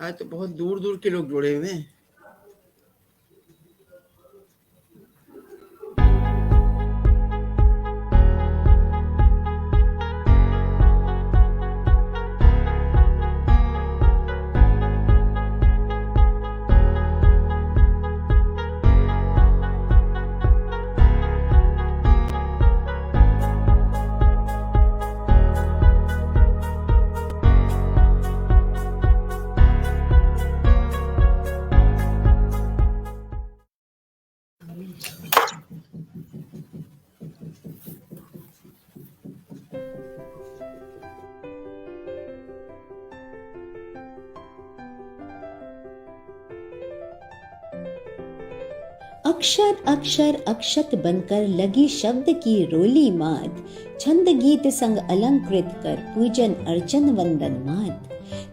आज तो बहुत दूर दूर के लोग जुड़े हुए हैं। अक्षर अक्षर अक्षत बनकर लगी शब्द की रोली मात, छंद गीत संग अलंकृत कर पूजन अर्चन वंदन मात।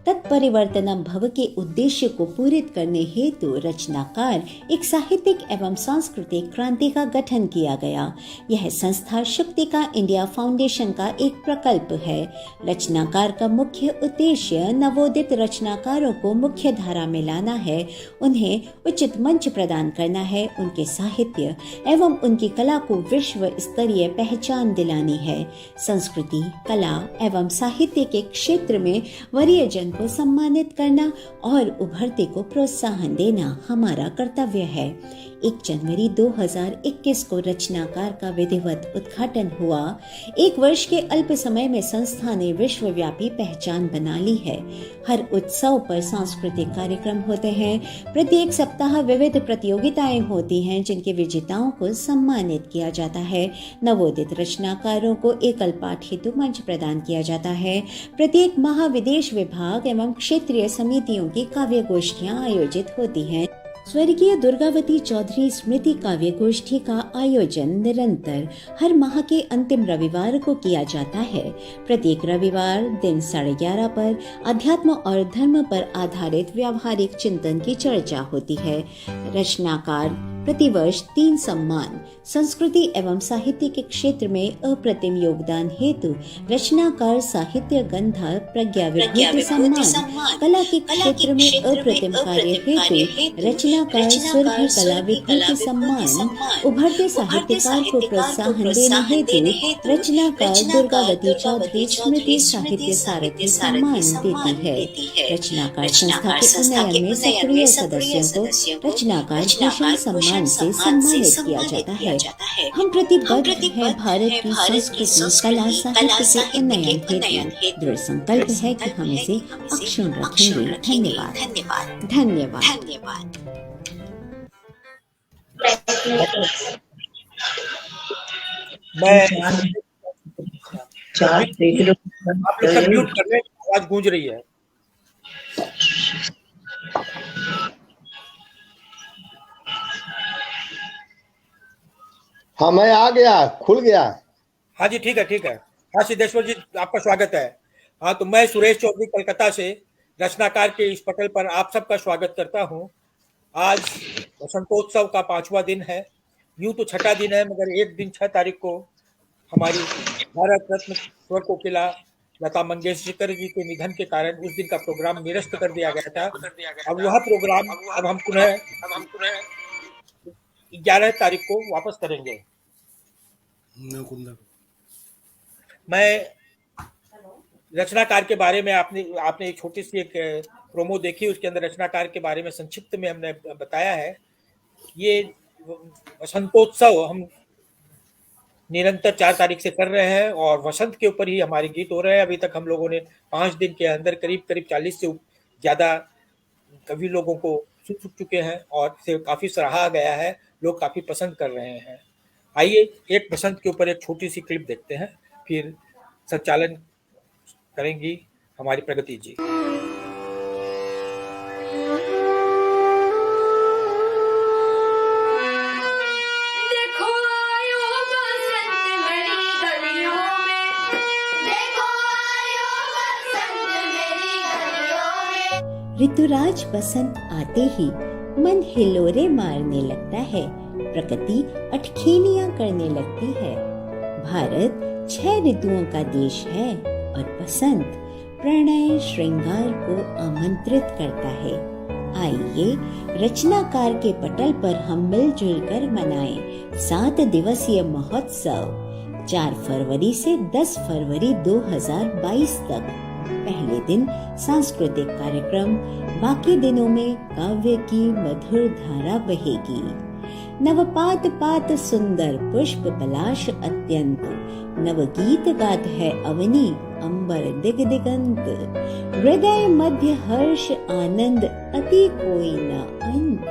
तत्परिवर्तनम भव के उद्देश्य को पूरित करने हेतु रचनाकार एक साहित्यिक एवं सांस्कृतिक क्रांति का गठन किया गया। यह संस्था शक्तिका इंडिया फाउंडेशन का एक प्रकल्प है। रचनाकार का मुख्य उद्देश्य नवोदित रचनाकारों को मुख्य धारा में लाना है, उन्हें उचित मंच प्रदान करना है, उनके साहित्य एवं उनकी कला को विश्व स्तरीय पहचान दिलानी है। संस्कृति, कला एवं साहित्य के क्षेत्र में वरीय जन को सम्मानित करना और उभरते को प्रोत्साहन देना हमारा कर्तव्य है। 1 जनवरी 2021 को रचनाकार का विधिवत उद्घाटन हुआ। 1 वर्ष के अल्प समय में संस्था ने विश्वव्यापी पहचान बना ली है। हर उत्सव पर सांस्कृतिक कार्यक्रम होते हैं। प्रत्येक सप्ताह विविध प्रतियोगिताएं होती हैं जिनके विजेताओं को सम्मानित किया जाता है। नवोदित रचनाकारों को एकल पाठ हेतु मंच प्रदान किया जाता है। प्रत्येक माह विदेश विभाग एवं क्षेत्रीय समितियों की काव्य गोष्ठियां आयोजित होती हैं। स्वर्गीय दुर्गावती चौधरी स्मृति काव्य गोष्ठी का आयोजन निरंतर हर माह के अंतिम रविवार को किया जाता है। प्रत्येक रविवार दिन 11:30 पर अध्यात्म और धर्म पर आधारित व्यावहारिक चिंतन की चर्चा होती है। रचनाकार प्रतिवर्ष 3 सम्मान, संस्कृति एवं साहित्य के क्षेत्र में अप्रतिम योगदान हेतु रचनाकार साहित्य गंधा प्रज्ञा विभूति सम्मान, कला के क्षेत्र में अप्रतिम कार्य हेतु रचनाकार सुरभि कला विभूति सम्मान, उभरते साहित्यकार को प्रोत्साहन देने हेतु रचनाकार दुर्गावती चौधरी स्मृति साहित्य सारथी सम्मान देती है। रचनाकार संस्था के उन्नयन में सक्रिय सदस्यों को रचनाकार भूषण सम्मान से सम्मानित किया जाता है। हम प्रतिबद्ध हैं भारत की संस्कृति, कला, साहित्य के उन्नयन हेतु। दृढ़ संकल्प है कि हम इसे अक्षुण्ण रखेंगे। धन्यवाद। धन्यवाद। मैं आप सब म्यूट कर लें, आवाज गूंज रही है। हाँ, मैं आ गया, खुल गया। हाँ जी, ठीक है। हाँ सिद्धेश्वर जी, आपका स्वागत है। हाँ, तो मैं सुरेश चौधरी कलकत्ता से रचनाकार के इस पटल पर आप सबका स्वागत करता हूँ। आज वसंतोत्सव का 5वां दिन है। यूं तो 6ठा दिन है, मगर एक दिन 6 तारीख को हमारी भारत रत्न स्वर कोकिला लता मंगेशकर जी के निधन के कारण उस दिन का प्रोग्राम निरस्त कर दिया गया था। अब वह प्रोग्राम अब हम पुनः 11 तारीख को वापस करेंगे। मैं रचनाकार के बारे में आपने एक छोटी सी एक प्रोमो देखी, उसके अंदर रचनाकार के बारे में संक्षिप्त में हमने बताया है। ये वसंतोत्सव हम निरंतर 4 तारीख से कर रहे हैं और वसंत के ऊपर ही हमारे गीत हो रहे हैं। अभी तक हम लोगों ने 5 दिन के अंदर करीब 40 से ज्यादा कवि लोगों को सुन चुके हैं और इसे काफी सराहा गया है, लोग काफी पसंद कर रहे हैं। आइए एक बसंत के ऊपर एक छोटी सी क्लिप देखते हैं, फिर संचालन करेंगी हमारी प्रगति जी। ऋतुराज बसंत आते ही मन हिलोरे मारने लगता है, प्रकृति अटखेलियां करने लगती है। भारत 6 ऋतुओं का देश है और बसंत प्रणय श्रृंगार को आमंत्रित करता है। आइए रचनाकार के पटल पर हम मिलजुल कर मनाएं 7 दिवसीय महोत्सव 4 फरवरी से 10 फरवरी 2022 तक। पहले दिन सांस्कृतिक कार्यक्रम, बाकी दिनों में काव्य की मधुर धारा बहेगी। नवपात पात सुंदर पुष्प पलाश अत्यंत, नवगीत गात है अवनी अंबर दिग दिगंत। हृदय मध्य हर्ष आनंद अति कोई न अंत,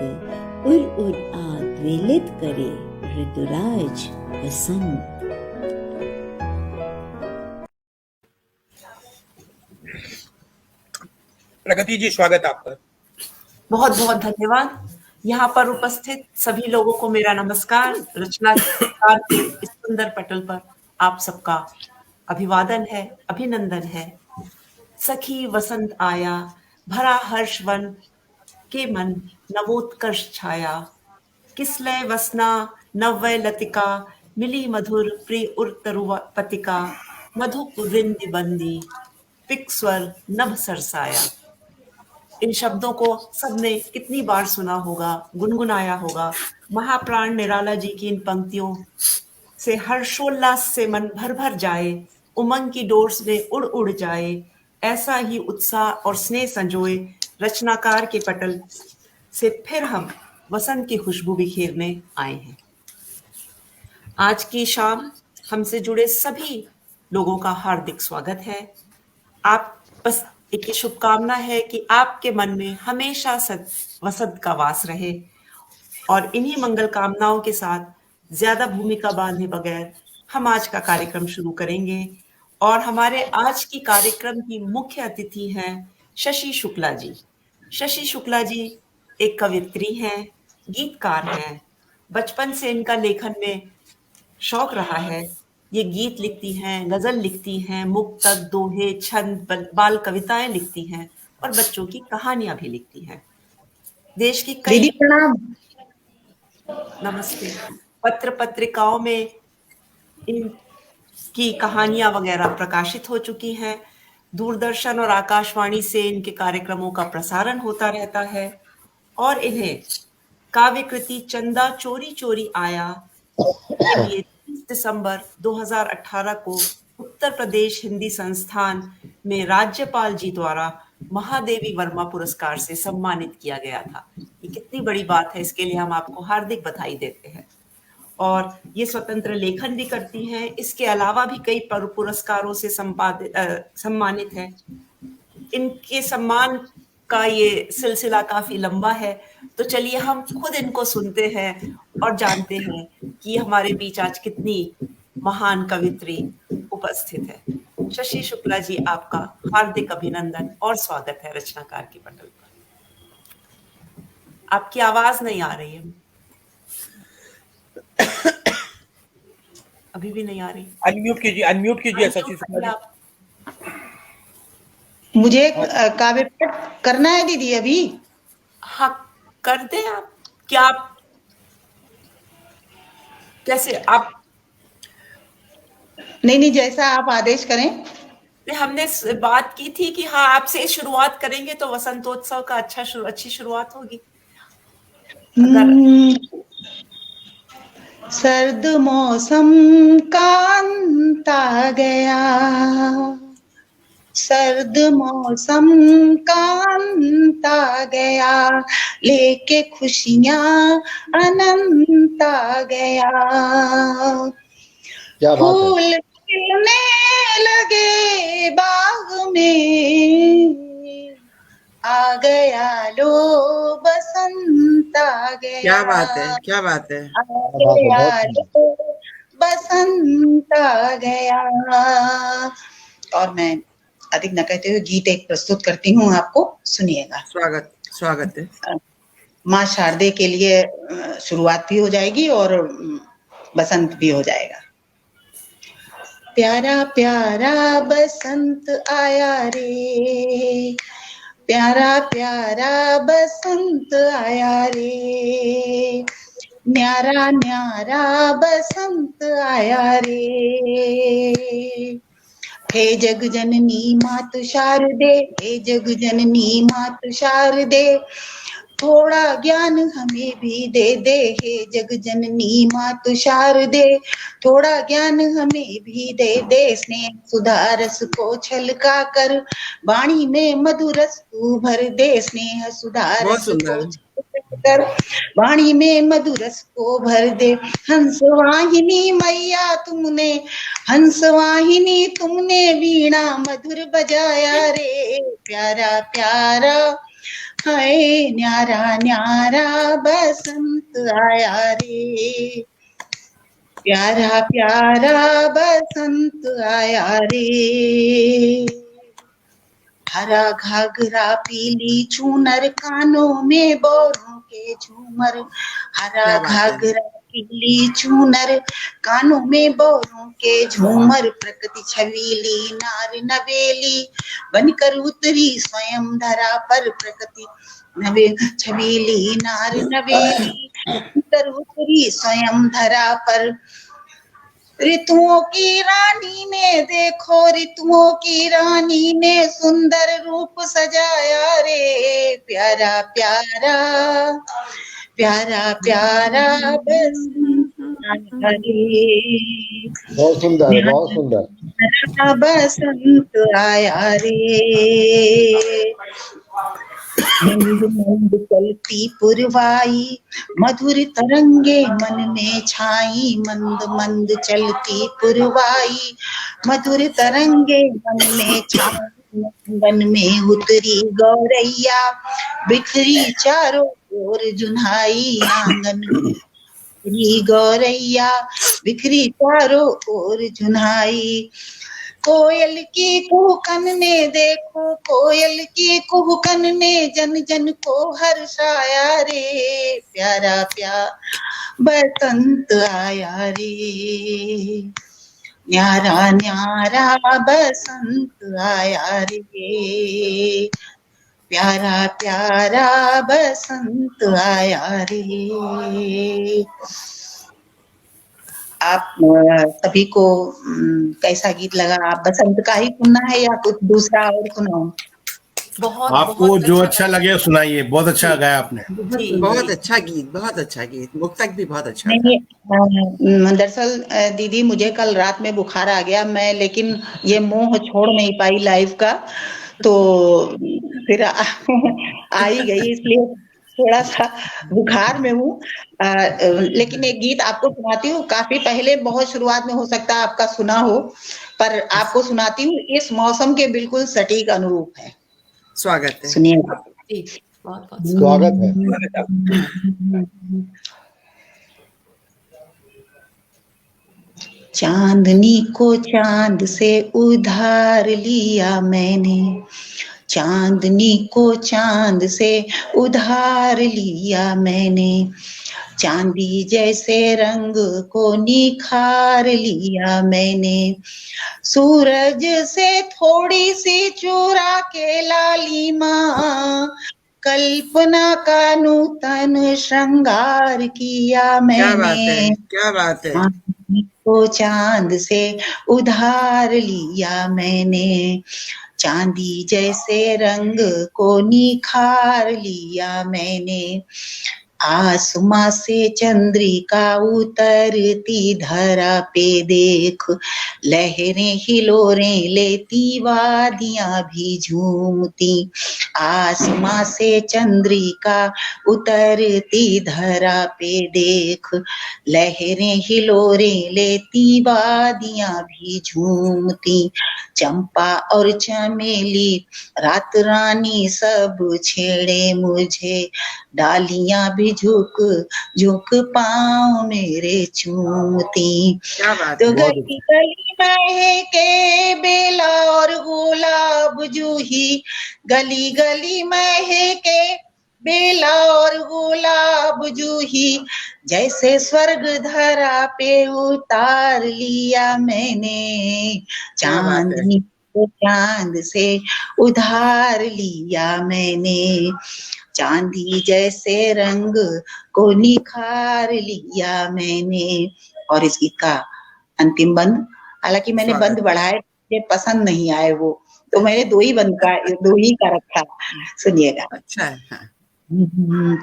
उर उर आग वेलित करे ऋतुराज बसंत। प्रगति जी, स्वागत आपका। बहुत बहुत धन्यवाद। यहाँ पर उपस्थित सभी लोगों को मेरा नमस्कार। रचनाकार के इस सुंदर पटल पर आप सबका अभिवादन है, अभिनंदन है। सखी वसंत आया, भरा हर्षवन के मन नवोत्कर्ष छाया। किसलय वसना नव्य लतिका, मिली मधुर प्रिय उर्तरुव पतिका। मधुप वृंद बंदी, पिक स्वर नभ सरसाया। इन शब्दों को सबने कितनी बार सुना होगा, गुनगुनाया होगा। महाप्राण निराला जी की इन पंक्तियों से हर्षोल्लास से मन भर भर जाए, उमंग की डोर में उड़ उड़ जाए। ऐसा ही उत्साह और स्नेह संजोए रचनाकार के पटल से फिर हम वसंत की खुशबू बिखेरने आए हैं। आज की शाम हमसे जुड़े सभी लोगों का हार्दिक स्वागत है। आप बस एक शुभकामना है कि आपके मन में हमेशा वसंत का वास रहे। और इन्हीं मंगल कामनाओं के साथ ज्यादा भूमिका बांधे बगैर हम आज का कार्यक्रम शुरू करेंगे। और हमारे आज की कार्यक्रम की मुख्य अतिथि हैं शशि शुक्ला जी। शशि शुक्ला जी एक कवियत्री हैं, गीतकार हैं। बचपन से इनका लेखन में शौक रहा है। ये गीत लिखती हैं, गजल लिखती हैं, मुक्तक, दोहे, छंद, बाल कविताएं लिखती हैं और बच्चों की कहानियां भी लिखती हैं। देश की कई नमस्ते पत्र पत्रिकाओं में इनकी कहानियां वगैरह प्रकाशित हो चुकी हैं। दूरदर्शन और आकाशवाणी से इनके कार्यक्रमों का प्रसारण होता रहता है। और इन्हें काव्य कृति चंदा चोरी चोरी आया के लिए 30 दिसंबर 2018 को उत्तर प्रदेश हिंदी संस्थान में राज्यपाल जी द्वारा महादेवी वर्मा पुरस्कार से सम्मानित किया गया था। ये कितनी बड़ी बात है, इसके लिए हम आपको हार्दिक बधाई देते हैं। और ये स्वतंत्र लेखन भी करती हैं। इसके अलावा भी कई पुरस्कारों से सम्मानित है। इनके सम्मान का ये सिलसिला काफी लंबा है। तो चलिए हम खुद इनको सुनते हैं और जानते हैं कि हमारे बीच आज कितनी महान कवित्री उपस्थित है। शशि शुक्ला जी, आपका हार्दिक अभिनंदन और स्वागत है रचनाकार के पटल पर। आपकी आवाज नहीं आ रही है, अभी भी नहीं आ रही। अनम्यूट कीजिए शशि शुक्ला जी। मुझे काव्य पाठ करना है दीदी अभी। हाँ, कर दें आप। क्या आप कैसे आप नहीं, जैसा आप आदेश करें। हमने बात की थी कि हाँ आपसे शुरुआत करेंगे तो वसंतोत्सव का अच्छी शुरुआत होगी। सर्द मौसम का अंत आ गया, सर्द मौसम का अंत आ गया, लेके खुशियां अनंत आ गया। फूल खिलने लगे बाग में, आ गया लो बसंत आ गया। क्या बात है, क्या बात है। आ गया लो बसंत आ गया। और मैं अधिक न कहते हुए गीत एक प्रस्तुत करती हूँ, आपको सुनिएगा। स्वागत है। माँ शारदे के लिए शुरुआत भी हो जाएगी और बसंत भी हो जाएगा। प्यारा प्यारा बसंत आया रे, प्यारा प्यारा बसंत आया रे, न्यारा न्यारा बसंत आया रे। हे जग जननी मातु शारदे, हे जग जननी मातु शारदे, थोड़ा ज्ञान हमें भी दे दे। हे जग जननी मातु शारदे, थोड़ा ज्ञान हमें भी दे दे। स्नेह सुधा रस को छलका कर वाणी में मधुरस तू भर दे। स्नेह सुधा बहुत रस को सुंदर। कर वाणी में मधुरस को भर दे। हंस वाहिनी मैया तुमने, हंस वाहिनी तुमने वीणा मधुर बजाया रे। प्यारा प्यारा हाय न्यारा न्यारा बसंत आया रे, प्यारा प्यारा बसंत आया रे। हरा घाघरा पीली चूनर कानों में बोरों के झूमर, हरा क्या बात है। घाघरा पीली चूनर कानों में बोरों के झूमर। प्रकृति छबीली नार नवेली बनकर उतरी स्वयं धरा पर। प्रकृति नवे छबीली नार नवेली बनकर उतरी स्वयं धरा पर। ऋतुओं की रानी ने देखो, ऋतुओं की रानी ने सुंदर रूप सजाया रे। प्यारा प्यारा प्यारा प्यारा बसंत आया रे, बहुत सुंदर, बहुत सुंदर। प्यारा बसंत आया रे। मंद मंद चलती पुरवाई मधुर तरंगे मन में छाई। मंद मंद चलती पुरवाई मधुर तरंगे मन में छाई। वन में उतरी गौरैया बिखरी चारों ओर जुन्हाई। आंगन में उतरी गौरैया बिखरी चारों ओर जुन्हाई। कोयल की कुहकन ने देखो, कोयल की कुहकन ने जन जन को हर्षाया रे। प्यारा प्यारा बसंत आया रे, न्यारा न्यारा बसंत आया रे, प्यारा प्यारा बसंत आया रे। आप सभी को कैसा गीत लगा? आप बसंत का ही सुनना है या कुछ दूसरा और सुनाओ? बहुत आपको बहुत जो अच्छा लगे सुनाइए। बहुत अच्छा गाया आपने। जी बहुत अच्छा गीत, बहुत अच्छा गीत। मुक्तक भी बहुत अच्छा था। नहीं, दरअसल दीदी मुझे कल रात में बुखार आ गया, मैं लेकिन ये मोह छोड़ नहीं पाई लाइव का, तो फिर आ ही गई, इसलिए थोड़ा सा बुखार में हूँ। लेकिन एक गीत आपको सुनाती हूँ, काफी पहले, बहुत शुरुआत में हो सकता है आपका सुना हो, पर आपको सुनाती हूँ। इस मौसम के बिल्कुल सटीक अनुरूप है। स्वागत है। सुनिए। जी बहुत बहुत स्वागत है। चांदनी को चांद से उधार लिया मैंने, चांदनी को चांद से उधार लिया मैंने, चांदी जैसे रंग को निखार लिया मैंने, सूरज से थोड़ी सी चुरा के लालिमा, कल्पना का नूतन श्रृंगार किया क्या बात है, मैंने, क्या बात है। चांदनी को चांद से उधार लिया मैंने, चांदी जैसे रंग को निखार लिया मैंने, आसमां से चंद्रिका उतरती धरा पे देख, लहरें हिलोरें लेती वादियां भी झूमती, आसमां से चंद्रिका उतरती धरा पे देख, लहरें हिलोरें लेती वादियां भी झूमती, चंपा और चमेली रात रानी सब छेड़े मुझे, डालियां भी झुक झुक पाँव मेरे चूमती, क्या बात तो है। गली गली महके बेला और गुलाब जूही, गली गली महके बेला और गुलाब जूही, जैसे स्वर्ग धरा पे उतार लिया मैंने, क्या बात है। चांदनी को चांद से उधार लिया मैंने, चांदी जैसे रंग को निखार लिया मैंने। और इस गीत का अंतिम बंद, हालांकि मैंने स्वागत। बंद बढ़ाए, मुझे पसंद नहीं आए वो, तो मैंने दो ही का रखा। सुनिएगा। अच्छा है। हाँ।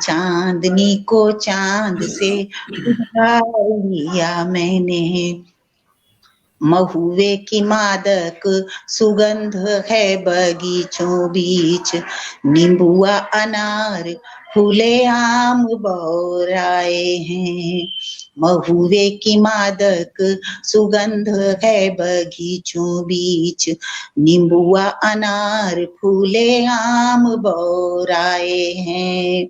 चांदनी को चांद से उधार लिया मैंने, महुए की मादक सुगंध है बगीचों बीच, नींबुआ अनार फूले आम बौराए हैं, महुए की मादक सुगंध है बगीचों बीच, नींबुआ अनार फूले आम बौराए हैं,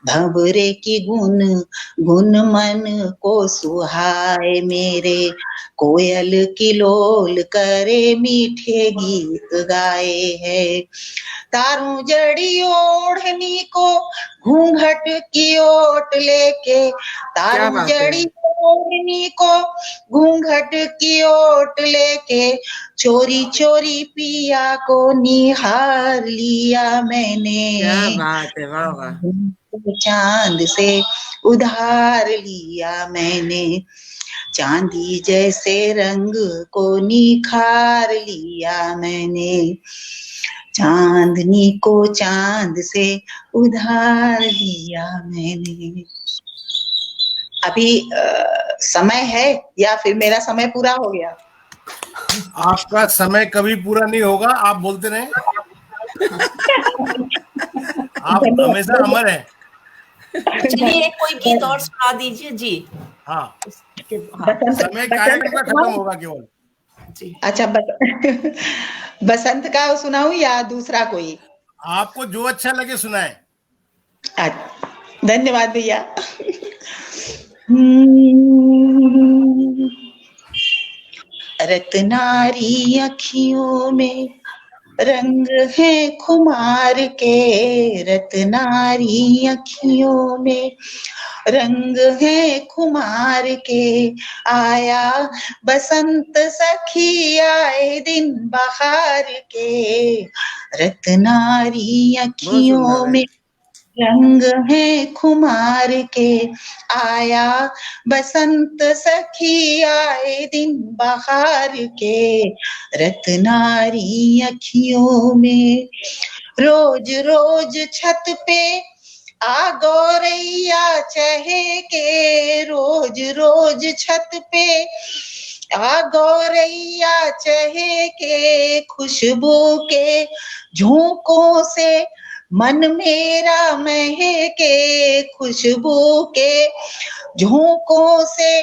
भंवरे की गुन मन को सुहाए मेरे, कोयल की लोल करे मीठे गीत गाए है, तारों जड़ी ओढ़नी को घूंघट की ओट लेके, तारों जड़ी ओढ़नी को घूंघट की ओट लेके, चोरी चोरी पिया को निहार लिया मैंने, क्या बात है, वाह वाह। चांद से उधार लिया मैंने, चांदी जैसे रंग को निखार लिया मैंने, चांदनी को चांद से उधार लिया मैंने। अभी समय है या फिर मेरा समय पूरा हो गया? आपका समय कभी पूरा नहीं होगा, आप बोलते रहे। आप हमेशा अमर हैं। चलिए कोई गीत और सुना दीजिए जी। हाँ, हाँ। समय कायम का खत्म होगा केवल। जी। अच्छा, बसंत का सुनाऊं या दूसरा कोई? आपको जो अच्छा लगे सुनाए। धन्यवाद भैया। रत्नारी अखियों में रंग है खुमार के, रत्नारी अखियों में रंग है खुमार के, आया बसंत सखी आए दिन बहार के, रत्नारी अखियों में रंग है खुमार के, आया बसंत सखी आए दिन बहार के, रत्नारी अखियों में रोज रोज छत पे आ गौरैया चहे के, रोज रोज छत पे आ गौरैया चहे के, खुशबू के झोंकों से मन मेरा महके, खुशबू के झोंकों से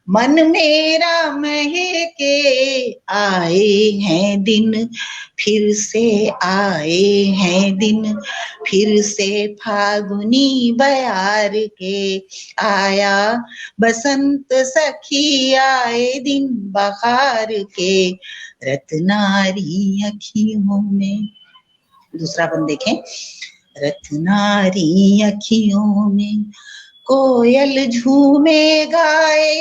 मन मेरा महके, आए हैं दिन फिर से, आए हैं दिन फिर से फागुनी बयार के, आया बसंत सखी आए दिन बहार के, रत्नारी अखियों में। दूसरा बंद देखें। रत्नारी अखियों में कोयल झूमे गाए,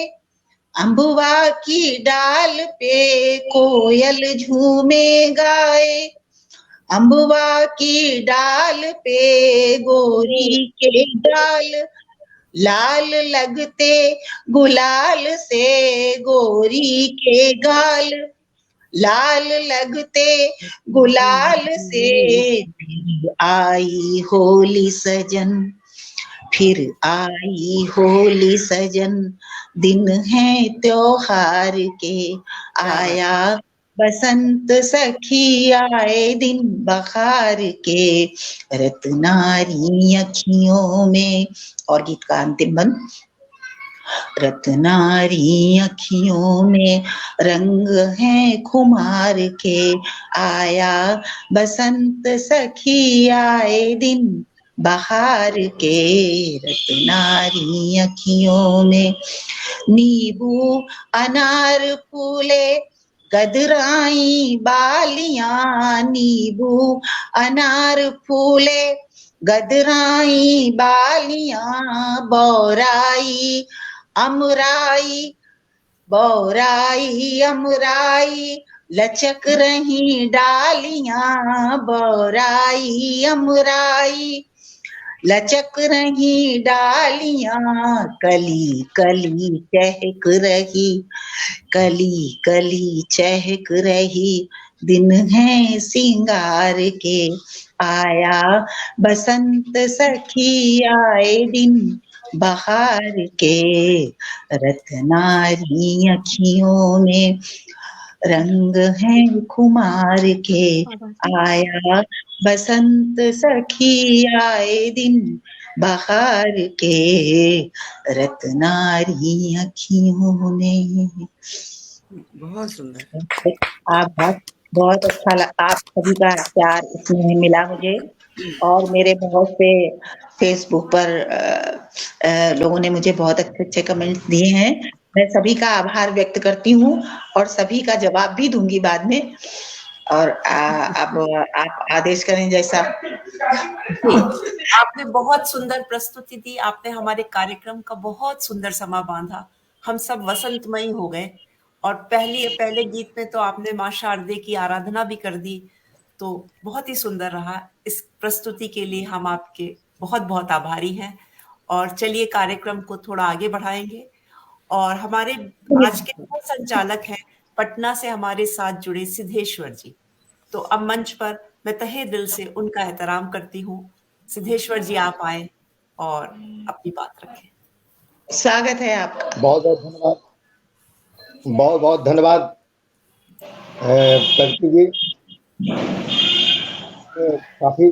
अम्बुआ की डाल पे कोयल झूमे गाए, अम्बुआ की डाल पे गोरी के डाल लाल लगते गुलाल से, गोरी के गाल लाल लगते गुलाल से, फिर आई होली सजन, फिर आई होली सजन, दिन है त्योहार के, आया बसंत सखी आए दिन बहार के, रत्नारी अखियों में। और गीत का अंतिम बंद। रत्नारी अखियों में रंग है खुमार के, आया बसंत सखी आए दिन बहार के, रत्नारी अखियों में नींबू अनार फूले गदराई बालियां, नींबू अनार फूले गदराई बालियां, बौराई अमराई बौराई अमराई लचक रही डालियां, बौराई अमराई लचक रही डालियां, कली कली चहक रही, कली कली चहक रही, दिन है सिंगार के, आया बसंत सखी आए दिन बहार के, रत्नारी अखियों में रंग है खुमार के, आया बसंत सखी आए दिन बहार के, रत्नारी अखियों ने। बहुत सुंदर। आप बहुत अच्छा लगा, आप सभी का प्यार इसमें मिला मुझे, और मेरे बहुत से फेसबुक पर लोगों ने मुझे बहुत अच्छे अच्छे कमेंट्स दिए हैं। मैं सभी का आभार व्यक्त करती हूँ और सभी का जवाब भी दूंगी बाद में। और अब आप आदेश करें जैसा। आपने बहुत सुंदर प्रस्तुति दी, आपने हमारे कार्यक्रम का बहुत सुंदर समा बांधा, हम सब वसंतमयी हो गए। और पहले गीत में तो आपने माँ शारदे की आराधना भी कर दी, तो बहुत ही सुंदर रहा। इस प्रस्तुति के लिए हम आपके बहुत बहुत आभारी हैं। और चलिए कार्यक्रम को थोड़ा आगे बढ़ाएंगे। और हमारे आज के संचालक हैं पटना से हमारे साथ जुड़े सिद्धेश्वर जी, तो अब मंच पर मैं तहे दिल से उनका एहतराम करती हूँ। सिद्धेश्वर जी आप आए और अपनी बात रखें। स्वागत है आपका। बहुत बहुत धन्यवाद, बहुत बहुत धन्यवाद प्रगति जी। काफी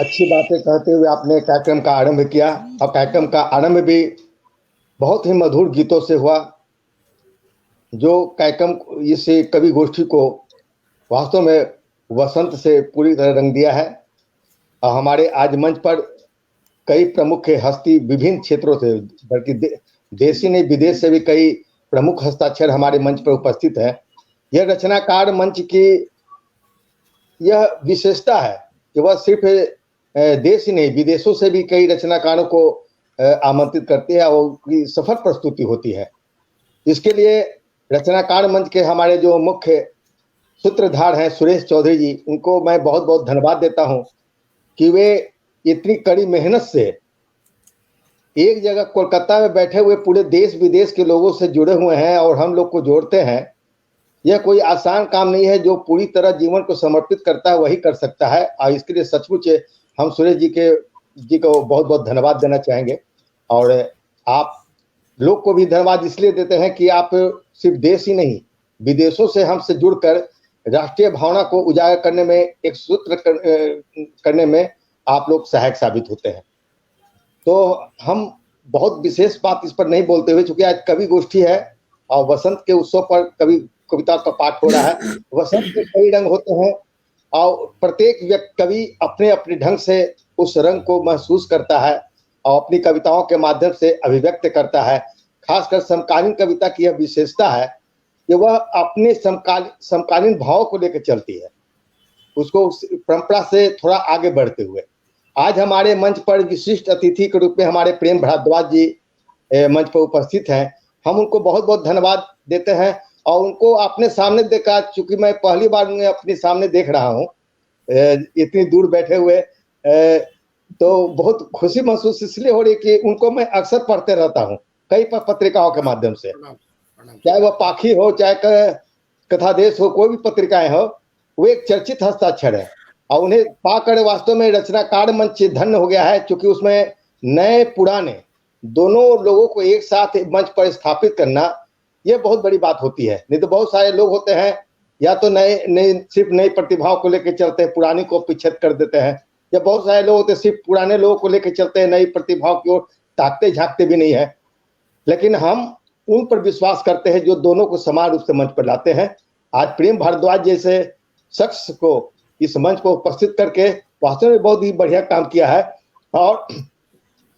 अच्छी बातें कहते हुए आपने कार्यक्रम का आरंभ किया, और कार्यक्रम का आरंभ भी बहुत ही मधुर गीतों से हुआ, जो कार्यक्रम इस कवि गोष्ठी को वास्तव में वसंत से पूरी तरह रंग दिया है। और हमारे आज मंच पर कई प्रमुख हस्ती विभिन्न क्षेत्रों से, बल्कि देशी नहीं विदेश से भी कई प्रमुख हस्ताक्षर हमारे मंच पर उपस्थित हैं। यह रचनाकार मंच की यह विशेषता है कि वह सिर्फ देश ही नहीं विदेशों से भी कई रचनाकारों को आमंत्रित करते हैं और उनकी सफल प्रस्तुति होती है। इसके लिए रचनाकार मंच के हमारे जो मुख्य सूत्रधार हैं सुरेश चौधरी जी, उनको मैं बहुत बहुत धन्यवाद देता हूं कि वे इतनी कड़ी मेहनत से एक जगह कोलकाता में बैठे हुए पूरे देश विदेश के लोगों से जुड़े हुए हैं और हम लोग को जोड़ते हैं। यह कोई आसान काम नहीं है, जो पूरी तरह जीवन को समर्पित करता है वही कर सकता है। और इसके लिए सचमुच हम सुरेश जी को बहुत बहुत धन्यवाद देना चाहेंगे। और आप लोग को भी धन्यवाद इसलिए देते हैं कि आप सिर्फ देश ही नहीं विदेशों से हमसे जुड़कर राष्ट्रीय भावना को उजागर करने में, एक सूत्र करने में आप लोग सहायक साबित होते हैं। तो हम बहुत विशेष बात इस पर नहीं बोलते हुए, चूंकि आज कवि गोष्ठी है और वसंत के उत्सव पर कविता का पाठ हो रहा है। वसंत के कई रंग होते हैं और प्रत्येक कवि अपने अपने ढंग से उस रंग को महसूस करता है और अपनी कविताओं के माध्यम से अभिव्यक्त करता है। खासकर समकालीन कविता की यह विशेषता है कि वह अपने समकालीन भाव को लेकर चलती है, उसको परंपरा से थोड़ा आगे बढ़ते हुए। आज हमारे मंच पर विशिष्ट अतिथि के रूप में हमारे प्रेम भारद्वाज जी मंच पर उपस्थित हैं। हम उनको बहुत बहुत धन्यवाद देते हैं और उनको अपने सामने देखा, चूंकि मैं पहली बार उन्हें अपने सामने देख रहा हूँ इतनी दूर बैठे हुए, तो बहुत खुशी महसूस इसलिए हो रही कि उनको मैं अक्सर पढ़ते रहता हूँ कई पत्रिकाओं के माध्यम से, चाहे वह पाखी हो चाहे कथादेश हो, कोई भी पत्रिकाएं हो, वो एक चर्चित हस्ताक्षर है। और उन्हें पाकर वास्तव में रचनाकार मंच धन्य हो गया है, क्योंकि उसमें नए पुराने दोनों लोगों को एक साथ मंच पर स्थापित करना यह बहुत बड़ी बात होती है। नहीं तो बहुत सारे लोग होते हैं या तो सिर्फ नई प्रतिभाओं को लेकर चलते हैं, पुरानी को पीछे कर देते हैं, या बहुत सारे लोग होते हैं सिर्फ पुराने लोगों को लेकर चलते हैं, नई प्रतिभाओं की ओर ताकते झांकते भी नहीं है। लेकिन हम उन पर विश्वास करते हैं जो दोनों को समान रूप से मंच पर लाते हैं। आज प्रेम भारद्वाज जैसे शख्स को इस मंच पर उपस्थित करके वास्तव में बहुत ही बढ़िया काम किया है और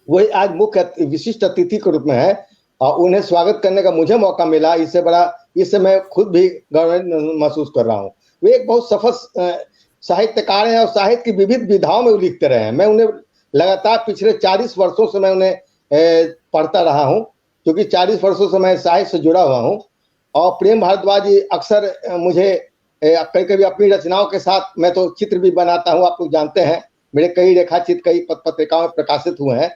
वही आज मुख्य विशिष्ट अतिथि के रूप में है और उन्हें स्वागत करने का मुझे मौका मिला। इससे मैं खुद भी गौरव महसूस कर रहा हूँ। वे एक बहुत सफल साहित्यकार हैं और साहित्य की विविध विधाओं में लिखते रहे हैं। मैं उन्हें लगातार पिछले 40 वर्षों से मैं उन्हें पढ़ता रहा हूँ, क्योंकि 40 वर्षों से मैं साहित्य से जुड़ा हुआ हूँ। और प्रेम भारद्वाज जी अक्सर मुझे कभी कभी अपनी रचनाओं के साथ, मैं तो चित्र भी बनाता हूँ, आप लोग जानते हैं मेरे कई रेखाचित्र कई पत्रिकाओं में प्रकाशित हुए हैं,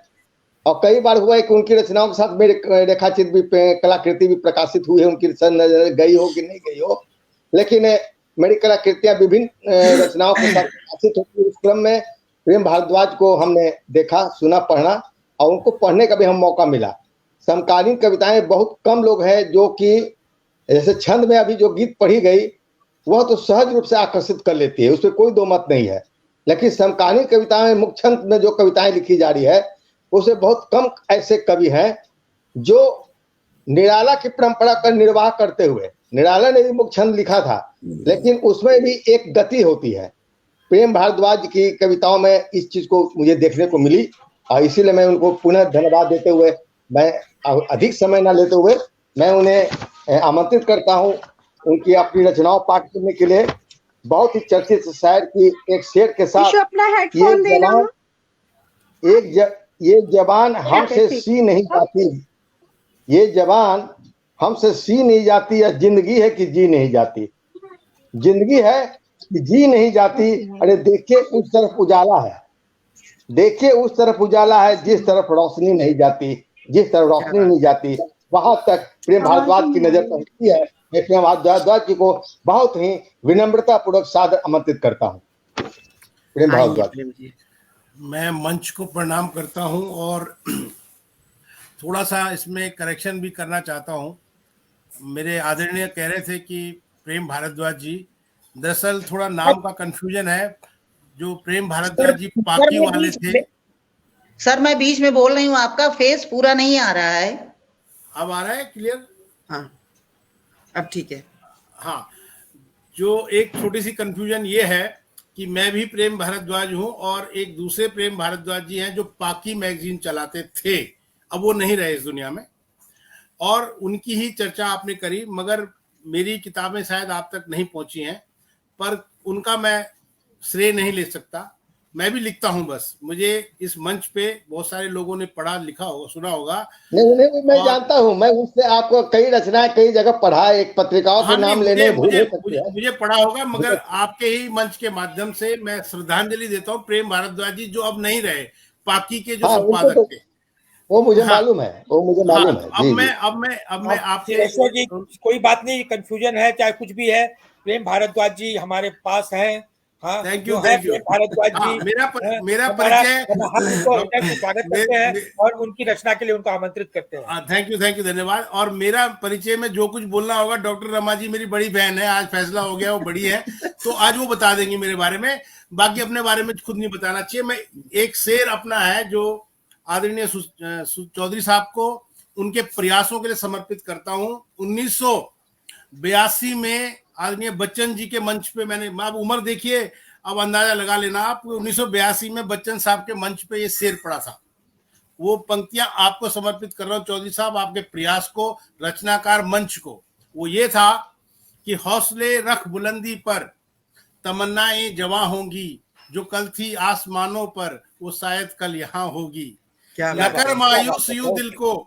और कई बार हुआ है कि उनकी रचनाओं के साथ मेरे रेखाचित्र भी, कलाकृति भी प्रकाशित हुई है, उनकी नजर गई हो कि नहीं गई हो, लेकिन मेरी कलाकृतियां विभिन्न रचनाओं के साथ प्रकाशित होती है। उस क्रम में प्रेम भारद्वाज को हमने देखा, सुना, पढ़ा, और उनको पढ़ने का भी हम मौका मिला। समकालीन कविताएं बहुत कम लोग हैं जो कि जैसे छंद में अभी जो गीत पढ़ी गई वह तो सहज रूप से आकर्षित कर लेती है, उसमें कोई दो मत नहीं है, लेकिन समकालीन कविताएं, मुख्य छंद में जो कविताएं लिखी जा रही है उसे बहुत कम ऐसे कवि हैं जो निराला की परंपरा का निर्वाह करते हुए, निराला ने भी मुख्य छंद लिखा था लेकिन उसमें भी एक गति होती है। प्रेम भारद्वाज की कविताओं में इस चीज को मुझे देखने को मिली, और इसीलिए मैं उनको पुनः धन्यवाद देते हुए, मैं अधिक समय ना लेते हुए मैं उन्हें आमंत्रित करता हूं उनकी अपनी रचनाओं पाठ करने के लिए। बहुत ही चर्चित शायर की एक शेर के साथ, अपना हेडफोन देना। ये जबान हमसे सी नहीं जाती, ये जबान हमसे सी नहीं जाती, या जिंदगी है कि जी नहीं जाती, जिंदगी है कि जी नहीं जाती। अरे देखिए उस तरफ उजाला है, देखिए उस तरफ उजाला है, जिस तरफ रोशनी नहीं जाती, जिस तरफ रोशनी नहीं जाती वहां तक प्रेम भारद्वाज की नजर पहुंचती है। मैं प्रेम भारद्वाज जी को बहुत ही विनम्रता पूर्वक सादर आमंत्रित करता हूँ। प्रेम भारद्वाज, मैं मंच को प्रणाम करता हूं और थोड़ा सा इसमें करेक्शन भी करना चाहता हूं। मेरे आदरणीय कह रहे थे कि प्रेम भारद्वाज जी, दरअसल थोड़ा नाम का कंफ्यूजन है। जो प्रेम भारद्वाज जी पाकी वाले थे। सर मैं बीच में बोल रही हूँ, आपका फेस पूरा नहीं आ रहा है। अब आ रहा है क्लियर? हाँ अब ठीक है। हाँ, जो एक छोटी सी कंफ्यूजन ये है कि मैं भी प्रेम भारद्वाज हूं और एक दूसरे प्रेम भारद्वाज जी हैं जो पाकी मैगजीन चलाते थे, अब वो नहीं रहे इस दुनिया में, और उनकी ही चर्चा आपने करी, मगर मेरी किताबें शायद आप तक नहीं पहुंची हैं, पर उनका मैं श्रेय नहीं ले सकता। मैं भी लिखता हूं, बस मुझे इस मंच पे बहुत सारे लोगों ने पढ़ा लिखा होगा, सुना होगा। नहीं मैं जानता हूं, मैं उससे आपको कई रचनाएं कई जगह पढ़ा, एक पत्रिकाओं के नाम लेने भूल हो सकती है, मुझे पढ़ा होगा, मगर आपके ही मंच के माध्यम से मैं श्रद्धांजलि देता हूँ प्रेम भारद्वाज जी जो अब नहीं रहे, पाकी के जो संपादक थे। वो मुझे मालूम है, वो मुझे मालूम है। अब मैं आपके जी, कोई बात नहीं, कंफ्यूजन है चाहे कुछ भी है, प्रेम भारद्वाज जी हमारे पास हैं। हाँ, थैंक यू। भारद्वाज जी, मेरा परिचय, स्वागत करते हैं और उनकी रचना के लिए उनको आमंत्रित करते हैं। थैंक यू, धन्यवाद। और मेरा परिचय में जो कुछ बोलना होगा, डॉक्टर रमा जी मेरी बड़ी बहन है, आज फैसला हो गया वो बड़ी है, तो आज वो बता देंगी मेरे बारे में, बाकी अपने बारे में खुद नहीं बताना चाहिए। मैं एक शेर अपना है जो आदरणीय चौधरी साहब को उनके प्रयासों के लिए समर्पित करता हूं। 1982 में आदरणीय बच्चन जी के मंच पे मैंने, आप उम्र देखिए, अब अंदाजा लगा लेना आप, 1982 में बच्चन साहब के मंच पे ये शेर पड़ा था। वो पंक्तियां आपको समर्पित कर रहा हूं चौधरी साहब, आपके प्रयास को, रचनाकार मंच को। वो ये था कि हौसले रख बुलंदी पर, तमन्नाएं जवां होंगी, जो कल थी आसमानों पर वो शायद कल यहाँ होगी। नकर मायूस यूं दिल को,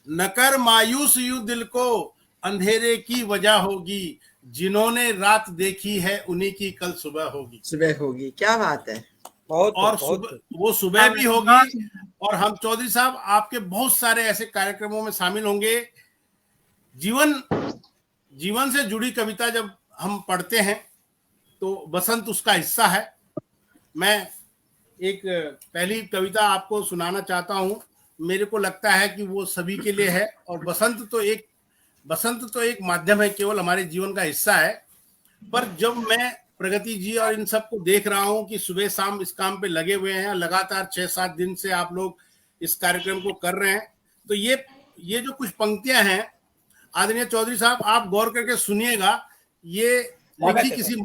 नकर मायूस यूं दिल को, अंधेरे की वजह होगी, जिन्होंने रात देखी है उन्हीं की कल सुबह होगी। क्या बात है। वो सुबह भी होगी। और हम चौधरी साहब आपके बहुत सारे ऐसे कार्यक्रमों में शामिल होंगे। जीवन से जुड़ी कविता जब हम पढ़ते हैं तो बसंत उसका हिस्सा है। मैं एक पहली कविता आपको सुनाना चाहता हूं। मेरे को लगता है कि वो सभी के लिए है, और बसंत तो एक माध्यम है, केवल हमारे जीवन का हिस्सा है। पर जब मैं प्रगति जी और इन सबको देख रहा हूं कि सुबह शाम इस काम पे लगे हुए हैं, लगातार 6-7 दिन से आप लोग इस कार्यक्रम को कर रहे हैं, तो ये जो कुछ पंक्तियां हैं आदरणीय चौधरी साहब, आप गौर करके सुनिएगा। ये लिखी किसी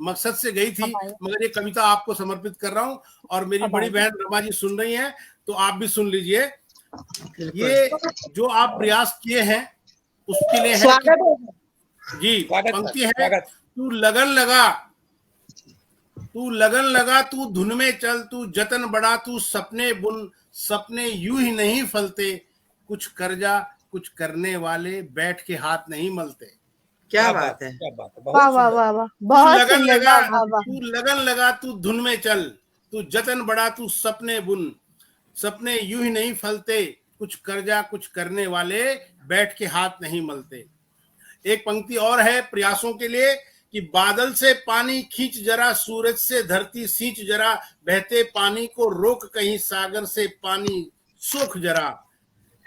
मकसद से गई थी, मगर ये कविता आपको समर्पित कर रहा हूं, और मेरी बड़ी बहन रमा जी सुन रही हैं तो आप भी सुन लीजिए। ये जो आप प्रयास किए हैं उसके लिए है जी। पंक्ति है, तू लगन लगा, तू धुन में चल, तू जतन बड़ा, तू सपने बुन, सपने यूं ही नहीं फलते, कुछ कर जा, कुछ करने वाले बैठ के हाथ नहीं मलते। क्या बात है, वाह वाह वाह वाह, बहुत लगन लगा, तू धुन में चल, तू जतन बड़ा तू सपने बुन, सपने यूं ही नहीं फलते, कुछ कर जा कुछ करने वाले बैठ के हाथ नहीं मलते। एक पंक्ति और है प्रयासों के लिए कि बादल से पानी खींच जरा, सूरज से धरती सींच जरा, बहते पानी को रोक कहीं, सागर से पानी सोख जरा।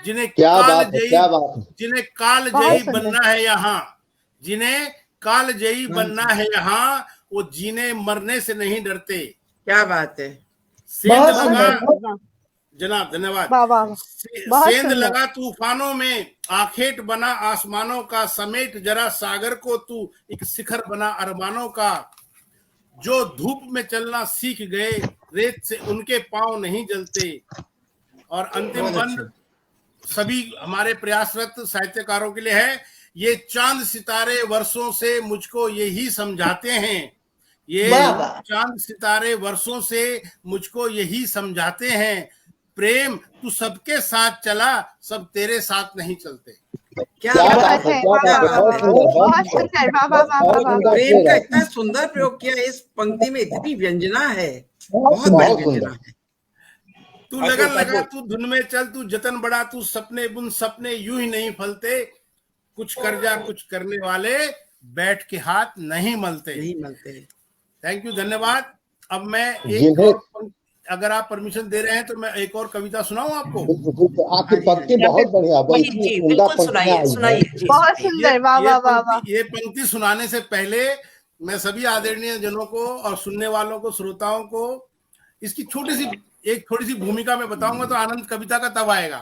जिन्हें क्या काल बात है, जयी, क्या बात है। जिन्हें काल जयी बनना है यहाँ, जिन्हें काल जयी बनना है यहाँ, वो जीने मरने से नहीं डरते। क्या बात है। सेंध लगा, जनाब धन्यवाद। सेंध लगा तूफानों में, आखेट बना आसमानों का, समेट जरा सागर को तू, एक शिखर बना अरमानों का। जो धूप में चलना सीख गए, रेत से उनके पांव नहीं जलते। और अंतिम बंद सभी हमारे प्रयासरत साहित्यकारों के लिए है। ये चांद सितारे वर्षों से मुझको यही समझाते हैं, ये चांद सितारे वर्षों से मुझको यही समझाते हैं, प्रेम तू सबके साथ चला, सब तेरे साथ नहीं चलते। क्या क्या बात बात है, है, क्या क्या बात है, बात है। बहुत सुंदर, बहुत प्रेम का सुंदर। इतना सुंदर प्रयोग किया, इस पंक्ति में इतनी व्यंजना है, बहुत बहुत बड़ी सुंदर। व्यंजना है। तू लगन लगा तू धुन में चल, तू जतन बड़ा तू सपने बुन, सपने यूं ही नहीं फलते, कुछ कर जा कुछ करने वाले बैठ के हाथ नहीं मलते। नहीं मलते। थैंक यू, धन्यवाद। अब मैं एक जिन्हें- और, अगर आप परमिशन दे रहे हैं तो मैं एक और कविता सुनाऊं आपको। आपकी पंक्ति बहुत बढ़िया, बहुत जी, उम्दा बिल्कुल पंक्तियां सुनाइए, आई सुनाइए हैं। जी। बहुत सुंदर, वाह वाह वाह वाह। ये पंक्ति सुनाने से पहले मैं सभी आदरणीय जनों को और सुनने वालों को, श्रोताओं को इसकी एक छोटी सी भूमिका में बताऊंगा तो आनंद कविता का तब आएगा।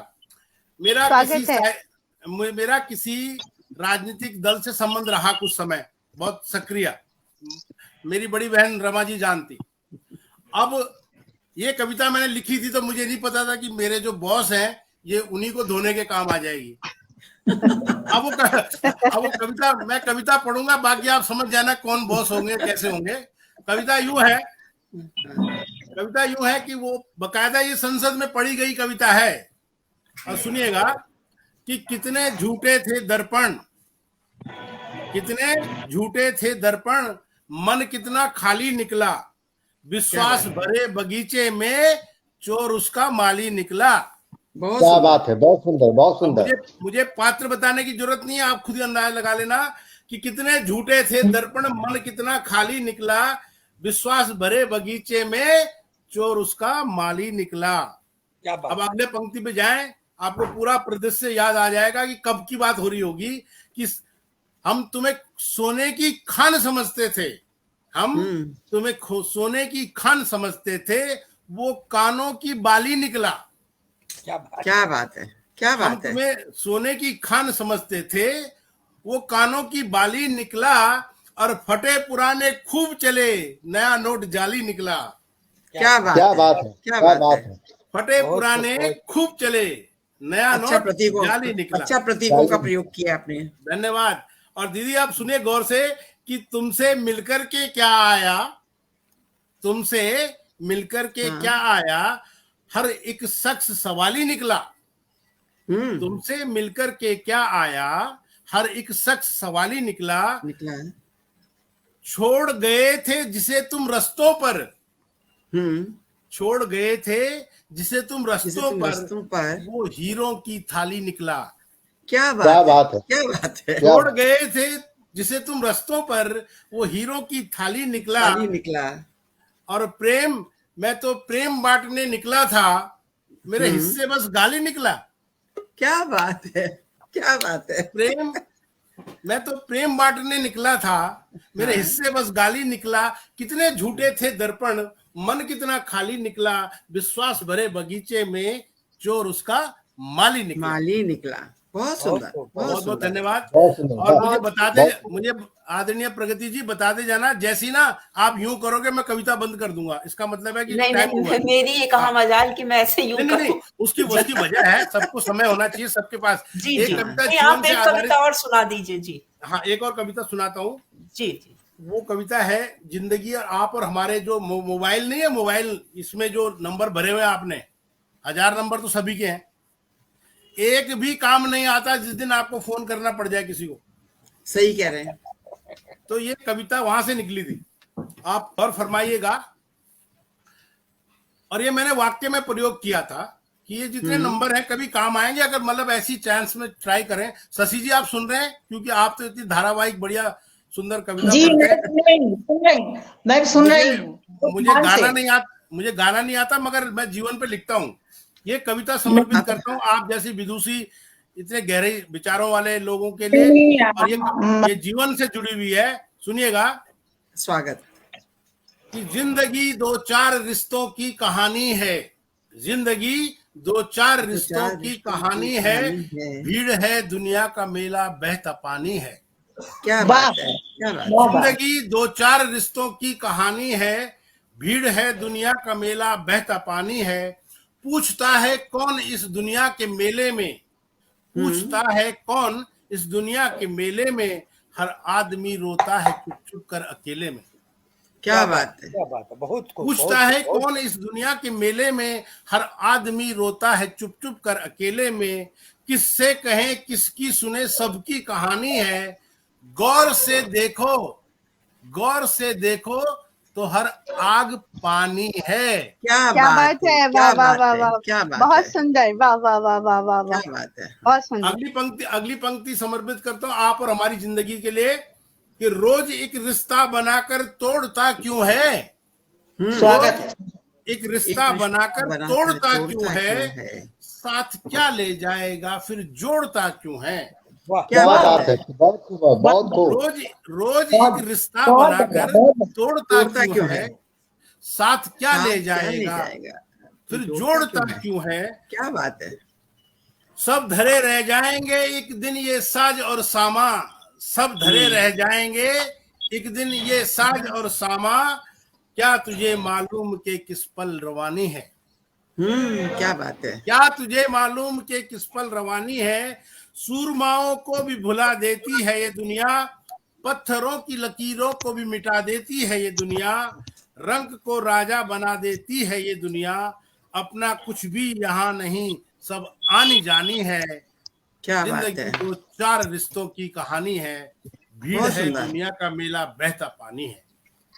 मेरा किसी राजनीतिक दल से संबंध रहा कुछ समय, बहुत सक्रिय। मेरी बड़ी बहन रमा जी जानती। अब ये कविता मैंने लिखी थी तो मुझे नहीं पता था कि मेरे जो बॉस हैं ये उन्हीं को धोने के काम आ जाएगी। अब वो कविता, मैं कविता पढ़ूंगा, बाकी आप समझ जाना कौन बॉस होंगे, कैसे होंगे। कविता यूं है कि वो बकायदा ये संसद में पढ़ी गई कविता है। और सुनिएगा कि कितने झूठे थे दर्पण, कितने झूठे थे दर्पण, मन कितना खाली निकला, विश्वास भरे बगीचे में चोर उसका माली निकला। क्या बात है, बहुत सुंदर, बहुत सुंदर। मुझे पात्र बताने की जरूरत नहीं है, आप खुद ही अंदाजा लगा लेना कि कितने झूठे थे दर्पण, मन कितना खाली निकला, विश्वास भरे बगीचे में चोर उसका माली निकला। अब अगले पंक्ति पे जाएं, आपको पूरा परिदृश्य याद आ जाएगा कि कब की बात हो रही होगी कि हम तुम्हें सोने की खान समझते थे, हम तुम्हें सोने की खान समझते थे, वो कानों की बाली निकला। क्या बात है, क्या बात है। हम तुम्हें सोने की खान समझते थे, वो कानों की बाली निकला, और फटे पुराने खूब चले, नया नोट जाली निकला। क्या बात है, क्या बात है। फटे पुराने खूब चले, नया नोट जाली निकला। अच्छा प्रतीकों का प्रयोग किया आपने, धन्यवाद। और दीदी आप सुनिए गौर से कि तुमसे मिलकर के क्या आया, तुमसे मिलकर के क्या आया, हर एक शख्स सवाली निकला। तुमसे मिलकर के क्या आया, हर एक शख्स सवाली निकला। छोड़ गए थे जिसे तुम रस्तों पर, छोड़ गए थे जिसे तुम रस्तों पर, वो हीरों की थाली निकला। क्या बात है, क्या बात है। छोड़ गए थे जिसे तुम रस्तों पर, वो हीरों की थाली निकला। और प्रेम, मैं तो प्रेम बांटने निकला था, मेरे हिस्से बस गाली निकला। क्या बात है, क्या बात है। प्रेम, मैं तो प्रेम बांटने निकला था, मेरे हिस्से बस गाली निकला। कितने झूठे थे दर्पण, मन कितना खाली निकला, विश्वास भरे बगीचे में चोर उसका माली निकला। बहुत सुंदर, बहुत बहुत धन्यवाद। और मुझे आदरणीय प्रगति जी बताते जाना, जैसी ना आप यूं करोगे मैं कविता बंद कर दूंगा, इसका मतलब है कि नहीं, मेरी ये कहा मजाल कि मैं ऐसे यूं नहीं, उसकी वजह है, सबको समय होना चाहिए सबके पास। एक कविता और सुना दीजिए जी। हाँ, एक और कविता सुनाता हूँ जी। वो कविता है जिंदगी और आप और हमारे जो मोबाइल नहीं है, मोबाइल इसमें जो नंबर भरे हुए आपने, 1000 नंबर तो सभी के हैं, एक भी काम नहीं आता जिस दिन आपको फोन करना पड़ जाए किसी को। सही कह रहे हैं। तो ये कविता वहां से निकली थी, आप और फरमाइएगा। और ये मैंने वाक्य में प्रयोग किया था कि ये जितने नंबर हैं कभी काम आएंगे, अगर मतलब ऐसी चांस में ट्राई करें। शशि जी आप सुन रहे हैं, क्योंकि आप तो इतनी धारावाहिक बढ़िया सुंदर कविता जी पढ़ते हैं। मैं सुन रही हूँ। मुझे गाना नहीं आता, मगर मैं जीवन पे लिखता हूँ। ये कविता समर्पित करता हूँ आप जैसी विदुषी, इतने गहरे विचारों वाले लोगों के लिए, और ये जीवन से जुड़ी हुई है। सुनिएगा। स्वागत। कि जिंदगी दो चार रिश्तों की कहानी है, जिंदगी दो चार रिश्तों की कहानी है, भीड़ है दुनिया का मेला बहता पानी है। क्या बात है, क्या बात। जिंदगी दो चार रिश्तों की कहानी है, भीड़ है दुनिया का मेला बहता पानी है। पूछता है कौन इस दुनिया के मेले में, पूछता है कौन इस दुनिया के मेले में, हर आदमी रोता है चुप चुप कर अकेले में। क्या बात है, क्या बात है, बहुत पूछता है कौन इस दुनिया के मेले में, हर आदमी रोता है चुप चुप कर अकेले में। किससे कहें किसकी सुने सबकी कहानी है, गौर से देखो, गौर से देखो तो हर आग पानी है। क्या बात है, वाह वाह वाह वाह, क्या बात, बहुत सुंदर, वाह वाह वाह वाह वाह वाह, क्या बात है। बहुत सुंदर। अगली पंक्ति समर्पित करता हूँ आप और हमारी जिंदगी के लिए, कि रोज एक रिश्ता बनाकर तोड़ता क्यों है, स्वागत। एक रिश्ता बनाकर तोड़ता क्यों है, साथ क्या ले जाएगा फिर जोड़ता क्यों है। क्या बात है, बहुत खूब। रोज एक रिश्ता बनाकर तोड़ता क्यों है, साथ क्या ले जाएगा फिर जोड़ता क्यों है। क्या बात है। सब धरे रह जाएंगे एक दिन ये साज और सामा, सब धरे रह जाएंगे एक दिन ये साज और सामा, क्या तुझे मालूम के किस पल रवानी है। क्या बात है। क्या तुझे मालूम के किस पल रवानी है, सूरमाओं को भी भुला देती है ये दुनिया, पत्थरों की लकीरों को भी मिटा देती है ये दुनिया, रंग को राजा बना देती है ये दुनिया, अपना कुछ भी यहाँ नहीं सब आनी जानी है। क्या बात है। जिंदगी दो चार रिश्तों की कहानी है, भीड़ है दुनिया का मेला बहता पानी है।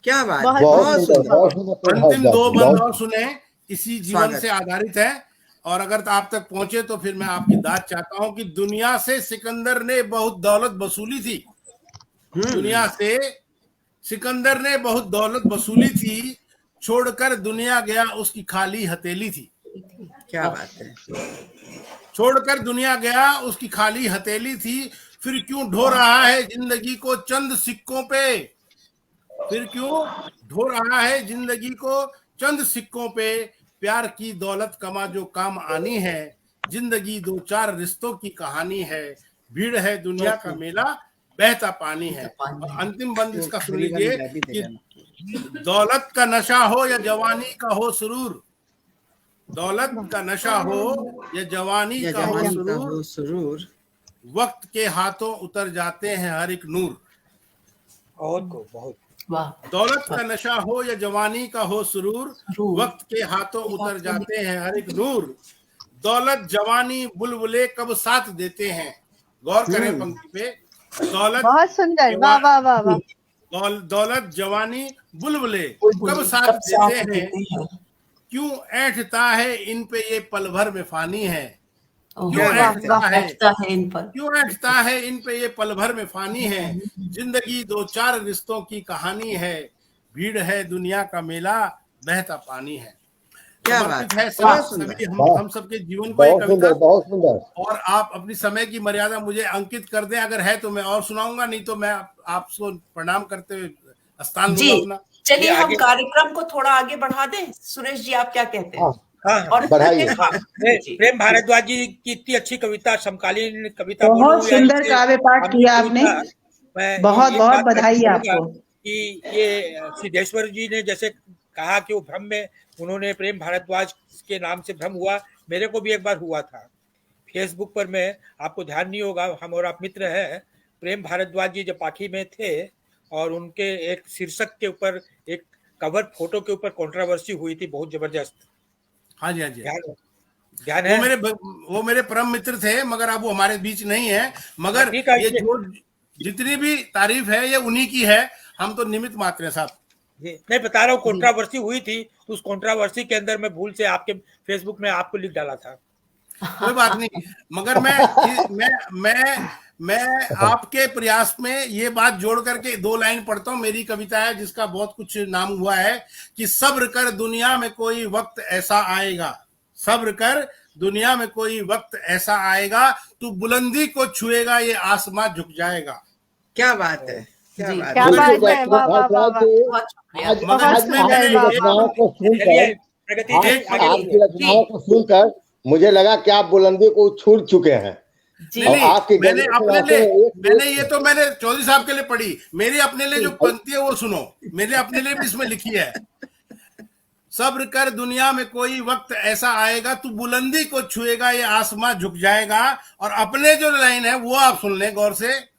क्या बात, बहुत सुंदर। अंतिम दो बंद और सुने, इसी जीवन से आधारित है, और अगर आप तक पहुंचे तो फिर मैं आपकी दाद चाहता हूं कि दुनिया से सिकंदर ने बहुत दौलत वसूली थी, दुनिया से सिकंदर ने बहुत दौलत वसूली थी, छोड़कर दुनिया गया उसकी खाली हथेली थी। क्या बात है। छोड़कर दुनिया गया उसकी खाली हथेली थी, फिर क्यों ढो रहा है जिंदगी को चंद सिक्कों पे, फिर क्यों ढो रहा है जिंदगी को चंद सिक्कों पे, प्यार की दौलत कमा जो काम आनी है, जिंदगी दो चार रिश्तों की कहानी है, भीड़ है दुनिया का मेला बहता पानी है। और अंतिम बंद इसका सुन लीजिए कि दौलत का नशा हो या जवानी का हो सुरूर, दौलत का नशा हो या जवानी का हो सुरूर, वक्त के हाथों उतर जाते हैं हर एक नूर। बहुत दौलत का नशा हो या जवानी का हो सुरूर, वक्त के हाथों उतर जाते हैं हर एक नूर, दौलत जवानी बुलबुले कब साथ देते हैं। गौर करें पंक्ति पे, दौलत बहुत सुंदर, वाह वाह वाह वाह। दौलत जवानी बुलबुले कब साथ देते हैं, क्यों ऐंठता है इन पे ये पल भर में फानी है, क्यों ऐंठता है इन पे ये पल भर में फानी है, जिंदगी दो चार रिश्तों की कहानी है, भीड़ है दुनिया का मेला बहता पानी है। क्या बात है सभी हम सबके जीवन को एक कविता, बहुत सुंदर। और आप अपनी समय की मर्यादा मुझे अंकित कर दें, अगर है तो मैं और सुनाऊंगा, नहीं तो मैं आपको प्रणाम करते हुए स्थान दूंगा अपना। चलिए हम कार्यक्रम को थोड़ा आगे बढ़ा दें। सुरेश जी आप क्या कहते हैं? और प्रेम भारद्वाज जी की इतनी अच्छी कविता, समकालीन कविता, बहुत सुंदर काव्य पाठ किया आपने, बहुत बहुत बधाई आपको। कि ये सिद्धेश्वर जी ने जैसे कहा कि वो भ्रम में, उन्होंने प्रेम भारद्वाज के नाम से भ्रम हुआ, मेरे को भी एक बार हुआ था। फेसबुक पर मैं, आपको ध्यान नहीं होगा, हम और आप मित्र हैं, प्रेम भारद्वाज जी जब पाखी में थे और उनके एक शीर्षक के ऊपर, एक कवर फोटो के ऊपर कंट्रोवर्सी हुई थी बहुत जबरदस्त। हाँ जी, हाँ जी, ध्यान है। वो मेरे परम मित्र थे, मगर अब वो हमारे बीच नहीं है, मगर ये जो जितनी भी तारीफ है ये उन्हीं की है, हम तो निमित्त मात्र हैं साहब। जी मैं बता रहा हूँ, कंट्रोवर्सी हुई थी, तो उस कंट्रोवर्सी के अंदर मैं भूल से आपके फेसबुक में आपको लिख डाला था। कोई बात नहीं, मगर मैं आपके प्रयास में ये बात जोड़ करके 2 लाइन पढ़ता हूँ। मेरी कविता है जिसका बहुत कुछ नाम हुआ है कि सब्र कर दुनिया में कोई वक्त ऐसा आएगा, सब्र कर दुनिया में कोई वक्त ऐसा आएगा, तू बुलंदी को छुएगा ये आसमां झुक जाएगा। क्या बात है, क्या बात क्या है। बात है, वाह वाह वाह वाह। बहुत शुक्रिया। आज मगर बहुत इसमें सुंदर, मैंने वाह, एक- वाह, वाह। रचनाओं को सुनकर चलिए प्रगति जी आगे आपकी बढ़िए। रचनाओं को सुनकर मुझे लगा कि आप बुलंदी को छू चुके हैं। जी और नहीं, आपकी मैंने गजल अपने सुनाते लिए, हैं, मैंने ये तो मैंने चौधरी साहब के लिए पढ़ी, मेरी अपने लिए जो पंक्ति है वो सुनो, मेरे अपने लिए भी इसमें लिखी है। सब्र कर दुनिया में कोई वक्त ऐसा आएगा, तू बुलंदी को छुएगा ये आसमां झुक जाएगा। और अपने जो लाइन है वो आप सुन लें गौर से।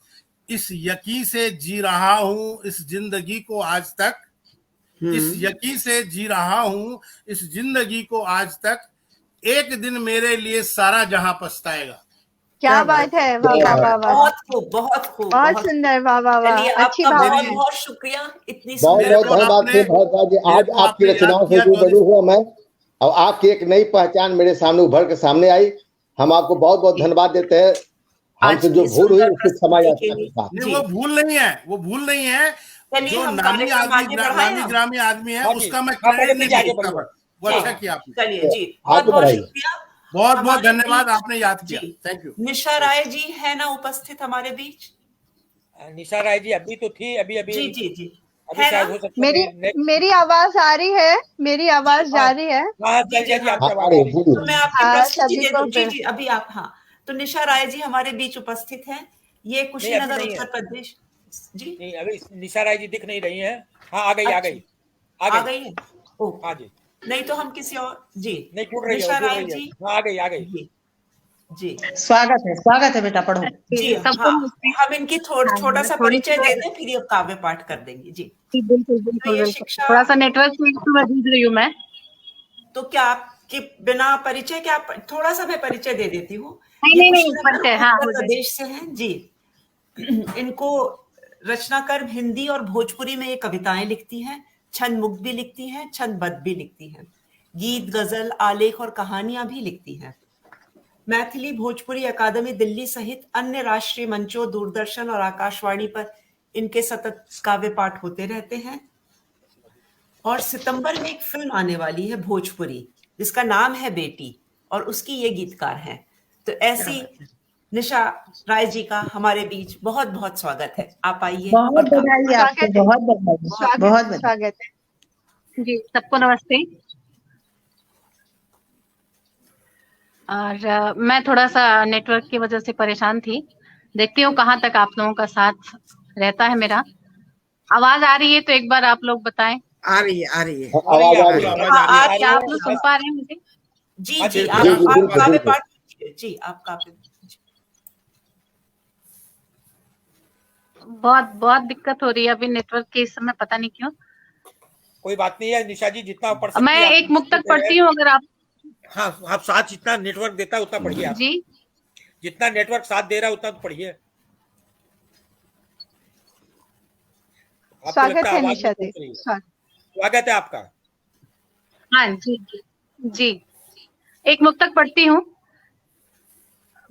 इस यकीन से जी रहा हूं इस जिंदगी को आज तक, इस यकीन से जी रहा हूं इस जिंदगी को आज तक, एक दिन मेरे लिए सारा जहां पछताएगा। क्या बात है, वाह वाह वाह वाह। बहुत खूब, बहुत खूब, बहुत सुंदर, वाह वाह वाह। चलिए अच्छी आपका बात बहुत है। बहुत शुक्रिया इतनी बहुत सुंदर बहुत धन्यवाद थे भारद्वाज जी। आज मेरे को आपकी आपने रचनाओं याद से किया रूबरू हुआ मैं, और आपकी एक नई पहचान मेरे सामने उभर के सामने आई। हम आपको बहुत बहुत धन्यवाद देते हैं। हमसे आज जो की भूल हुई सुंदर उसकी क्षमा प्रस्तुति याचना के के लिए। साथ। नहीं, जी। वो भूल नहीं है, वो भूल नहीं है। चलिए जो हम नामी कार्यक्रम आदमी, आगे बढ़ाएं नामी हम। ग्रामी आदमी है हाँ जी, उसका मैं हाँ, क्रेडिट प्रगति नहीं जी आगे देता, बढ़िए। वो जी, अच्छा किया आपने। चलिए जी, बहुत आगे बहुत बढ़ाइए। शुक्रिया। बहुत बहुत हमारे धन्यवाद, बीच- आपने याद किया। जी। Thank you. निशा राय जी है ना उपस्थित हमारे बीच? निशा राय जी अभी तो थी, अभी अभी जी जी जी, अभी है शायद ना? हो सकता मेरी है मेरी आवाज आ रही है, मेरी आवाज जा रही है। हाँ जी, जी हाँ। आपकी हाँ, आवाज आ अरे रही है। बोलिए। तो मैं आपकी हाँ, प्रस्तुति सभी दे को दूं। जी फिर- जी, अभी आप, हाँ, तो निशा राय जी हमारे बीच उपस्थित हैं। ये कुशीनगर नहीं है। उत्तर प्रदेश। जी, नहीं अभी निशा राय जी दिख नहीं रही हैं। हाँ आ गई, आ गई, आ गई है। ओ, हाँ जी, नहीं तो हम किसी और। जी, नहीं जुड़ रही है, निशा जुड़ राय रही है। जी। हाँ आ गई, आ गई। जी जी स्वागत है बेटा, पढ़ो। जी, सबको हाँ, नमस्ते। हम इनकी छोटा सा थोड़ी परिचय सी- दे दें, फिर ये काव्य पाठ कर देंगे। जी, बिल्कुल तो बिल्कुल ये बिल्कुल। शिक्षा, थोड़ा सा नेटवर्क में जूझ रही हूँ मैं। तो क्या आपके बिना परिचय, क्या थोड़ा सा मैं परिचय दे देती हूँ। नहीं, ये नहीं, कुशीनगर परिचय, हाँ, उत्तर हो जाए। प्रदेश से हैं जी। इनको रचनाकार हिंदी और भोजपुरी में ये कविताएं लिखती हैं, छंद मुक्त भी लिखती हैं, छंदबद्ध भी लिखती हैं, गीत, गजल, आलेख और कहानियां भी लिखती हैं। मैथिली भोजपुरी अकादमी दिल्ली सहित अन्य राष्ट्रीय मंचों, दूरदर्शन और आकाशवाणी पर इनके सतत काव्य पाठ होते रहते हैं। और सितंबर में एक फिल्म आने वाली है भोजपुरी, जिसका नाम है बेटी, और उसकी ये गीतकार हैं। तो ऐसी निशा राय जी का हमारे बीच बहुत बहुत स्वागत है। आप आइए। बहुत बधाई आपको, स्वागत है। बहुत बधाई, बहुत स्वागत बधाई। स्वागत है। जी, सबको नमस्ते। और मैं थोड़ा सा नेटवर्क की वजह से परेशान थी। देखती हूँ कहाँ तक आप लोगों का साथ रहता है मेरा। आवाज आ रही है तो एक बार आप लोग बताएं। आ रही है, आ रही है। आवाज आ रही है। आवाज आ रही है। क्या आप लोग सुन पा रहे हैं मुझे? जी हाँ, जी, बिल्कुल, आप बिल्कुल, काव्य बिल्कुल। पाठ कीजिए। जी, आप काव्य। बहुत बहुत दिक्कत हो रही है अभी नेटवर्क के इस समय, पता नहीं क्यों। कोई बात नहीं है निशा जी, जितना पढ़ सकती मैं हैं आप एक मुक्तक पढ़ती हूँ, अगर आप। हाँ आप साथ जितना नेटवर्क देता है उतना पढ़िए आप। जी, जितना नेटवर्क साथ दे रहा है उतना तो पढ़िए। आपको स्वागत लगता है आवाज निशा नहीं जी, पहुंच रही है। स्वागत। स्वागत है आपका। हाँ जी जी जी। एक मुक्तक पढ़ती हूँ।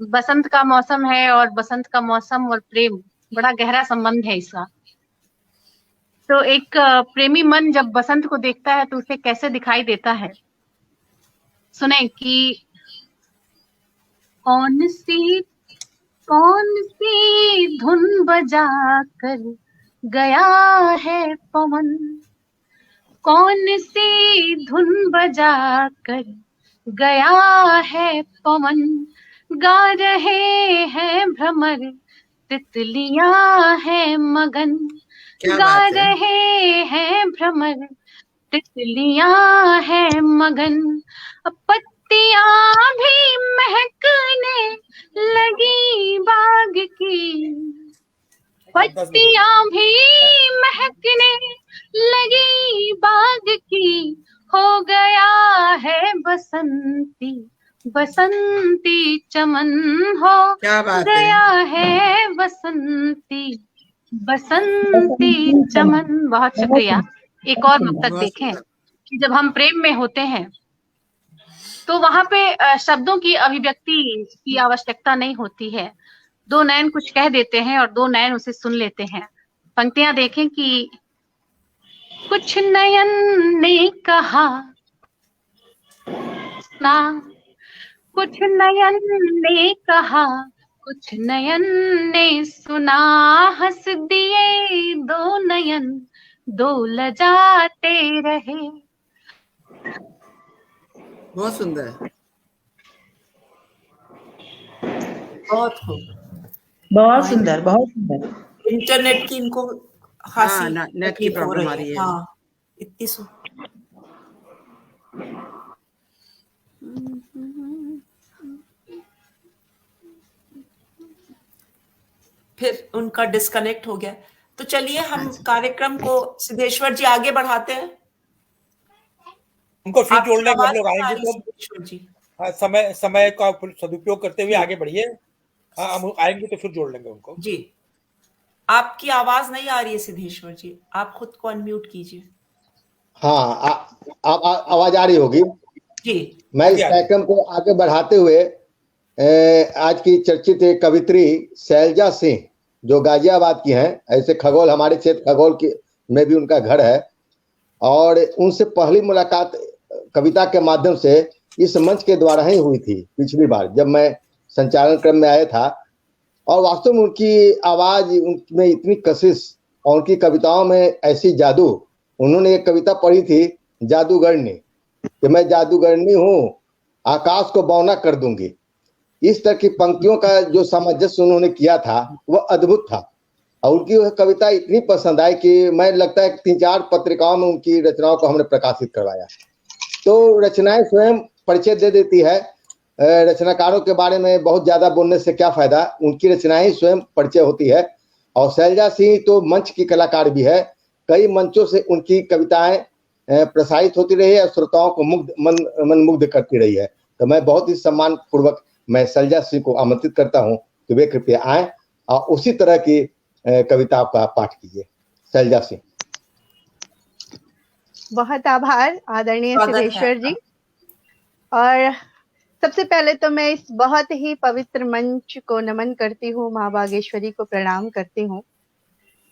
बसंत का मौसम है और बसंत का मौसम और प्रेम बड़ा गहरा संबंध है इसका। तो एक प्रेमी मन जब बसंत को देखता है तो उसे कैसे दिखाई देता है, सुने कि कौन सी धुन बजा कर गया है पवन, कौन सी धुन बजा कर गया है पवन, गा रहे हैं भ्रमर तितलियां हैं मगन, क्या गा बात है। रहे हैं भ्रमर तितलियां हैं मगन, पत्तियां भी महकने लगी बाग की, पत्तियां भी महकने लगी बाग की, हो गया है बसंती बसंती चमन, हो क्या बात है। गया है बसंती बसंती चमन। बहुत शुक्रिया। एक और मकसद देखें कि जब हम प्रेम में होते हैं तो वहां पे शब्दों की अभिव्यक्ति की आवश्यकता नहीं होती है। दो नयन कुछ कह देते हैं और दो नयन उसे सुन लेते हैं। पंक्तियां देखें कि कुछ नयन ने कहा ना, कुछ नयन ने कहा, कुछ नयन ने सुना, हंस दिए दो नयन, दो लजाते रहे। बहुत सुंदर। बहुत खूब। बहुत सुंदर, बहुत सुंदर। इंटरनेट की इनको खासी नेट की तकलीफ हो प्रॉब्लम आ रही रही है। है। हाँ, इतनी फिर उनका डिस्कनेक्ट हो गया। तो चलिए हम कार्यक्रम को सिद्धेश्वर जी आगे बढ़ाते हैं। उनको फिर आपकी जोड़ लेंगे हम आवाज लोग, नहीं आ आएंगे रही तो सिद्धेश्वर जी। हाँ, समय का सदुपयोग करते हुए आगे बढ़िए। हाँ, हम आएंगे तो फिर जोड़ लेंगे उनको। जी, आपकी आवाज नहीं आ रही है सिद्धेश्वर जी, आप खुद को अनम्यूट कीजिए। हाँ, आवाज आ रही होगी। जी, मैं इस कार्यक्रम को आगे बढ़ाते हुए आज की चर्चित कवित्री शैलजा सिंह जो गाजियाबाद की हैं, ऐसे खगोल हमारे क्षेत्र खगोल की में भी उनका घर है, और उनसे पहली मुलाकात कविता के माध्यम से इस मंच के द्वारा ही हुई थी पिछली बार जब मैं संचालन क्रम में आया था। और वास्तव में उनकी आवाज, उनमें इतनी कशिश और उनकी कविताओं में ऐसी जादू। उन्होंने एक कविता पढ़ी थी जादूगरनी, कि मैं जादूगरनी हूँ, आकाश को बौना कर दूंगी। इस तरह की पंक्तियों का जो सामंजस्य उन्होंने किया था वह अद्भुत था, और उनकी वह कविता इतनी पसंद आई कि मैं लगता है 3-4 पत्रिकाओं में उनकी रचनाओं को हमने प्रकाशित करवाया। तो रचनाएं स्वयं परिचय दे देती है। रचनाकारों के बारे में बहुत ज्यादा बोलने से क्या फायदा, उनकी रचनाएं ही स्वयं परिचय होती है। और शैलजा सिंह तो मंच की कलाकार भी है, कई मंचों से उनकी कविताएं प्रसारित होती रही है, श्रोताओं को मंत्रमुग्ध करती रही है। तो मैं बहुत ही सम्मान पूर्वक मैं शैलजा सिंह को आमंत्रित करता हूं कि वे कृपया आए और उसी तरह की कविता का पाठ कीजिए। शैलजा सिंह। बहुत आभार आदरणीय सिद्धेश्वर जी। और सबसे पहले तो मैं इस बहुत ही पवित्र मंच को नमन करती हूँ, माँ बागेश्वरी को प्रणाम करती हूँ।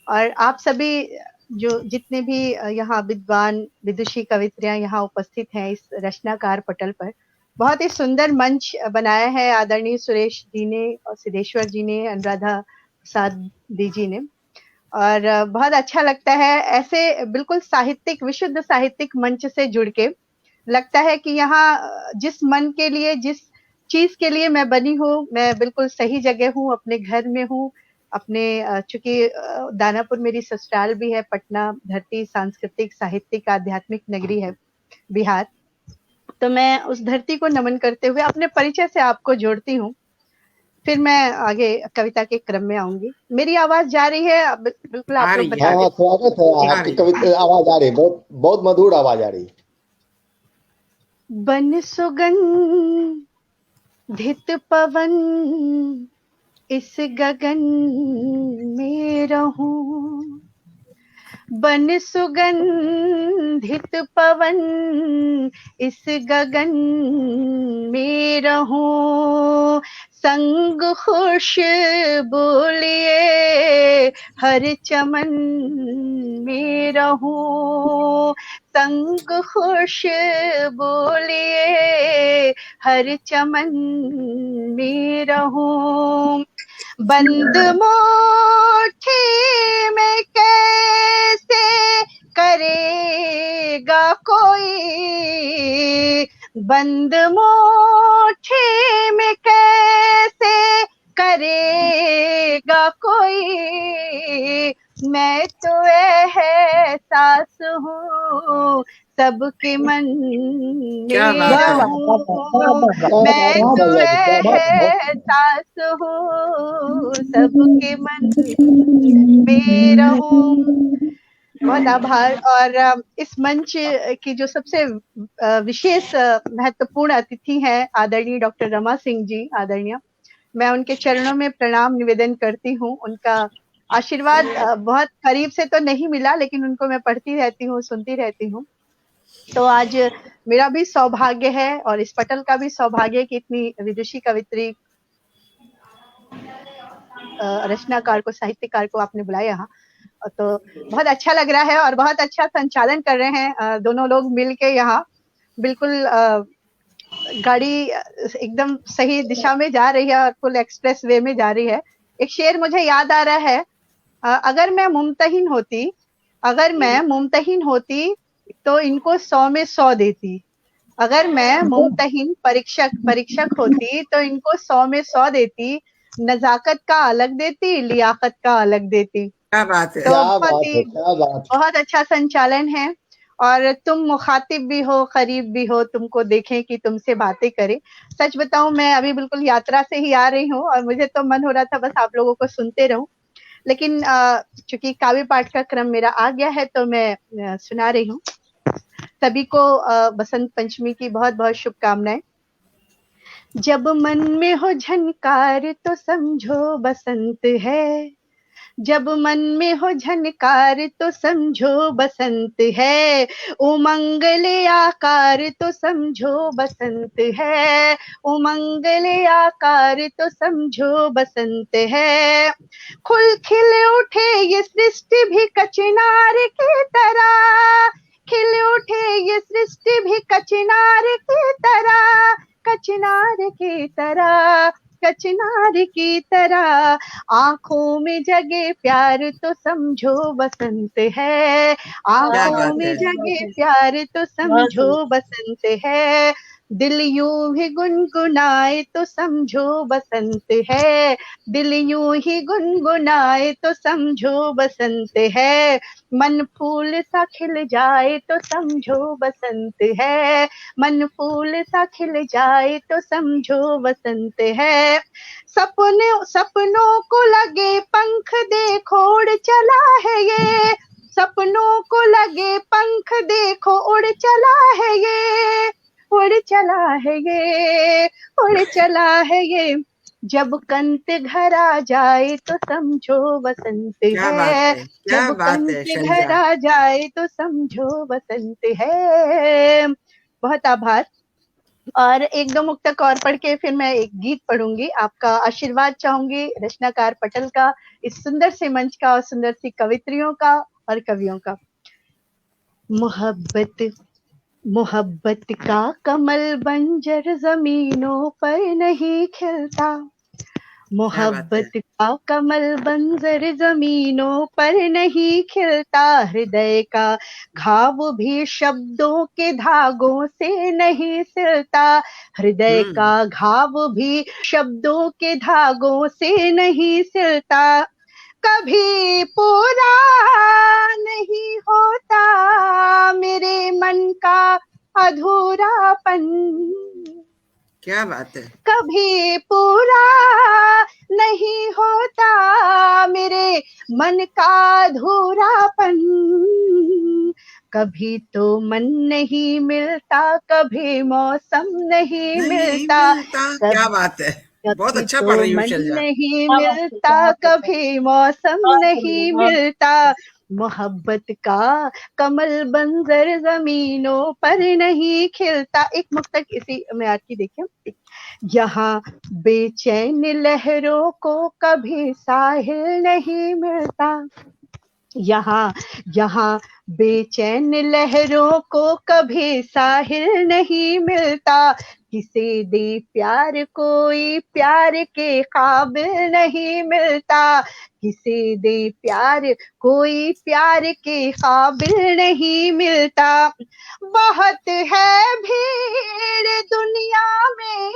और आप सभी जो जितने भी यहाँ विद्वान विदुषी कवित्रियां यहाँ उपस्थित हैं इस रचनाकार पटल पर, बहुत ही सुंदर मंच बनाया है आदरणीय सुरेश जी ने और सिद्धेश्वर जी ने, अनुराधा प्रसाद दी जी ने। और बहुत अच्छा लगता है ऐसे बिल्कुल साहित्यिक, विशुद्ध साहित्यिक मंच से जुड़ के। लगता है कि यहाँ जिस मन के लिए, जिस चीज के लिए मैं बनी हूँ, मैं बिल्कुल सही जगह हूँ, अपने घर में हूँ। अपने चूंकि दानापुर मेरी ससुराल भी है, पटना धरती सांस्कृतिक साहित्यिक आध्यात्मिक नगरी है बिहार। तो मैं उस धरती को नमन करते हुए अपने परिचय से आपको जोड़ती हूँ, फिर मैं आगे कविता के क्रम में आऊंगी। मेरी आवाज जा रही है? बिल्कुल आप लोग बता दें। स्वागत है, आपकी कविता आवाज आ रही है, बहुत बहुत मधुर आवाज आ रही है। बन सुगंधित पवन इस गगन में रहूं, बन सुगंधित पवन इस गगन में रहूं, संग खुशबू लिए हर चमन में रहूं, संग खुशबू लिए हर चमन में रहूं। बंद मोठी में कैसे करेगा कोई, बंद मोठी में कैसे करेगा कोई, मैं तो एहसास हूँ सबके मन में रहूं, मैं तो एहसास हूँ सबके मन में रहूं। बहुत आभार। और इस मंच की जो सबसे विशेष महत्वपूर्ण अतिथि हैं आदरणीय डॉक्टर रमा सिंह जी, आदरणीय, मैं उनके चरणों में प्रणाम निवेदन करती हूँ। उनका आशीर्वाद बहुत करीब से तो नहीं मिला, लेकिन उनको मैं पढ़ती रहती हूँ, सुनती रहती हूँ। तो आज मेरा भी सौभाग्य है और इस पटल का भी सौभाग्य कि इतनी विदुषी कवित्री रचनाकार को, साहित्यकार को आपने बुलाया यहाँ, तो बहुत अच्छा लग रहा है और बहुत अच्छा संचालन कर रहे हैं दोनों लोग मिलके यहाँ। बिल्कुल गाड़ी एकदम सही दिशा में जा रही है और फुल एक्सप्रेस वे में जा रही है। एक शेर मुझे याद आ रहा है, अगर मैं मुमतहिन होती तो इनको 100 में 100 देती। अगर मैं मुमतहिन परीक्षक होती तो इनको 100 में 100 देती। नजाकत का अलग देती, लियाकत का अलग देती। क्या बात है, तो क्या बात। बहुत अच्छा संचालन है और तुम मुखातिब भी हो, करीब भी हो, तुमको देखें कि तुमसे बातें करें। सच बताऊं, मैं अभी बिल्कुल यात्रा से ही आ रही हूँ और मुझे तो मन हो रहा था बस आप लोगों को सुनते रहूं, लेकिन चूंकि काव्य पाठ का क्रम मेरा आ गया है तो मैं सुना रही हूँ। सभी को बसंत पंचमी की बहुत बहुत शुभकामनाएं। जब मन में हो झनकार तो समझो बसंत है, जब मन में हो झनकार तो समझो बसंत है, उमंगले आकार तो समझो बसंत है, उमंगले आकार तो समझो बसंत है। खुल खिल उठे ये सृष्टि भी कचनार की तरह, खिल उठे ये सृष्टि भी कचनार की तरह, कचनार की तरह, कचनार की तरह। आंखों में जगे प्यार तो समझो बसंत है, आंखों में जगे प्यार तो समझो बसंत है। दिल यूं ही गुनगुनाए तो समझो बसंत है, दिल यूं ही गुनगुनाए तो समझो बसंत है। मन फूल सा खिल जाए तो समझो बसंत है, मन फूल सा खिल जाए तो समझो बसंत है। सपनों को लगे पंख देखो उड़ चला है ये, सपनों को लगे पंख देखो उड़ चला है ये, उड़ चला है ये, उड़ चला है ये। जब कंत घर आ जाए तो समझो बसंत है, जब कंत घर आ जाए तो समझो बसंत है। बहुत आभार। और एक दो मुक्तक और पढ़ के फिर मैं एक गीत पढ़ूंगी। आपका आशीर्वाद चाहूंगी रचनाकार पटल का, इस सुंदर से मंच का और सुंदर सी कवित्रियों का और कवियों का। मोहब्बत का कमल बंजर जमीनों पर नहीं खिलता, मोहब्बत का कमल बंजर जमीनों पर नहीं खिलता। हृदय का घाव भी शब्दों के धागों से नहीं सिलता, हृदय का घाव भी शब्दों के धागों से नहीं सिलता। कभी पूरा नहीं होता मेरे मन का अधूरापन, क्या बात है, कभी पूरा नहीं होता मेरे मन का अधूरापन। कभी तो मन नहीं मिलता, कभी मौसम नहीं मिलता, क्या बात है, बहुत अच्छा पढ़ रही हो शैलजा। नहीं मिलता, कभी मौसम नहीं मिलता। मोहब्बत का कमल बंजर जमीनों पर नहीं खिलता। एक मुक्तक इसी में आपकी देखिए। यहाँ बेचैन लहरों को कभी साहिल नहीं मिलता, यहाँ बेचैन लहरों को कभी साहिल नहीं मिलता। किसे दे प्यार कोई प्यार के काबिल नहीं मिलता, किसे दे प्यार कोई प्यार के काबिल नहीं मिलता। बहुत है भीड़ दुनिया में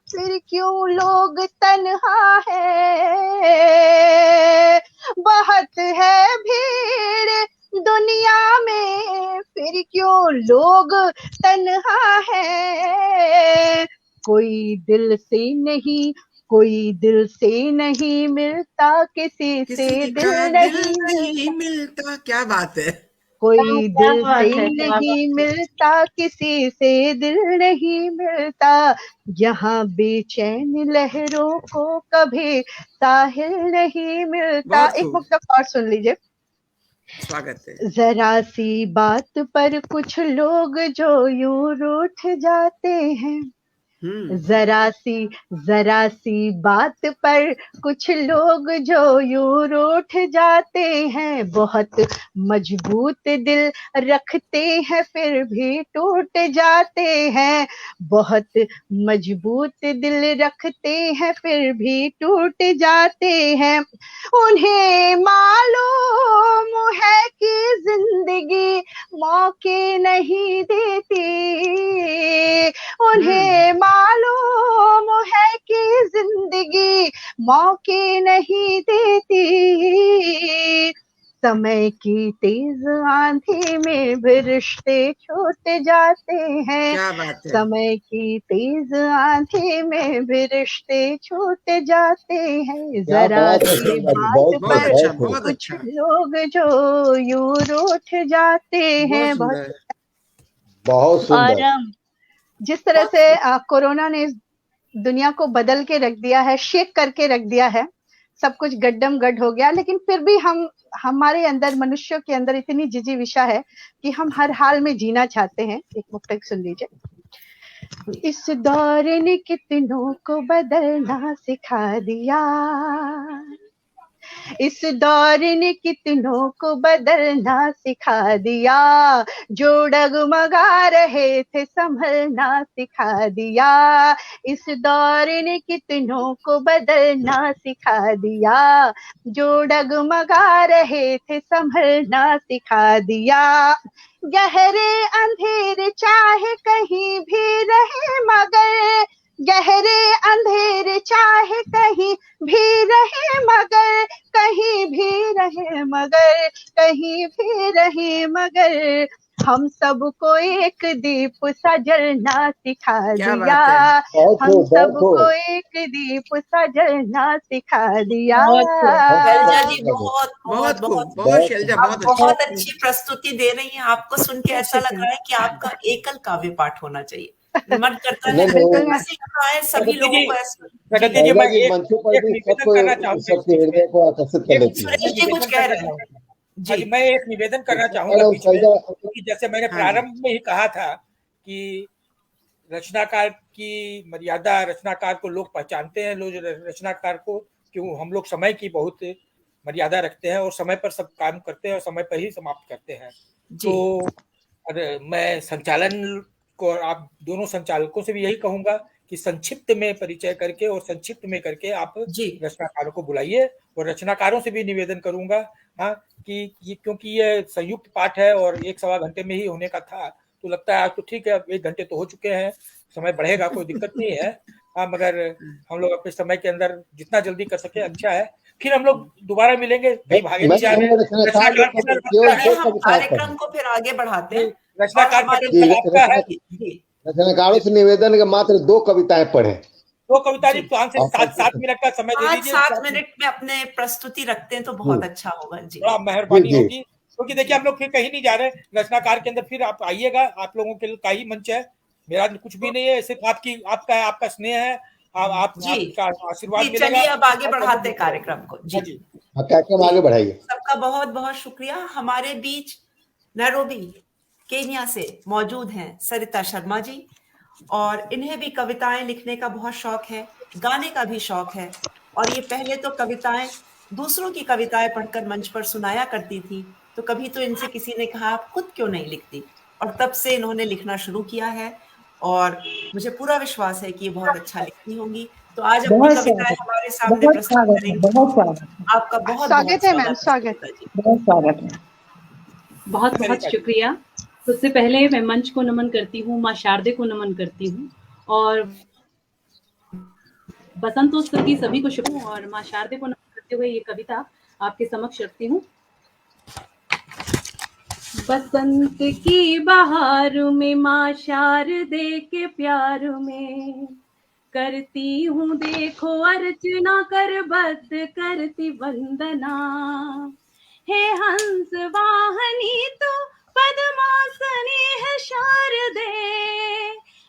फिर क्यों लोग तन्हा है, बहुत है भीड़ दुनिया में फिर क्यों लोग तन्हा है। कोई दिल से नहीं मिलता, किसी से दिल नहीं मिलता। क्या बात है, कोई क्या दिल बात से है, क्या बात नहीं है। मिलता, किसी से दिल नहीं मिलता, यहाँ बेचैन लहरों को कभी साहिल नहीं मिलता। बहुत एक खूब, मुक्तक और सुन लीजिए। स्वागत है। जरा सी बात पर कुछ लोग जो यूं रूठ जाते हैं, जरा सी बात पर कुछ लोग जो यूं रूठ जाते हैं, बहुत मजबूत दिल रखते हैं फिर भी टूट जाते हैं, बहुत मजबूत दिल रखते हैं फिर भी टूट जाते हैं। उन्हें मालूम है कि जिंदगी मौके नहीं देती, उन्हें मालूम है कि जिंदगी मौके नहीं देती, समय की तेज आंधी में भी रिश्ते छूट जाते हैं, क्या बात है। समय की तेज आंधी में भी रिश्ते छूट जाते हैं, क्या जरा बात है सी संध्या जी, बात बहुत बहुत खूब, पर अच्छा, बहुत खूब। बहुत कुछ अच्छा, लोग जो यूं रूठ जाते बहुत हैं। बहुत सुंदर। बहुत और सुंदर। जिस तरह से कोरोना ने इस दुनिया को बदल के रख दिया है, शेक करके रख दिया है, सब कुछ गड्डम गड्ढ हो गया, लेकिन फिर भी हमारे अंदर, मनुष्यों के अंदर इतनी जिजीविषा है कि हम हर हाल में जीना चाहते हैं। एक मुक्तक सुन लीजिए। इस दौर ने कितनों को बदलना सिखा दिया, इस दौर ने कितनों को बदलना सिखा दिया, जो डगमगा रहे थे संभलना सिखा दिया, इस दौर ने कितनों को बदलना सिखा दिया, जो डगमगा रहे थे संभलना सिखा दिया। गहरे अंधेरे चाहे कहीं भी रहे मगर, गहरे अंधेरे चाहे कहीं भी रहे मगर, कहीं भी रहे मगर, कहीं भी रहे मगर, हम सबको एक दीप सा जलना सिखा क्या दिया, बात है। बहुत हम खूब, बहुत सबको खूब। एक दीप सा जलना सिखा दिया। बहुत खूब। शैलजा जी बहुत बहुत बहुत बहुत बहुत खूब, बहुत बहुत शैलजा, आप बहुत अच्छा। बहुत अच्छी प्रस्तुति दे रही हैं। आपको सुन के ऐसा लग शुक्रिया। रहा है कि आपका एकल काव्य पाठ होना चाहिए। मन करता नहीं है बिल्कुल नहीं, ऐसे कहा है सभी प्रगति लोगों जी, को ऐसा। प्रगति जी जी, शैलजा मैं जी एक मंचों पर एक भी निवेदन करना चाहूंगा इस सबके चीज हृदय को आकर्षित कर में। लेती है। सुरेश जी कुछ निवेदन कह करना रहे हैं। चाहूंगा। हाँ जी जी, मैं एक निवेदन करना चाहूंगा मैडम बीच में शैलजा, कि जैसे मैंने हाँ जी, प्रारंभ में ही कहा था कि रचनाकार की मर्यादा, रचनाकार को लोग पहचानते हैं, लोग रचनाकार को क्यों हम लोग समय की बहुत मर्यादा रखते हैं और समय पर सब काम करते हैं और समय पर ही समाप्त करते हैं। जी तो मैं संचालन को आप दोनों संचालकों से भी यही कहूंगा कि संक्षिप्त में परिचय करके और संक्षिप्त में करके आप जी रचनाकारों को बुलाइए, और रचनाकारों से भी निवेदन करूंगा हाँ कि ये, क्योंकि ये संयुक्त पाठ है और 1-1.25 घंटे में ही होने का था, तो लगता है आज तो ठीक है, अब 1 घंटे तो हो चुके हैं, समय बढ़ेगा, कोई दिक्कत नहीं है। हाँ, मगर हम लोग अपने समय के अंदर जितना जल्दी कर सके अच्छा है। फिर हम लोग दोबारा मिलेंगे, कहीं भागे नहीं जा मैडम रहे। रचनाकार रचनाकार लोग पटल केवल आपका चलिए है, 2 हम कविताएं कार्यक्रम पढ़ें। को फिर आगे बढ़ाते जी, हैं। और रचनाकार हमारे पटल जी, आपका है। जी रचनाकारों से निवेदन है कि मात्र 2 कविताएं पढ़ें। तो कविता जी जी 5 से और 7 मिनट का समय दे दीजिए। 5-7 मिनट में अपने प्रस्तुति रखते हैं तो बहुत अच्छा होगा। जी बड़ा जी मेहरबानी जी। होगी, क्योंकि देखिए हम लोग फिर कहीं नहीं जा रहे। रचनाकार के अंदर फिर आप आइएगा, आप लोगों के का ही मंच है, मेरा कुछ भी नहीं है, सिर्फ आपका है, आपका स्नेह है, जी आपका आशीर्वाद जी मिलेगा। चलिए अब आगे बढ़ाते हैं कार्यक्रम को। हाँ जी जी, कार्यक्रम आगे बढ़ाइए। सबका बहुत बहुत शुक्रिया। हमारे बीच नैरोबी केन्या से मौजूद हैं सरिता शर्मा जी, और इन्हें भी कविताएं लिखने का बहुत शौक है, गाने का भी शौक है, और ये पहले तो कविताएं दूसरों की कविताएं पढ़कर मंच पर सुनाया करती थी, तो कभी तो इनसे किसी ने कहा आप खुद क्यों नहीं लिखती, और तब से इन्होंने लिखना शुरू किया है, और मुझे पूरा विश्वास है कि ये बहुत अच्छा लिखती होंगी। तो आज अपनी बहुत कविताएं स्वागत, हमारे सामने बहुत प्रस्तुत स्वागत है, करेंगी। बहुत स्वागत है, आपका बहुत बहुत स्वागत है मैम, स्वागत है स्वागत सरिता जी। बहुत स्वागत है। बहुत बहुत शुक्रिया। सबसे पहले मैं मंच को नमन करती हूँ, माँ शारदे को नमन करती हूँ, और बसंतोत्सव की सभी को शुभ, और माँ शारदे को नमन करते हुए ये कविता आपके समक्ष रखती हूँ। बसंत की बहार में माँ शारदे के प्यार में करती हूँ देखो अर्चना कर बत करती वंदना, हे हंस वाहनी तू पद्मासनी है शारदे,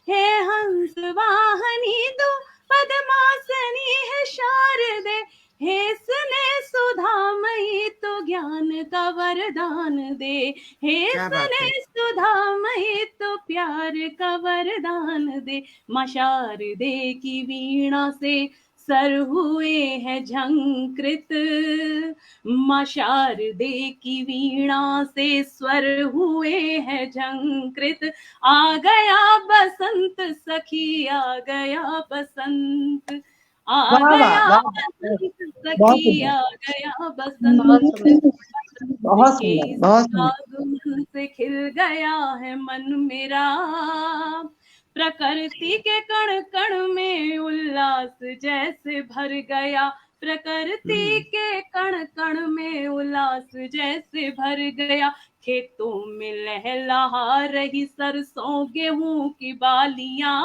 हे हंस वाहनी तू पद्मासनी है शारदे, हे स्नेह सुधामयी तो ज्ञान का वरदान दे, हे क्या बात है। स्नेह सुधामयी तो प्यार का वरदान दे। माँ शारदे की वीणा से सर हुए हैं झंकृत, माँ शारदे की वीणा से स्वर हुए हैं झंकृत, आ गया बसंत सखी आ गया बसंत, आ वाह वाह गया वाह, बसंत बहुत सखी आ सुंदर, गया बहुत बसंत, सुंदर। बहुत के सुंदर, बहुत सुंदर। फागुन से खिल गया है मन मेरा, प्रकृति के कण कण में उल्लास जैसे भर गया, प्रकृति के कण कण में उल्लास जैसे भर गया, खेतों में लहलहा रही सरसों गेहूं की बालियां,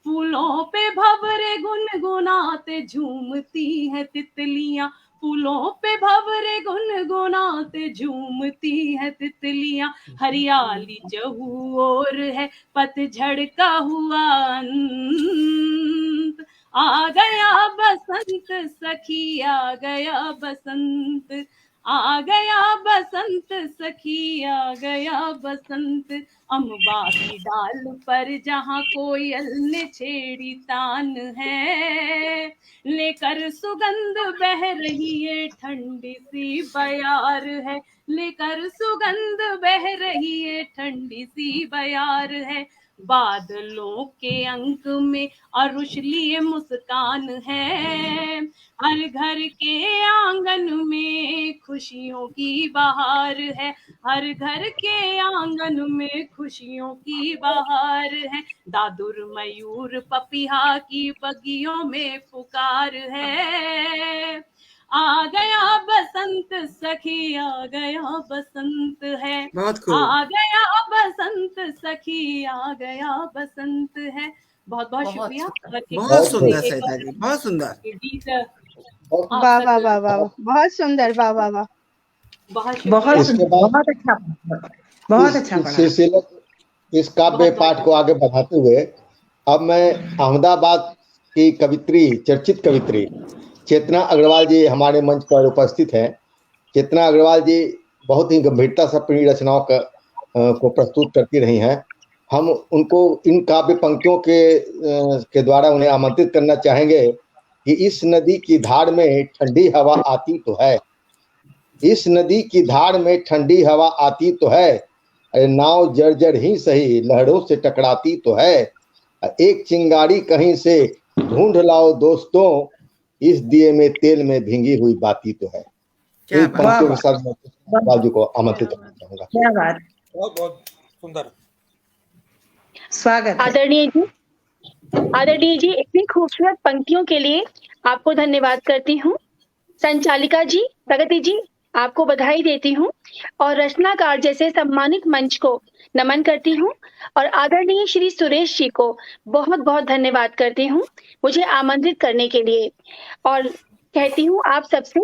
फूलों पे भंवरे गुनगुनाते झूमती हैं तितलियां, फूलों पे भंवरे गुनगुनाते झूमती हैं तितलियां, हरियाली चहु ओर है पतझड़ का हुआ अंत, आ गया बसंत सखी आ गया बसंत, आ गया बसंत सखी आ गया बसंत, अम्बा की डाल पर जहाँ कोयल ने छेड़ी तान है, लेकर सुगंध बह रही है ठंडी सी बयार है, लेकर सुगंध बह रही है ठंडी सी बयार है, बादलों के अंक में अरुष लिए मुस्कान है, हर घर के आंगन में खुशियों की बहार है, हर घर के आंगन में खुशियों की बहार है, दादुर मयूर पपिहा की बगियों में पुकार है, आ गया बसंत सखी आ गया बसंत है, बहुत खूब। आ गया बसंत सखी आ गया बसंत है। बहुत बहुत बहुत शुक्रिया। सुंदर। और एक बहुत बार सुंदर एक सरिता जी, बहुत सुंदर। गीत बहुत आप वाह तक वाह वाह वाह, बहुत सुंदर, वाह वाह वाह। बहुत बहुत शुक्रिया। इसके सुंदर, बाद बहुत अच्छा पढ़ा, बहुत अच्छा इस पढ़ा। सिलसिले इस काव्य बहुत पाठ बहुत को आगे बढ़ाते हुए अब मैं अहमदाबाद की कवित्री, चर्चित कवित्री चेतना अग्रवाल जी हमारे मंच पर उपस्थित हैं। चेतना अग्रवाल जी बहुत ही गंभीरता से अपनी रचनाओं को प्रस्तुत करती रही हैं। हम उनको इन काव्य पंक्तियों के द्वारा उन्हें आमंत्रित करना चाहेंगे कि इस नदी की धार में ठंडी हवा आती तो है, इस नदी की धार में ठंडी हवा आती तो है, अरे नाव जर्जर ही सही लहरों से टकराती तो है, एक चिंगारी कहीं से ढूंढ लाओ दोस्तों, इस दिए में तेल में भींगी हुई बाती तो है। क्या इन बात। पंक्तियों के साथ मैं बाजू को आमंत्रित करना चाहूंगा। क्या बात, बहुत बहुत सुंदर। स्वागत है। आदरणीय जी, इतनी खूबसूरत पंक्तियों के लिए आपको धन्यवाद करती हूँ। संचालिका जी, प्रगति जी, आपको बधाई देती हूँ और रचनाकार जैसे सम्मानित मंच को नमन करती हूँ और आदरणीय श्री सुरेश जी को बहुत बहुत धन्यवाद करती हूँ मुझे आमंत्रित करने के लिए, और कहती हूँ आप सबसे,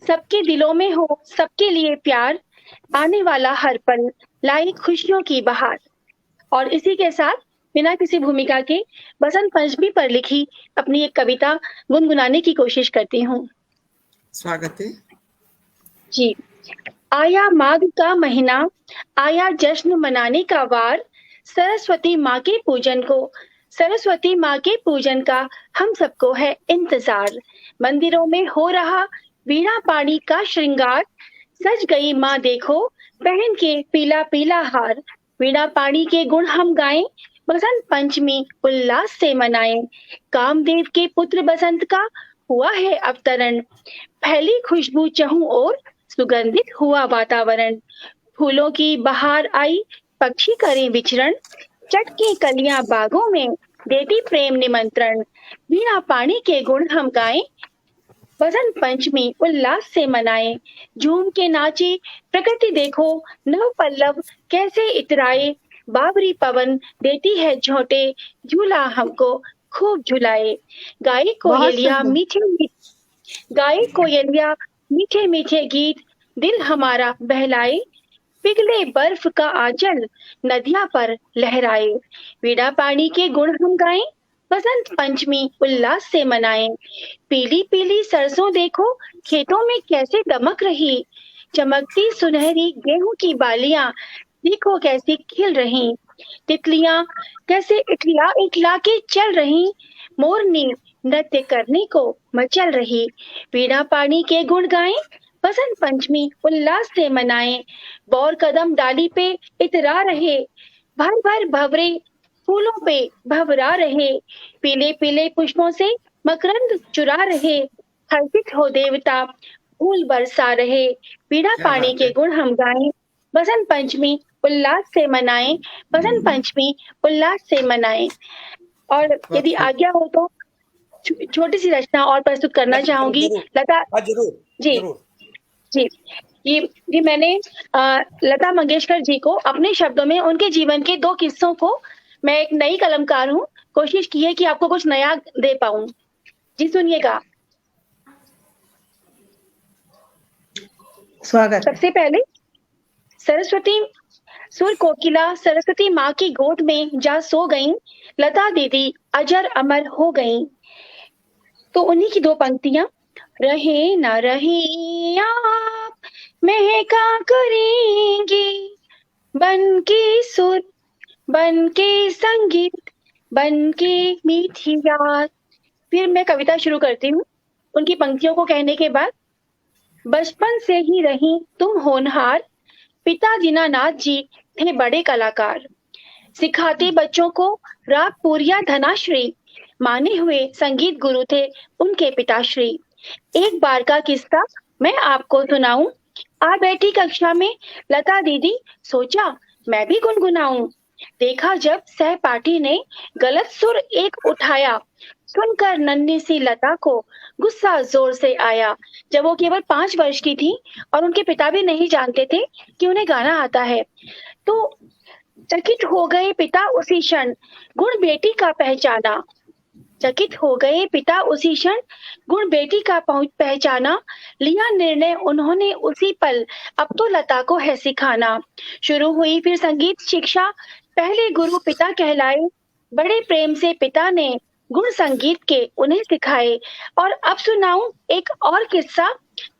सबके दिलों में हो सबके लिए प्यार, आने वाला हर पल लाई खुशियों की बहार। और इसी के साथ बिना किसी भूमिका के बसंत पंचमी पर लिखी अपनी एक कविता गुनगुनाने की कोशिश करती हूँ। स्वागत है जी। आया माघ का महीना, आया जश्न मनाने का वार, सरस्वती माँ के पूजन को, सरस्वती माँ के पूजन का हम सबको है इंतजार। मंदिरों में हो रहा वीणा पानी का श्रृंगार, सज गई माँ देखो पहन के पीला पीला हार। वीणा पानी के गुण हम गाएं, बसंत पंचमी उल्लास से मनाएं। कामदेव के पुत्र बसंत का हुआ है अवतरण, फैली खुशबू चहु ओर, सुगंधित हुआ वातावरण। फूलों की बहार आई, पक्षी करें विचरण, चटके कलियां बागों में देती प्रेम निमंत्रण। वीणा पानी के गुण हम गाएं, बसंत पंचमी उल्लास से मनाएं। झूम के नाचे प्रकृति देखो, नव पल्लव कैसे इतराए। बाबरी पवन देती है झोंटे, झूला हमको खूब झुलाए। गाये बहुत कोयलिया सुंदर। मीठी मीठी, गाये कोयलिया मीठे मीठे गीत दिल हमारा बहलाए, पिघले बर्फ का आंचल नदियां पर लहराए। वीणा पानी के गुण हम गाएं, बसंत पंचमी उल्लास से मनाएं। पीली पीली सरसों देखो खेतों में कैसे दमक रही, चमकती सुनहरी गेहूं की बालियां देखो कैसी खिल रही। तितलियां कैसे इठला इठला के चल रही, मोरनी नृत्य करने को मचल रही। वीणा पानी के गुण गाएं, बसंत पंचमी उल्लास से मनाएं। बौर कदम डाली पे इतरा रहे, भर भर भवरे फूलों पे भवरा रहे। पीले पीले पुष्पों से मकरंद चुरा रहे, हर्षित हो देवता फूल बरसा रहे। वीणा क्या पानी बात के है। गुण हम गाएं, बसंत पंचमी उल्लास से मनाएं। बसंत पंचमी उल्लास से मनाएं। और यदि बहुत आज्ञा हो तो छोटी सी रचना और प्रस्तुत करना चाहूंगी। जरूर। लता हाँ जरूर जी जरूर। जी ये मैंने लता मंगेशकर जी को अपने शब्दों में उनके जीवन के 2 किस्सों को, मैं एक नई कलमकार हूँ, कोशिश की है कि आपको कुछ नया दे पाऊं। जी सुनिएगा। स्वागत। सबसे पहले सरस्वती सुर कोकिला सरस्वती माँ की गोद में जा सो गईं, लता दीदी अजर अमर हो गईं। तो उन्हीं की 2 पंक्तियां। रहे ना रहे आप महका करेंगी, बन के सुर बन के संगीत बन के मीठी याद। फिर मैं कविता शुरू करती हूँ उनकी पंक्तियों को कहने के बाद। बचपन से ही रही तुम होनहार, पिता दीनानाथ जी थे बड़े कलाकार। सिखाते बच्चों को राग पूरिया धनाश्री, माने हुए संगीत गुरु थे उनके पिताश्री। एक बार का किस्सा मैं आपको सुनाऊं। आ बैठी कक्षा में लता दीदी, सोचा मैं भी गुनगुनाऊं। देखा जब सहपाठी ने गलत सुर एक उठाया, सुनकर नन्ही सी लता को गुस्सा जोर से आया। जब वो केवल 5 वर्ष की थी और उनके पिता भी नहीं जानते थे कि उन्हें गाना आता है, तो चकित हो गए पिता उसी क्षण, गुण बेटी का पहचाना। चकित हो गए पिता उसी क्षण, गुण बेटी का पहचाना। लिया निर्णय उन्होंने उसी पल, अब तो लता को है सिखाना। शुरू हुई फिर संगीत शिक्षा, पहले गुरु पिता कहलाए। बड़े प्रेम से पिता ने गुण संगीत के उन्हें सिखाए। और अब सुनाऊं एक और किस्सा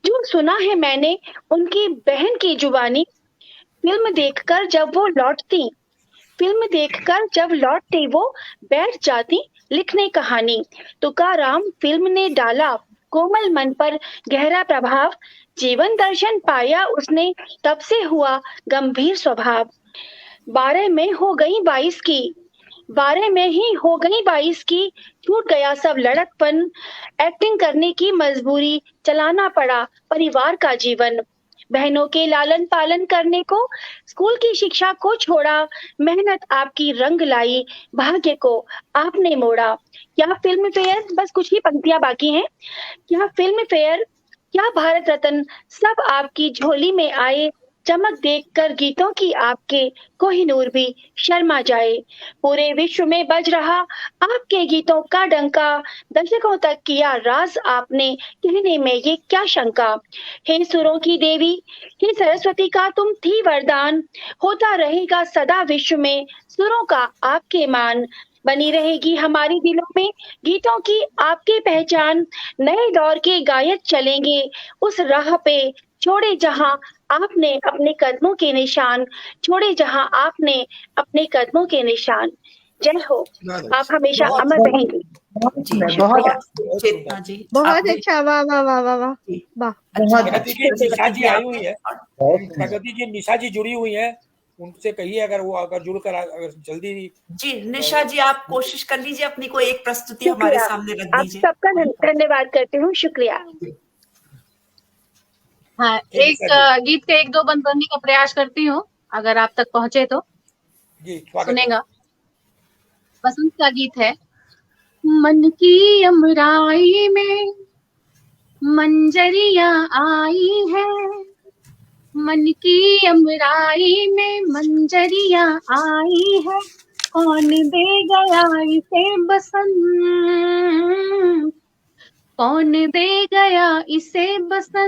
जो सुना है मैंने उनकी बहन की जुबानी। फिल्म देखकर जब लौटती वो बैठ जाती लिखने कहानी। तुकाराम फिल्म ने डाला कोमल मन पर गहरा प्रभाव। जीवन दर्शन पाया उसने, तब से हुआ गंभीर स्वभाव। 12 में ही हो गई 22 की, छूट गया सब लड़कपन। एक्टिंग करने की मजबूरी, चलाना पड़ा परिवार का जीवन। बहनों के लालन पालन करने को, स्कूल की शिक्षा को छोड़ा। मेहनत आपकी रंग लाई, भाग्य को आपने मोड़ा। क्या फिल्म फेयर, बस कुछ ही पंक्तियां बाकी हैं। क्या फिल्म फेयर, क्या भारत रत्न, सब आपकी झोली में आए। चमक देखकर गीतों की आपके, कोहिनूर भी शर्मा जाए। पूरे विश्व में बज रहा आपके गीतों का डंका। दशकों तक किया राज आपने, कहने में ये क्या शंका। हे सुरों की देवी, हे सरस्वती का तुम थी वरदान। होता रहेगा सदा विश्व में सुरों का आपके मान। बनी रहेगी हमारी दिलों में गीतों की आपकी पहचान। नए दौर के गायक चलेंगे उस राह पे, छोड़े जहां आपने अपने कदमों के निशान। छोड़े जहां आपने अपने कदमों के निशान। जय हो, आप हमेशा अमर रहेंगे। जी बहुत शुक्रिया चेतना जी। बहुत आपने- अच्छा, वाह वाह वाह वाह वाह जी, वाह। अच्छा प्रगति जी निशा जी आई हुई है, प्रगति जी निशा जी जुड़ी हुई है, उनसे कहिए अगर जुड़कर अगर जल्दी। जी निशा जी, आप कोशिश कर लीजिए अपनी कोई एक प्रस्तुति हमारे शुक्रिया, सामने रख आप दीजिए। सबका धन्यवाद करती हूँ। शुक्रिया। हाँ, एक गीत के 1-2 बंद करने का प्रयास करती हूँ, अगर आप तक पहुंचे तो जी स्वागत। सुनेगा। बसंत का गीत है। मन की अमराई में मंजरिया आई है, मन की अमराई में मंजरिया आई है। कौन दे गया इसे बसंत, कौन दे गया इसे बसंत,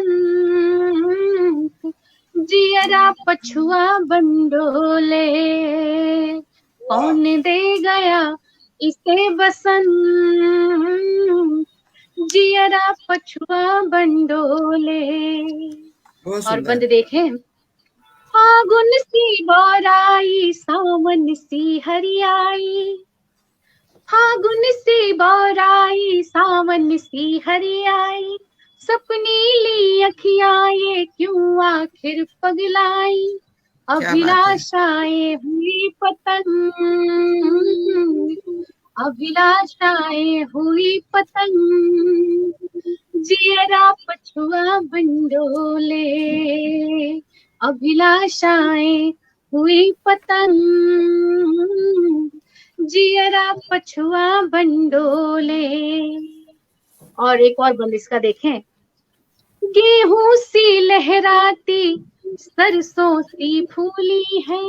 जियरा पछुआ बंडोले। कौन दे गया इसे बसंत, जियरा पछुआ बंडोले। बहुत और सुंदर। बंद देखें। फागुन सी बोराई, सावन सी हरियाई, फागुन सी बोराई, सावन सी हरियाई, सपनी ली अखियां ये क्यों आखिर पगलाई, क्या बात है। अभिलाषाएं हुई पतंग, अभिलाषाएं हुई पतंग, जियरा पछुआ बंडोले। अभिलाषाएं हुई पतंग, जियरा पछुआ बंडोले। और एक और बंद इसका देखें। गेहूं सी लहराती, सरसों सी फूली है,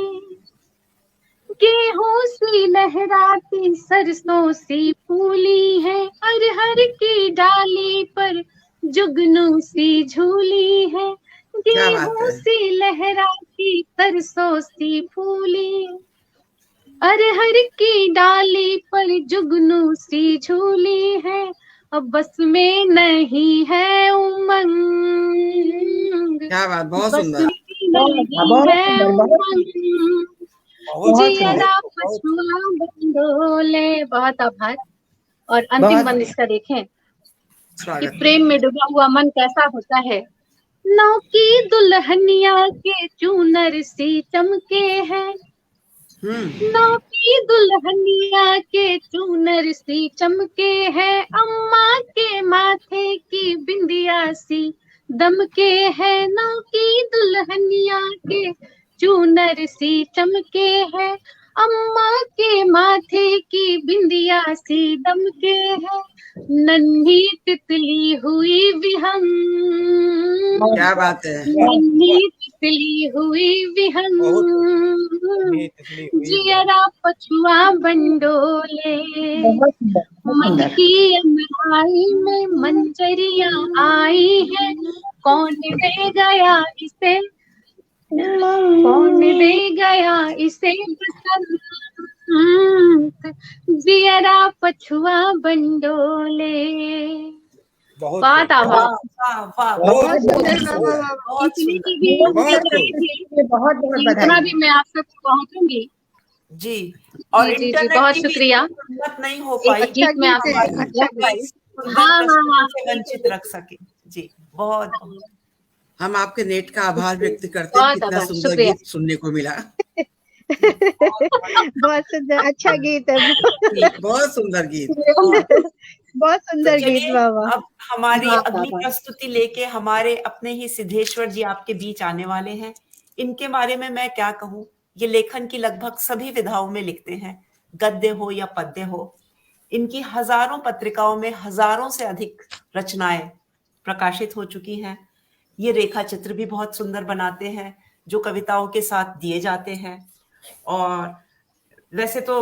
गेहूं सी लहराती, सरसों सी फूली है, अरहर की डाली पर जुगनू सी झूली है। क्या बात गेहूं है। सी लहराती, सरसों सी फूली, अरहर की डाली पर जुगनू सी झूली है, अब बस में नहीं है उमंग, क्या बात, बहुत बस सुंदर। में नहीं है उमंग, जियरा पछुआ बंडोले। बहुत आभार। और अंतिम बंद इसका देखें कि स्वागत है। प्रेम में डूबा हुआ मन कैसा होता है। नौ की दुल्हनिया के चूनर सी चमके हैं, नौ की दुल्हनिया के चूनर सी चमके हैं, अम्मा के माथे की बिंदिया सी दमके हैं। नौ की दुल्हनिया के चूनर सी चमके हैं, अम्मा के माथे की बिंदिया सी दमके हैं, नन्ही तितली हुई विहंग। क्या बात है। नन्ही तितली हुई विहंग, जियरा पछुआ बंडोले। मन की अंगड़ाई में मंजरियां आई है, कौन दे गया इसे, कौन दे गया इसे बसंत, जियरा पछुआ बंडोले। बहुत बहुत आभार। वाह वाह, बहुत बहुत इतनी सुंदर। भी इतना भी मैं आप तक पहुंचूंगी जी। और जी, जी, जी, इंटरनेट बहुत की भी शुक्रिया। हिम्मत नहीं हो एक पाई गीत में आप अच्छा हमारी सुंदर हाँ, प्रस्तुति से वंचित रख सके। जी, बहुत बहुत। हम आपके नेट का आभार व्यक्त करते हैं, बहुत कितना आभार, सुंदर शुक्रिया। गीत सुनने को मिला। बहुत सुंदर, अच्छा गीत है। बहुत सुंदर गीत। बहुत सुंदर तो गीत। चलिए, वाह वाह। अब हमारी वाह, अगली वाह। प्रस्तुति लेके हमारे अपने ही सिद्धेश्वर जी आपके बीच आने वाले हैं। इनके बारे में मैं क्या कहूँ, ये लेखन की लगभग सभी विधाओं में लिखते हैं, गद्य हो या पद्य हो। इनकी हजारों पत्रिकाओं में हजारों से अधिक रचनाएं प्रकाशित हो चुकी हैं। ये रेखा चित्र भी बहुत सुंदर बनाते हैं, जो कविताओं के साथ दिए जाते हैं। और वैसे तो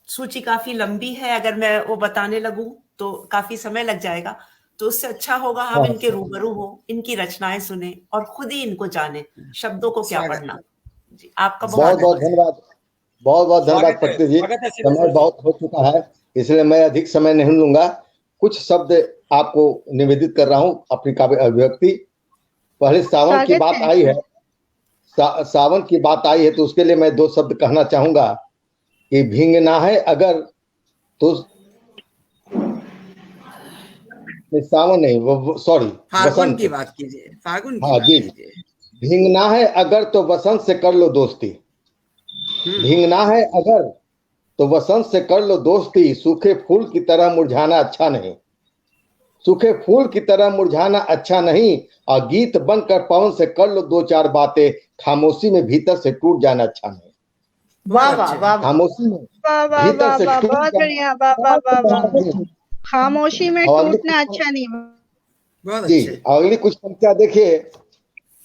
सूची काफी लंबी है, अगर मैं वो बताने लगूं तो काफी समय लग जाएगा, तो उससे अच्छा होगा हम इनके रूबरू हो, इनकी रचनाएं सुने और खुद ही इनको जाने, शब्दों को क्या पढ़ना। जी, आपका बहुत बहुत धन्यवाद। बहुत बहुत धन्यवाद पट्टी जी। समय बहुत हो चुका है, इसलिए मैं अधिक समय नहीं लूंगा। कुछ शब्द आपको निवेदित कर रहा हूँ अपनी काव्य अभिव्यक्ति। पहले सावन की बात आई है, सावन की बात आई है, तो उसके लिए मैं दो शब्द कहना चाहूंगा कि भींगना है अगर तो सावन नहीं, वो सॉरी फागुन की बात कीजिए, फागुन की हाँ बात जी। कीजिए। भींगना है अगर तो बसंत से कर लो दोस्ती, भींगना है अगर तो बसंत से कर लो दोस्ती, सूखे फूल की तरह मुरझाना अच्छा नहीं, सूखे फूल की तरह मुरझाना अच्छा नहीं, और गीत बनकर पवन से कर लो दो चार बातें, खामोशी में भीतर से टूट जाना अच्छा नहीं। वाह वाह वाह। खामोशी में वाह वाह भीतर वाह से वाह, टूट बहुत जाना बढ़िया। वाह वाह वाह वाह। अच्छा नहीं। खामोशी में और टूटना अच्छा नहीं। बहुत जी, अच्छे। अगली कुछ पंक्तियां देखिए।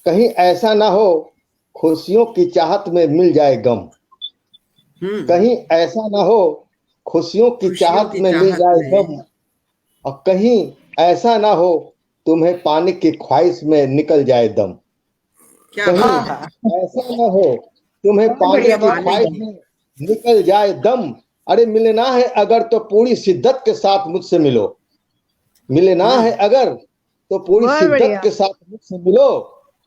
कहीं ऐसा ना हो खुशियों की चाहत में मिल जाए गम, कहीं ऐसा ना हो खुशियों की चाहत में मिल जाए गम, और कहीं ऐसा ना हो तुम्हें पाने की ख्वाहिश में निकल जाए दम। क्या कहीं बात है। ऐसा ना हो तुम्हें पाने की ख्वाहिश में निकल जाए दम। अरे मिलना है अगर तो पूरी शिद्दत के साथ मुझसे मिलो। मिलना है अगर तो पूरी बहुत शिद्दत बढ़िया। के साथ मुझसे मिलो।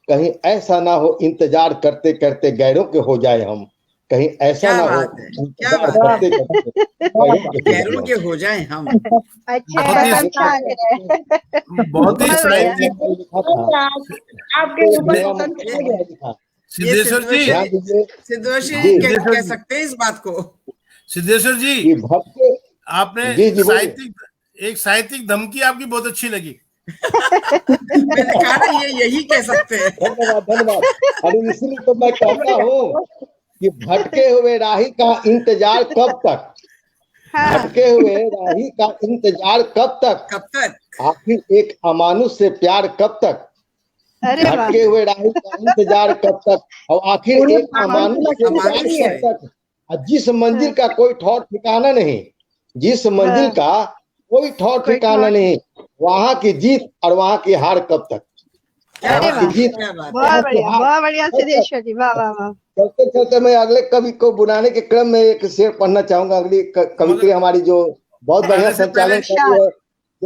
कहीं ऐसा ना हो इंतजार करते करते गैरों के हो जाए हम। कहीं ऐसा क्या ना हो बात है, क्या इंतजार बात करते करते गैरों के हो गैरों जाए के हो जाए हम। अच्छे बहुत ही बसंत आ रहे हैं। बहुत ही बहुत बढ़िया। साहित्यिक लिखा था। आपके एक ऊपर नया बसंत मुखड़ा आ गया। लिखा। ये सिद्धेश्वर जी, ध्यान दीजिए सिद्धेश्वर जी जी सिद्धेश्वर कह जी, सकते हैं इस बात को। सिद्धेश्वर जी, कि भक्ति। आपने जी जी बोलिए। एक साहित्यिक धमकी आपकी बहुत अच्छी लगी। मैंने कहा ना ये यही कह सकते हैं। धन्यवाद धन्यवाद। अरे इसलिए तो मैं कहता हूँ कि भटके हुए राही का इंतजार कब तक। हाँ, भटके हुए राही का इंतजार कब तक। कब तक। आखिर एक अमानुष से प्यार कब तक। अरे वाह। भटके हुए राही का इंतजार कब तक और आखिर एक अमानुष से प्यार अमानुष कब से। तक। और जिस मंजिल का कोई ठौर ठिकाना नहीं। जिस मंजिल का कोई ठौर कोई ठिकाना ठौर- नहीं। वहां की जीत और वहां की हार कब तक। क्या अरे वहां की वाह, जीत क्या बात है। बहुत बढ़िया, हार बहुत बढ़िया कब तक। सिद्धेश्वर जी, वाह वाह वाह। चलते चलते मैं अगले कवि को बुलाने के क्रम में एक शेर पढ़ना चाहूंगा। अगली कवित्री हमारी जो बहुत बढ़िया बुलाने से संचालन पहले- कर रही है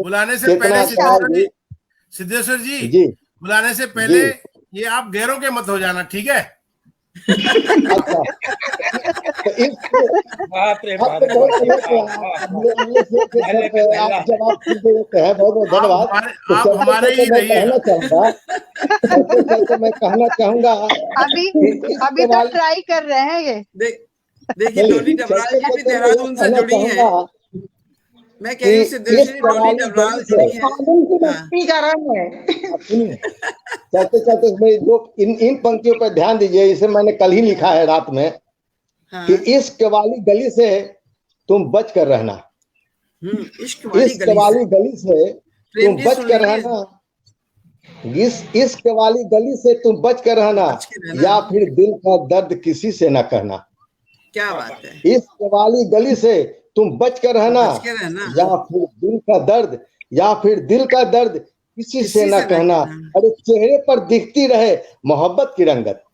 बुलाने से चेतना पहले अग्रवाल जी। सिद्धेश्वर जी, जी बुलाने से पहले जी। ये आप गैरों के मत हो जाना, ठीक है? अच्छा तो इस बाप रे आप बाप तो रे बहुत बढ़िया बाप, किया। वाह, वाह, आप वाह। अगले शेर के पहले साथ पे पहला आप है। जवाब दे देते हैं। बहुत बहुत धन्यवाद। तो आप चलते हमारे चलते ही मैं रहिएगा। कहना चाहूंगा चलते चलते मैं कहना चाहूंगा अभी कि इस अभी तो सवाल ट्राई कर रहे हैं ये। देखिए टोनी डबराल चलते जी भी चलते मैं देहरादून से कहना जुड़ी हैं। चाहूंगा मैं कह रही हूँ कि सिद्धेश्वर इस जी टोनी कवाली डबराल गली से जुड़ी हैं। फागुन की हाँ। मस्ती का रंग है। आप सुनिए। चलते चलते मैं दो इन पंक्तियों पर ध्यान दीजिए। इसे मैंने कल ही लिखा है रात में हाँ। कि इश्क वाली गली से तुम बच कर रहना। इश्क वाली इश्क गली से। वाली गली से प्रेम तुम जी बच सुन कर लीजिए। रहना। इश्क वाली गली से तुम बच कर रहना बच के रहना। या फिर दिल का दर्द किसी से न कहना। क्या बात है। इश्क वाली गली से तुम बच कर रहना बच के रहना। या फिर दिल का दर्द या फिर दिल का दर्द किसी से न कहना। अरे चेहरे पर दिखती रहे मोहब्बत की रंगत।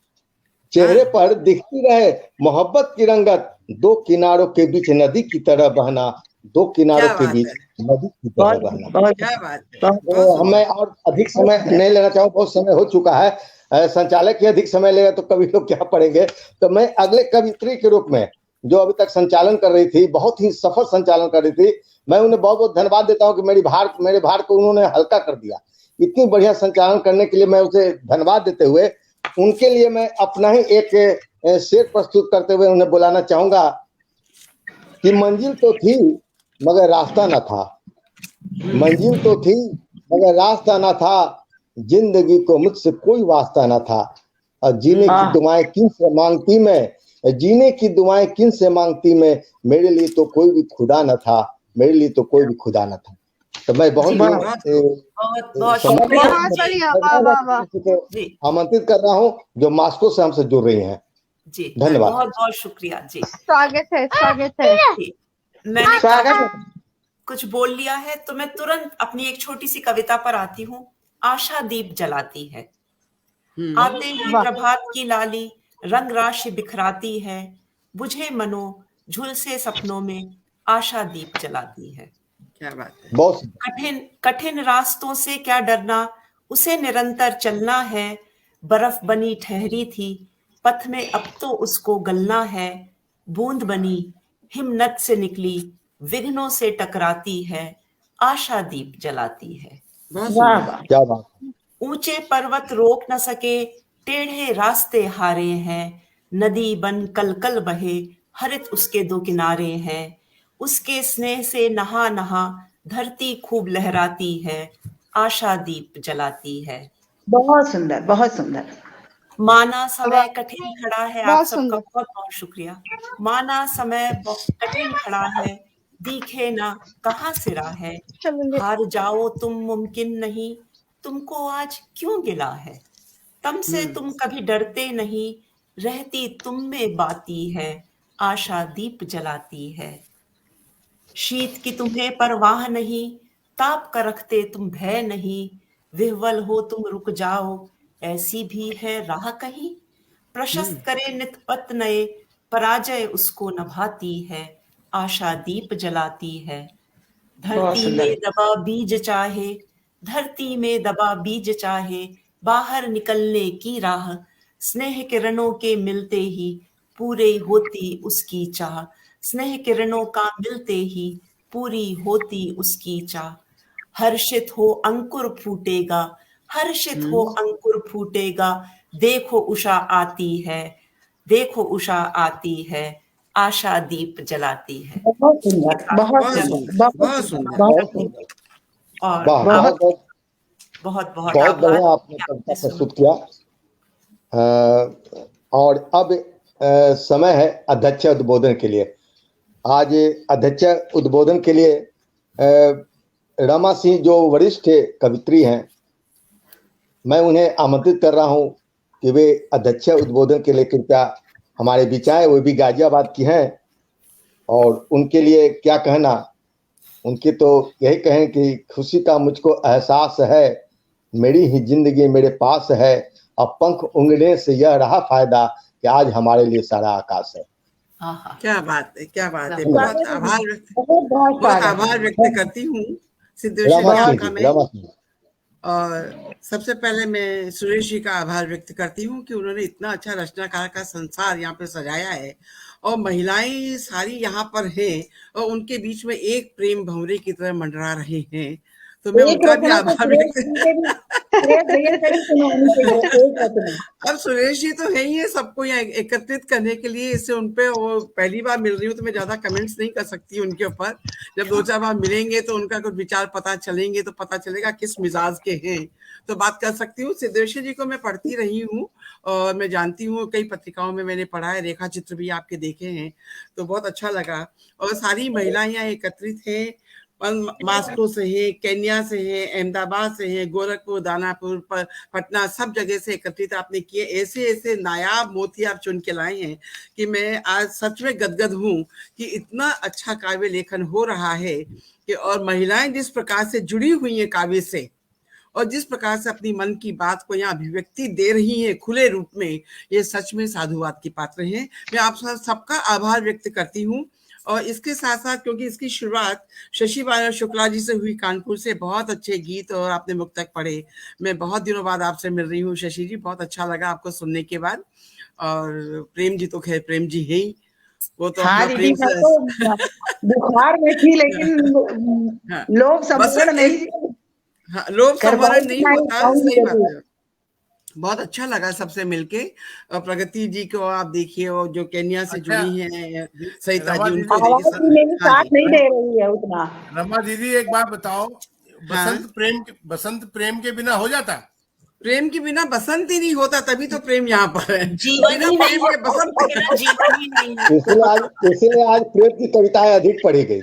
चेहरे पर दिखती रहे मोहब्बत की रंगत। दो किनारों के बीच नदी की तरह बहना। दो किनारों के बीच नदी की तरह बहना। क्या बात है। तो हमें और अधिक समय नहीं लेना चाहूँ। बहुत समय हो चुका है। संचालक ही अधिक समय लेगा तो कवि लोग क्या पढ़ेंगे। तो मैं अगले कवित्री के रूप में जो अभी तक संचालन कर रही थी, बहुत ही सफल संचालन कर रही थी, मैं उन्हें बहुत बहुत धन्यवाद देता हूँ कि मेरे भार को उन्होंने हल्का कर दिया। इतनी बढ़िया संचालन करने के लिए मैं उसे धन्यवाद देते हुए उनके लिए मैं अपना ही एक शेर प्रस्तुत करते हुए उन्हें बुलाना चाहूंगा कि मंजिल तो थी मगर रास्ता न था। मंजिल तो थी मगर रास्ता न था। जिंदगी को मुझसे कोई वास्ता न था। और जीने की दुआएं किन से मांगती मैं। जीने की दुआएं किन से मांगती मैं। मेरे लिए तो कोई भी खुदा न था। मेरे लिए तो कोई भी खुदा न था। तो मैं बहुत आमंत्रित कर रहा हूँ जो मास्को से हमसे जुड़ रही हैं। जी धन्यवाद। बहुत बहुत शुक्रिया जी। स्वागत है, स्वागत है। मैंने कुछ बोल लिया है तो मैं तुरंत अपनी एक छोटी सी कविता पर आती हूँ। आशा दीप जलाती है। आते ही प्रभात की लाली रंग राशि बिखराती है। बुझे मनो झुलसे सपनों में आशा दीप जलाती है। क्या बात है। कठिन रास्तों से क्या डरना, उसे निरंतर चलना है। बर्फ बनी ठहरी थी पथ में अब तो उसको गलना है। बूंद बनी हिमनद से निकली विघ्नों से टकराती है। आशा दीप जलाती है। क्या बात। ऊंचे पर्वत रोक न सके टेढ़े रास्ते हारे हैं। नदी बन कल कल बहे हरित उसके दो किनारे हैं। उसके स्नेह से नहा नहा धरती खूब लहराती है। आशा दीप जलाती है। बहुत सुंदर, बहुत सुंदर। माना समय कठिन खड़ा है। आप सबका बहुत बहुत शुक्रिया। माना समय कठिन खड़ा है दिखे ना कहाँ सिरा है। हार जाओ तुम मुमकिन नहीं तुमको आज क्यों गिला है। तम से तुम कभी डरते नहीं रहती तुम में बाती है। आशा दीप जलाती है। शीत की तुम्हें परवाह नहीं ताप का रखते तुम भय नहीं, विह्वल हो तुम रुक जाओ, ऐसी भी है राह कहीं। प्रशस्त करे नित पथ नए, पराजय उसको न भाती है, आशा दीप जलाती है। धरती में दबा बीज चाहे, धरती में दबा बीज चाहे, बाहर निकलने की राह, स्नेह किरणों के मिलते ही पूरे होती उसकी चाह, स्नेह किरणों का मिलते ही पूरी होती उसकी चाह। हर्षित हो अंकुर फूटेगा, हर्षित हो अंकुर फूटेगा, देखो उषा आती है, देखो उषा आती है, आशा दीप जलाती है। बहुत सुंदर, बहुत बहुत सुंदर, सुंदर, बहुत बहुत सुंदर, सुंदर। बहुत सुंदर। और वाह, बहुत बहुत बहुत बहुत बहुत आभार बढ़िया आपने कि कविता आपने सुना। प्रस्तुत किया। और अब समय है अध्यक्ष उद्बोधन के लिए। आज अध्यक्ष उद्बोधन के लिए रमा सिंह जो वरिष्ठ कवित्री हैं, मैं उन्हें आमंत्रित कर रहा हूं कि वे अध्यक्ष उद्बोधन के लिए कृपया हमारे बीच आए। वो भी गाजियाबाद की हैं और उनके लिए क्या कहना, उनकी तो यही कहें कि खुशी का मुझको एहसास है, मेरी ही जिंदगी मेरे पास है, अब पंख उंगने से यह रहा फायदा कि आज हमारे लिए सारा आकाश है। क्या बात है, क्या बात है। बहुत बहुत आभार व्यक्त करती हूँ सिद्धेश्वर रमा जी सिंह आपका जी, मैं। रमा सिंह। और सबसे पहले मैं सुरेश जी का आभार व्यक्त करती हूँ कि उन्होंने इतना अच्छा रचनाकार का संसार यहाँ पे सजाया है और महिलाएं सारी यहाँ पर हैं और उनके बीच में एक प्रेम भंवरे की तरह मंडरा रहे हैं, तो मैं उनका भी आभार व्यक्त अब सुरेश जी तो है ही है सबको यहाँ एकत्रित करने के लिए, इससे उनपे वो पहली बार मिल रही हूँ तो मैं ज्यादा कमेंट्स नहीं कर सकती उनके ऊपर। जब 2-4 बार मिलेंगे तो उनका कुछ विचार पता चलेंगे तो पता चलेगा किस मिजाज के हैं, तो बात कर सकती हूँ। सिद्धेश्वर जी को मैं पढ़ती रही हूँ और मैं जानती हूँ, कई पत्रिकाओं में मैंने पढ़ा है, रेखा चित्र भी आपके देखे हैं, तो बहुत अच्छा लगा। और सारी महिलाएं यहाँ एकत्रित हैं, मास्को से है, केन्या से है, अहमदाबाद से है, गोरखपुर, दानापुर, पटना, सब जगह से एकत्रित आपने किए। ऐसे ऐसे नायाब मोती आप चुन के लाए हैं कि मैं आज सच में गदगद हूँ कि इतना अच्छा काव्य लेखन हो रहा है कि और महिलाएं जिस प्रकार से जुड़ी हुई हैं काव्य से और जिस प्रकार से अपनी मन की बात को यहाँ अभिव्यक्ति दे रही हैं खुले रूप में, ये सच में साधुवाद की पात्र हैं। मैं आप सबका आभार व्यक्त करती हूँ। और इसके साथ साथ क्योंकि इसकी शुरुआत शशि बाला शुक्ला जी से हुई कानपुर से, बहुत अच्छे गीत और आपने मुक्तक पढ़े। मैं बहुत दिनों बाद आपसे मिल रही हूँ शशि जी, बहुत अच्छा लगा आपको सुनने के बाद। और प्रेम जी तो खैर प्रेम जी है ही, वो तो हाँ अपना दीदी, प्रेम मैं तो बुखार में थी लेकिन लोग संवरण नहीं, हाँ, लोभ संवरण नहीं होता, सही बात है। बहुत अच्छा लगा सबसे मिलके। प्रगति जी को आप देखिए, और जो केन्या से जुड़ी हैं सहिता जी, उनको मेरी साथ नहीं दे रही है उतना। रमा दीदी एक बात बताओ, बसंत प्रेम के बिना हो जाता? प्रेम के बिना बसंत ही नहीं होता, तभी तो प्रेम यहाँ पर है। जीवन ही नहीं है, बसंत जीवन ही नहीं है। इसलिए आज प्रेम की कविताएं अधिक पढ़ी गई।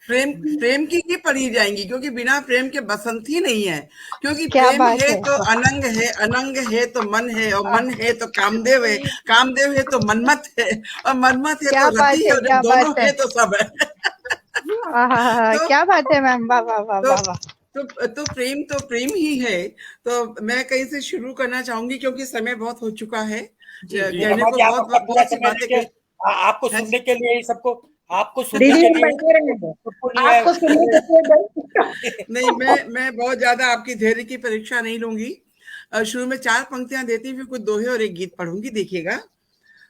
प्रेम की ही पढ़ी जाएंगी, क्योंकि बिना प्रेम के बसंत ही नहीं है। क्योंकि प्रेम है तो अनंग है, अनंग है तो मन है, और मन है तो कामदेव है, कामदेव है तो मनमत है, और मनमत है तो रति है, और जब दोनों है तो सब है। क्या बात है मैम, वाह वाह वाह वाह। तो प्रेम ही है। तो मैं कहीं से शुरू करना चाहूंगी क्योंकि समय बहुत हो चुका है, कहने को बहुत सी बातें। आपको सुनने के लिए सबको, आपको सुनने के लिए आपको सुनने के नहीं, मैं बहुत ज्यादा आपकी धैर्य की परीक्षा नहीं लूंगी। शुरू में 4 पंक्तियां देती हूँ, फिर कुछ दोहे और एक गीत पढ़ूंगी, देखिएगा।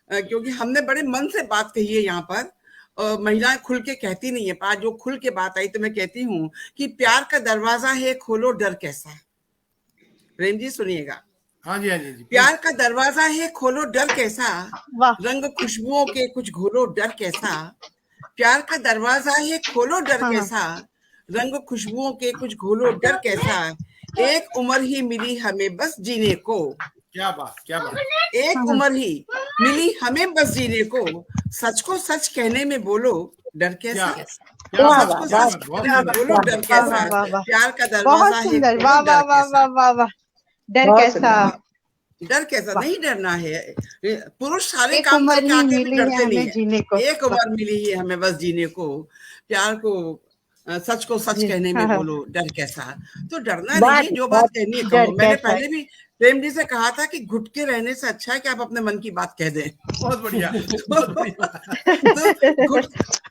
क्योंकि हमने बड़े मन से बात कही है यहाँ पर, और महिलाएं खुल के कहती नहीं है। आज जो खुल के बात आई तो मैं कहती हूँ कि प्यार का दरवाजा है, खोलो डर कैसा। प्रेम जी सुनिएगा। हाँ जी, हाँ जी, जी। प्यार का दरवाजा है, खोलो डर कैसा, रंग खुशबुओं के कुछ घोलो डर कैसा। प्यार का दरवाजा है, खोलो डर कैसा, रंग खुशबुओं के कुछ घोलो डर कैसा। एक उम्र ही मिली हमें बस जीने को। क्या बात, क्या बात। एक उम्र ही मिली हमें बस जीने को, सच को सच कहने में बोलो डर कैसा। सच को सच कहने में बोलो डर कैसा। प्यार का दरवाजा है, वाह वाह वाह वाह वाह। डर कैसा, डर कैसा नहीं डरना है। पुरुष सारे काम करके आके भी डरते नहीं है। एक उम्र मिली है हमें बस जीने को, प्यार को सच को सच जी, कहने में हाँ, बोलो, डर कैसा। तो डरना बात नहीं है, जो बात कहनी है डर कहो। मैंने कैसा है। पहले भी प्रेम जी से कहा था कि घुट के रहने से अच्छा है कि आप अपने मन की बात कह दें। बहुत बढ़िया, बहुत बढ़िया। तो घुट,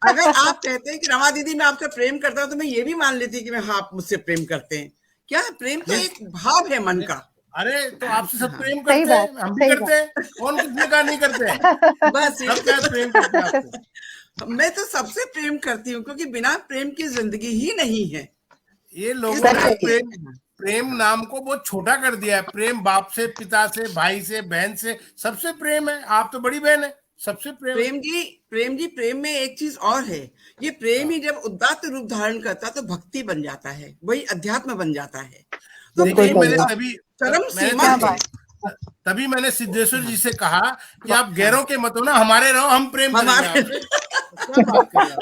अगर आप कहते हैं कि रमा दीदी मैं आपसे प्रेम करता हूँ, तो मैं ये भी मान लेती कि मैं हाँ, आप मुझसे प्रेम करते हैं। क्या प्रेम तो नहीं, एक भाव है मन का। अरे तो आपसे सब हाँ, प्रेम सही करते हैं, बात, हम भी सही करते हैं, कौन किसने कहा नहीं करते हैं? बस ये सब शायद प्रेम करते हैं आपसे। मैं तो सबसे प्रेम करती हूँ, क्योंकि बिना प्रेम की जिंदगी ही नहीं है। ये इस लोगों तरह ने की प्रेम नाम को बहुत छोटा कर दिया है। प्रेम बाप से, पिता से, भाई से, बहन से, सबसे प्रेम है। आप तो बड़ी बहन है, सबसे प्रेम है। प्रेम जी प्रेम में एक चीज और है। ये प्रेम ही जब उदात्त रूप धारण करता है तो भक्ति बन जाता है, वही अध्यात्म बन जाता है। तो देखिए प्रेम मैंने का तभी चरम मैंने सीमा क्या है। बात। तभी मैंने सिद्धेश्वर जी से कहा कि आप गैरों के मत हो ना, हमारे रहो, हम प्रेम करेंगे हमारे आपसे। क्या बात कर रहे हैं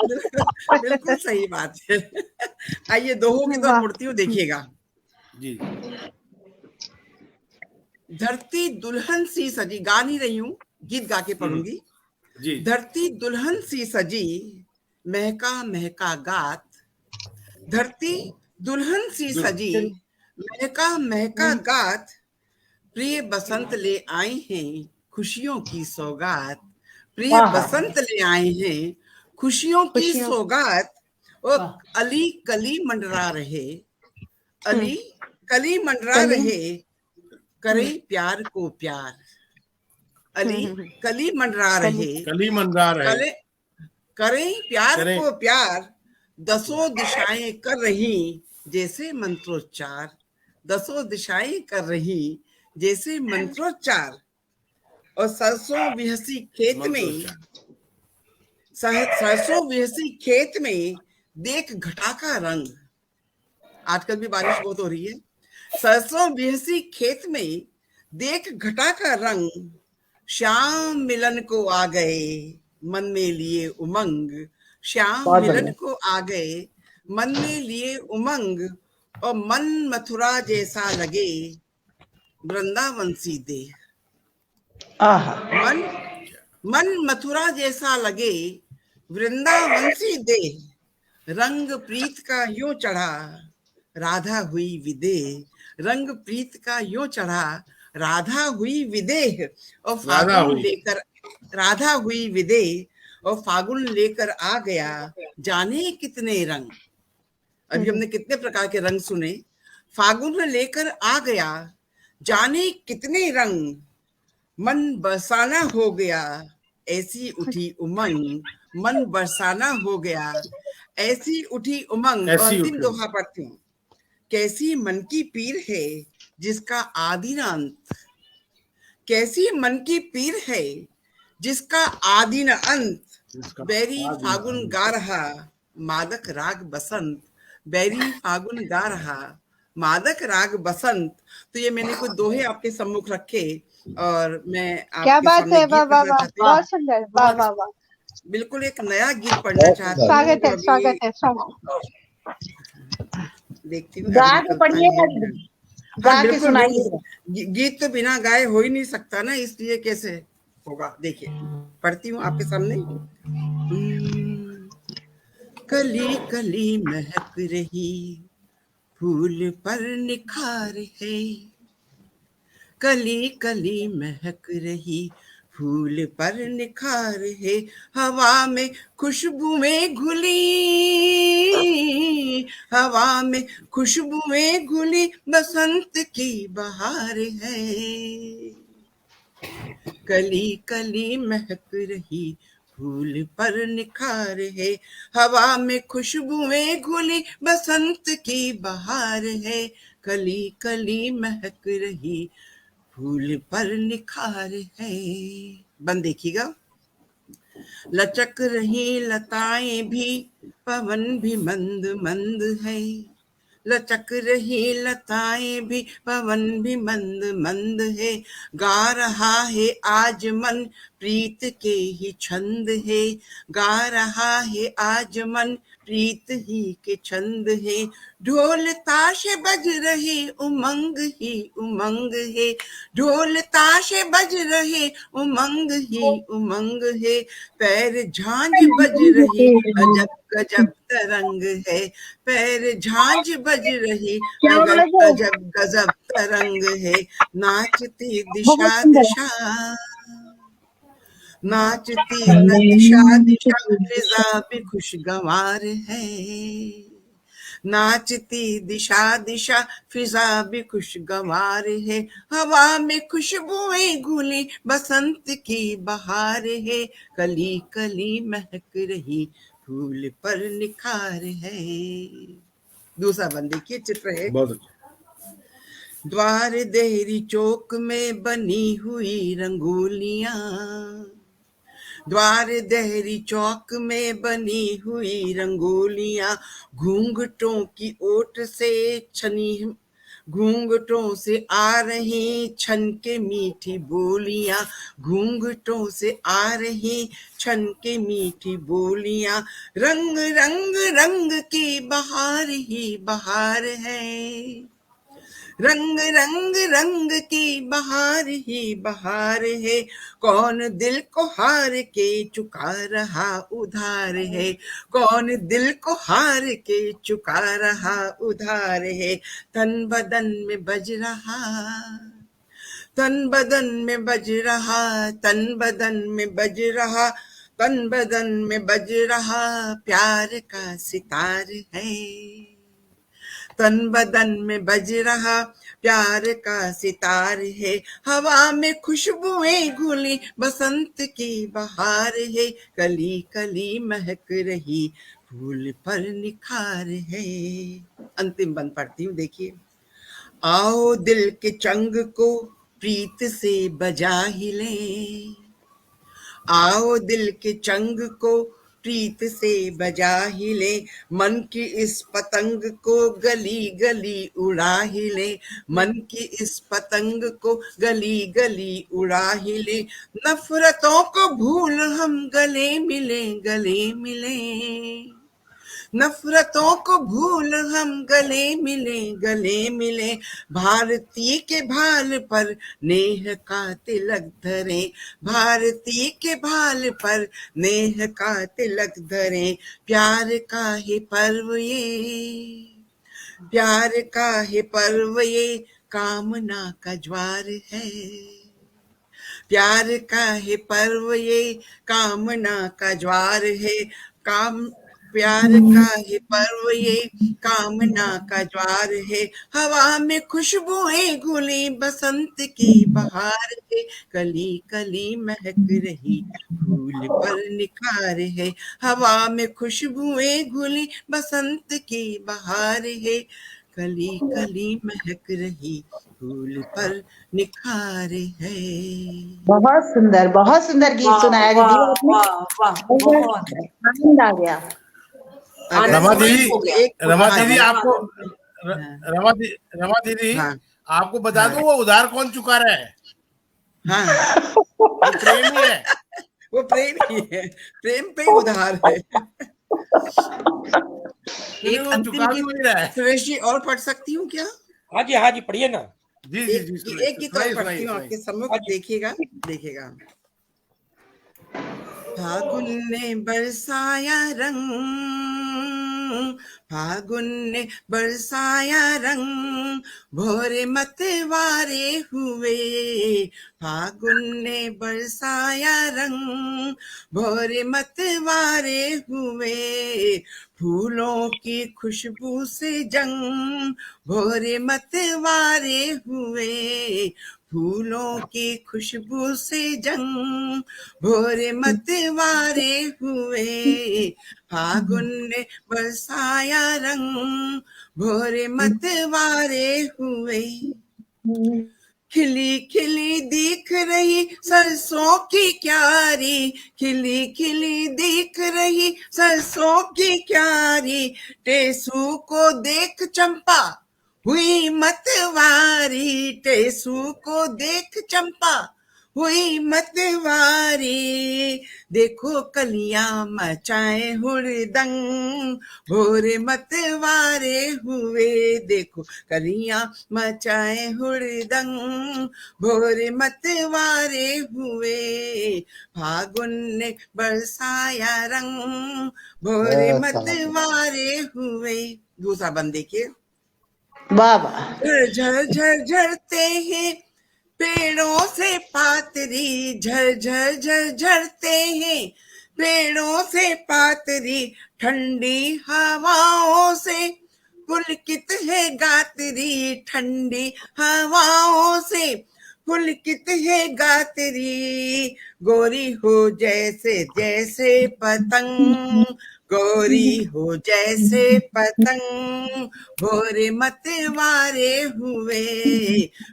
आप? बिल्कुल सही बात है। आइए दोहों की दो वाह। मूर्तियों देखिएगा। जी धरती दुल्हन सी सजी, गा नहीं रही हूँ, गीत गा के पढ़ूंगी। जी धरती दुल्हन सी सजी, महका महका गात। धरती दुल्हन सी सजी, महका महका गात। प्रिय बसंत ले आए हैं खुशियों की सौगात। प्रिय बसंत ले आए हैं खुशियों की खुशियों सौगात। और अली कली मंडरा रहे, अली कली मंडरा रहे, करे प्यार को प्यार। अली कली मंडरा रहे, कली मंडरा रहे, कले करें प्यार करें को प्यार। दसों दिशाएं कर रही जैसे मंत्रोच्चार। दसों दिशाएं कर रही जैसे मंत्रोच्चार। और सरसों बिहसी खेत में, सरसों बिहसी खेत में देख घटा का रंग। आजकल भी बारिश बहुत हो रही है। सरसों बिहसी खेत में देख घटा का रंग। श्याम मिलन को आ गए मन में लिए उमंग। श्याम मिलन को आ गए मन में लिए उमंग। और मन मथुरा जैसा लगे वृंदावन सी दे। मन मन मथुरा जैसा लगे वृंदावन सी दे। रंग प्रीत का यूं चढ़ा राधा हुई विदेह। रंग प्रीत का यूं चढ़ा राधा हुई विदेह। और फागुन लेकर राधा हुई विदेह। और फागुन लेकर आ गया जाने कितने रंग। अभी हमने कितने प्रकार के रंग सुने। फागुन लेकर आ गया जाने कितने रंग। मन बरसाना हो गया ऐसी उठी उमंग। मन बरसाना हो गया ऐसी उठी उमंग। और अंतिम दोहा पढ़ती हूँ। कैसी मन की पीर है जिसका आदि न अंत। कैसी मन की पीर है जिसका आदि न अंत। बैरी फागुन गा रहा मादक राग बसंत। बैरी फागुन गा रहा मादक राग बसंत। तो ये मैंने कुछ दोहे आपके सम्मुख रखे और मैं क्या आपके बात सामने है। गीत वाह वाह पढ़ना वाह, चाहती हूँ। बहुत सुंदर। वाह वाह वाह, बिल्कुल एक नया गीत पढ़ना चाहती हूँ। स्वागत है, तो स्वागत है, स्वागत। देखती हूँ गा अभी के निकलता पढ़िएगा, है। गा हाँ के बिल्कुल सुनाइएगा। गीत तो बिना गाए हो ही नहीं सकता ना, इसलिए कैसे होगा। देखिए पढ़ती हूँ आपके सामने। कली कली महक रही फूल पर निखार है। कली कली महक रही फूल पर निखार है। हवा में खुशबुएं घुली, हवा में खुशबुएं घुली बसंत की बहार है। कली कली महक रही फूल पर निखार है। हवा में खुशबुएं घुली बसंत की बहार है। कली कली महक रही फूल पर निखार है। बंद देखिएगा। लचक रही लताएं भी पवन भी मंद मंद है। लचक रही लताएं भी पवन भी मंद मंद है। गा रहा है आज मन प्रीत के ही छंद है। गा रहा है आज मन प्रीत ही के छंद है, ढोल ताश बज रहे उमंग ही उमंग है, ढोल ताश बज रहे उमंग ही उमंग है, पैर झांझ बज रही अजब गजब तरंग है, पैर झांझ बज रही अजब गजब तरंग है, नाचती दिशा दिशा नाचती न दिशा दिशा फिजा भी खुशगवार है, नाचती दिशा दिशा फिजा भी खुशगवार है, हवा में खुशबुएं घुली बसंत की बहार है, कली कली महक रही फूल पर निखार है। दूसरा बंद देखिए चित्र है। बहुत अच्छा। द्वार देहरी चौक में बनी हुई रंगोलियां, द्वार देहरी चौक में बनी हुई रंगोलियां, घूंघटों की ओट से छनी, घूंघटों से आ रही छन के मीठी बोलियां, घूंघटों से आ रही छन के मीठी बोलियां, रंग रंग रंग की बहार ही बहार है, रंग रंग रंग की बहार ही बहार है, कौन दिल को हार के चुका रहा उधार है, कौन दिल को हार के चुका रहा उधार है, तन बदन में बज रहा, तन बदन में बज रहा, तन बदन में बज रहा, तन बदन में बज रहा प्यार का सितार है, तन बदन में बज रहा प्यार का सितार है, हवा में खुशबुएं घुली बसंत की बहार है, कली कली महक रही फूल पर निखार है। अंतिम बंद पढ़ती हूँ, देखिए। आओ दिल के चंग को प्रीत से बजा ही ले, आओ दिल के चंग को प्रीत से बजा ही ले, मन की इस पतंग को गली गली उड़ा ही ले, मन की इस पतंग को गली गली उड़ा ही ले, नफरतों को भूल हम गले मिले गले मिले, नफरतों को भूल हम गले मिले गले मिले, भारती के भाल पर नेह का तिलक धरे, भारती के भाल पर नेह का तिलक धरे, प्यार का है पर्व ये, प्यार का है पर्व ये कामना का ज्वार है, प्यार का है पर्व ये कामना का ज्वार है, प्यार का है पर्व ये कामना का ज्वार है, हवा में खुशबुएं घुली बसंत की बहार है, कली कली महक रही फूल पर निखार है, हवा में खुशबुएं घुली बसंत की बहार है, कली कली महक रही फूल पर निखार है। बहुत सुंदर गीत सुनाया दीदी आपने। बहुत आनंद आ गया। रमा दीदी आपको रमा दीदी आपको बता दूं वो उधार कौन चुका रहा है? हाँ वो प्रेम ही है, वो प्रेम ही है, प्रेम पे ही उधार है। एक अंतिम गीत सुरेश जी और पढ़ सकती हूँ क्या? हाँ जी पढ़िए ना। जी एक गीत और पढ़ती हूँ आपके सम्मुख, देखिएगा देखिएगा। फागुन ने बरसाया रंग, फागुन ने बरसाया रंग, भोरे मतवारे हुए, फागुन ने बरसाया रंग, भोरे मतवारे हुए, फूलों की खुशबू से जंग, भोरे मतवारे हुए, फूलों की खुशबू से जंग, भोरे मतवारे हुए, फागुन ने बरसाया रंग, भोरे मतवारे हुए, खिली खिली दिख रही सरसों की क्यारी, खिली खिली दिख रही सरसों की क्यारी, टेसू को देख चंपा हुई मतवारी, टेसू को देख चंपा हुई मतवारी, देखो कलियां मचाए हुड़दंग, भोरे मतवारे हुए, देखो कलियां मचाए हुड़दंग, भोरे मतवारे हुए, फागुन ने बरसाया रंग, भोरे मतवारे हुए। दूसरा बंद देखिए। वाह वाह। झर झर झरते हैं पेड़ों से पातरी, झर झर झर झरते हैं पेड़ों से पातरी, ठंडी हवाओं से पुलकित है गातरी, ठंडी हवाओं से पुलकित है गातरी, गोरी हो जैसे जैसे पतंग, गोरी हो जैसे पतंग, भोरे मतवारे हुए,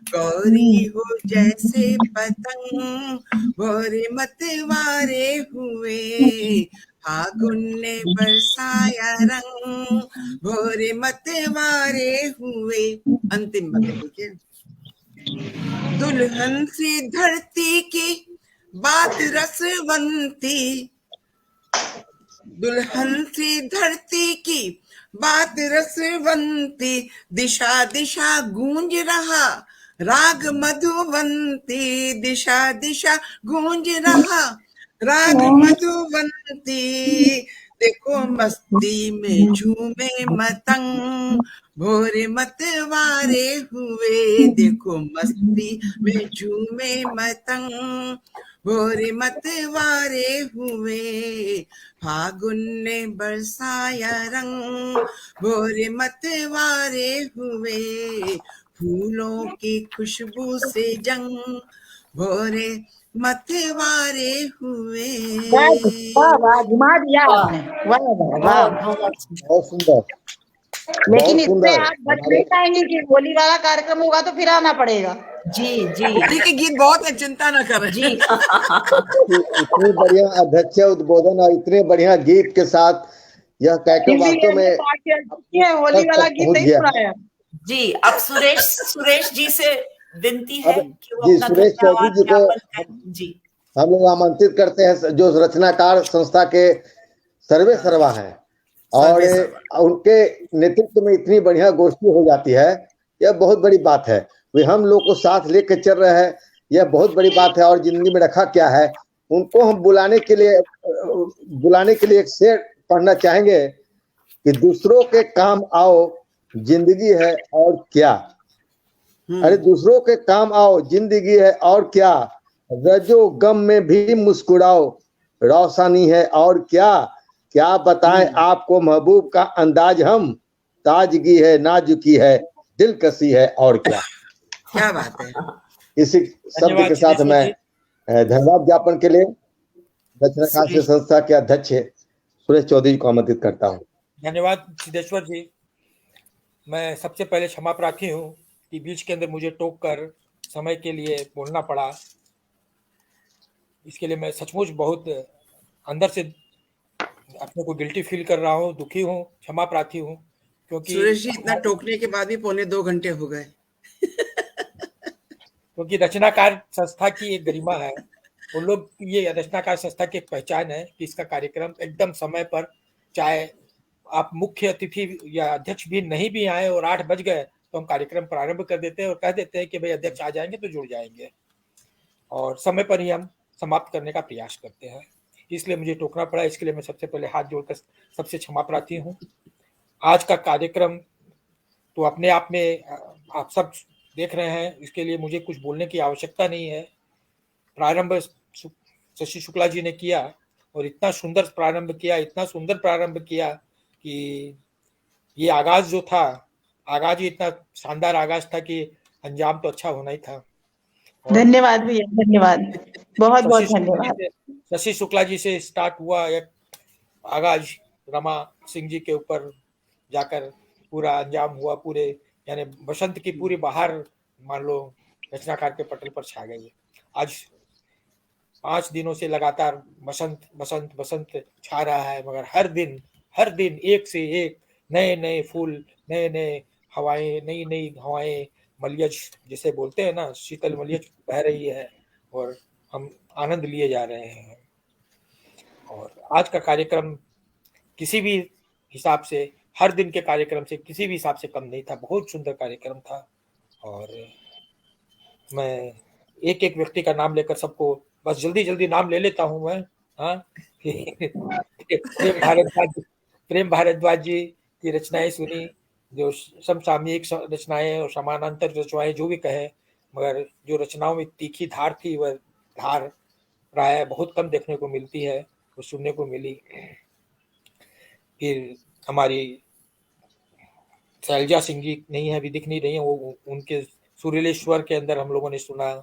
गौरी हो जैसे पतंग, भोरे मतवारे हुए, फागुन ने बरसाया रंग, भोरे मतवारे हुए। अंतिम बंद देखिए। दुल्हन सी धरती की बात रसवंती, दुल्हन सी धरती की बात रसवंती, दिशा दिशा गूंज रहा राग मधुवंती, दिशा दिशा गूंज रहा राग मधुवंती, देखो मस्ती में झूमे मतंग, भोरे मतवारे हुए, देखो मस्ती में झूमे मतंग, भोरे मतवारे हुए, फागुन ने बरसाया रंग, भोरे मतवारे हुए, फूलों की खुशबू से जंग, भोरे मतवारे हुए। वाह वाह, घुमा दिया आपने। वाह वाह वाह, बहुत सुंदर। लेकिन इससे आप बच नहीं पाएंगे कि होली वाला कार्यक्रम होगा तो फिर आना पड़ेगा। जी जी, होली के गीत बहुत है, चिंता ना करें जी। इतनी बढ़िया अध्यक्ष उद्बोधन और इतने बढ़िया गीत के साथ यह कार्यक्रम वास्तव में होली वाला गीत नहीं सुनाया। जी, अब सुरेश जी से विनती है कि वो जी, अपना सुरेश चौधरी जी को जी हम लोग आमंत्रित करते हैं, जो रचनाकार संस्था के सर्वे सर्वा हैं, और उनके नेतृत्व में इतनी बढ़िया गोष्ठी हो जाती है, यह बहुत बड़ी बात है। वे हम लोग को साथ लेके चल रहे हैं, यह बहुत बड़ी बात है। और जिंदगी में रखा क्या है, उनको हम बुलाने के लिए एक शेर पढ़ना चाहेंगे कि दूसरों के काम आओ, जिंदगी है और क्या। अरे दूसरों के काम आओ, जिंदगी है और क्या, रजो गम में भी मुस्कुराओ, रोशनी है और क्या। क्या बताएं आपको महबूब का अंदाज हम, ताजगी है, नाजुकी है, दिलकशी है और क्या। क्या बात है। इसी शब्द के साथ मैं धन्यवाद ज्ञापन के लिए रचनाकार संस्था के अध्यक्ष सुरेश चौधरी को आमंत्रित करता हूँ। धन्यवाद सिद्धेश्वर जी। मैं सबसे पहले क्षमा प्रार्थी हूँ कि बीच के अंदर मुझे टोक कर समय के लिए बोलना पड़ा। इसके लिए मैं सचमुच बहुत अंदर से अपने को गिल्टी फील कर रहा हूँ, दुखी हूँ, क्षमा प्रार्थी हूँ। क्योंकि सुरेश जी इतना टोकने के बाद भी 1.25 घंटे हो गए। क्योंकि रचनाकार संस्था की एक गरिमा है, उन लोग, ये रचनाकार संस्था की एक पहचान है कि इसका कार्यक्रम एकदम समय पर, चाहे आप मुख्य अतिथि या अध्यक्ष भी नहीं भी आए और 8 बज गए तो हम कार्यक्रम प्रारंभ कर देते हैं और कह देते हैं कि भाई अध्यक्ष आ जाएंगे तो जुड़ जाएंगे, और समय पर ही हम समाप्त करने का प्रयास करते हैं। इसलिए मुझे टोकना पड़ा। इसके लिए मैं सबसे पहले हाथ जोड़कर सबसे क्षमा प्रार्थी हूँ। आज का कार्यक्रम तो अपने आप में आप सब देख रहे हैं, इसके लिए मुझे कुछ बोलने की आवश्यकता नहीं है। प्रारंभ शशि शुक्ला जी ने किया और इतना सुंदर प्रारंभ किया, इतना सुंदर प्रारंभ किया कि ये आगाज जो था, आगाज ही इतना शानदार आगाज था कि अंजाम तो अच्छा होना ही था। धन्यवाद भैया, धन्यवाद, बहुत बहुत धन्यवाद। शशि शुक्ला जी से स्टार्ट हुआ एक आगाज, रमा सिंह जी के ऊपर जाकर पूरा अंजाम हुआ, पूरे यानी बसंत की पूरी बहार मान लो रचनाकार के पटल पर छा गई है। आज 5 दिनों से लगातार बसंत बसंत बसंत छा रहा है, मगर हर दिन एक से एक नए नए फूल, नए नए हवाएं, नई हवाएं, मलयज जिसे बोलते हैं ना, शीतल मलयज बह रही है और हम आनंद लिए जा रहे हैं। और आज का कार्यक्रम किसी भी हिसाब से, हर दिन के कार्यक्रम से किसी भी हिसाब से कम नहीं था। बहुत सुंदर कार्यक्रम था। और मैं एक एक व्यक्ति का नाम लेकर सबको बस जल्दी जल्दी नाम ले लेता हूँ मैं। हाँ प्रेम भारद्वाज जी की रचनाएं सुनी, जो समसामयिक रचनाएं और समानांतर रचनाएं जो भी कहे, मगर जो रचनाओं में तीखी धार थी वह धार प्राय बहुत कम देखने को मिलती है, वो सुनने को मिली। फिर हमारी शैलजा सिंह जी नहीं है, अभी दिख नहीं रही है, वो उनके सुरीले स्वर के अंदर हम लोगों ने सुना।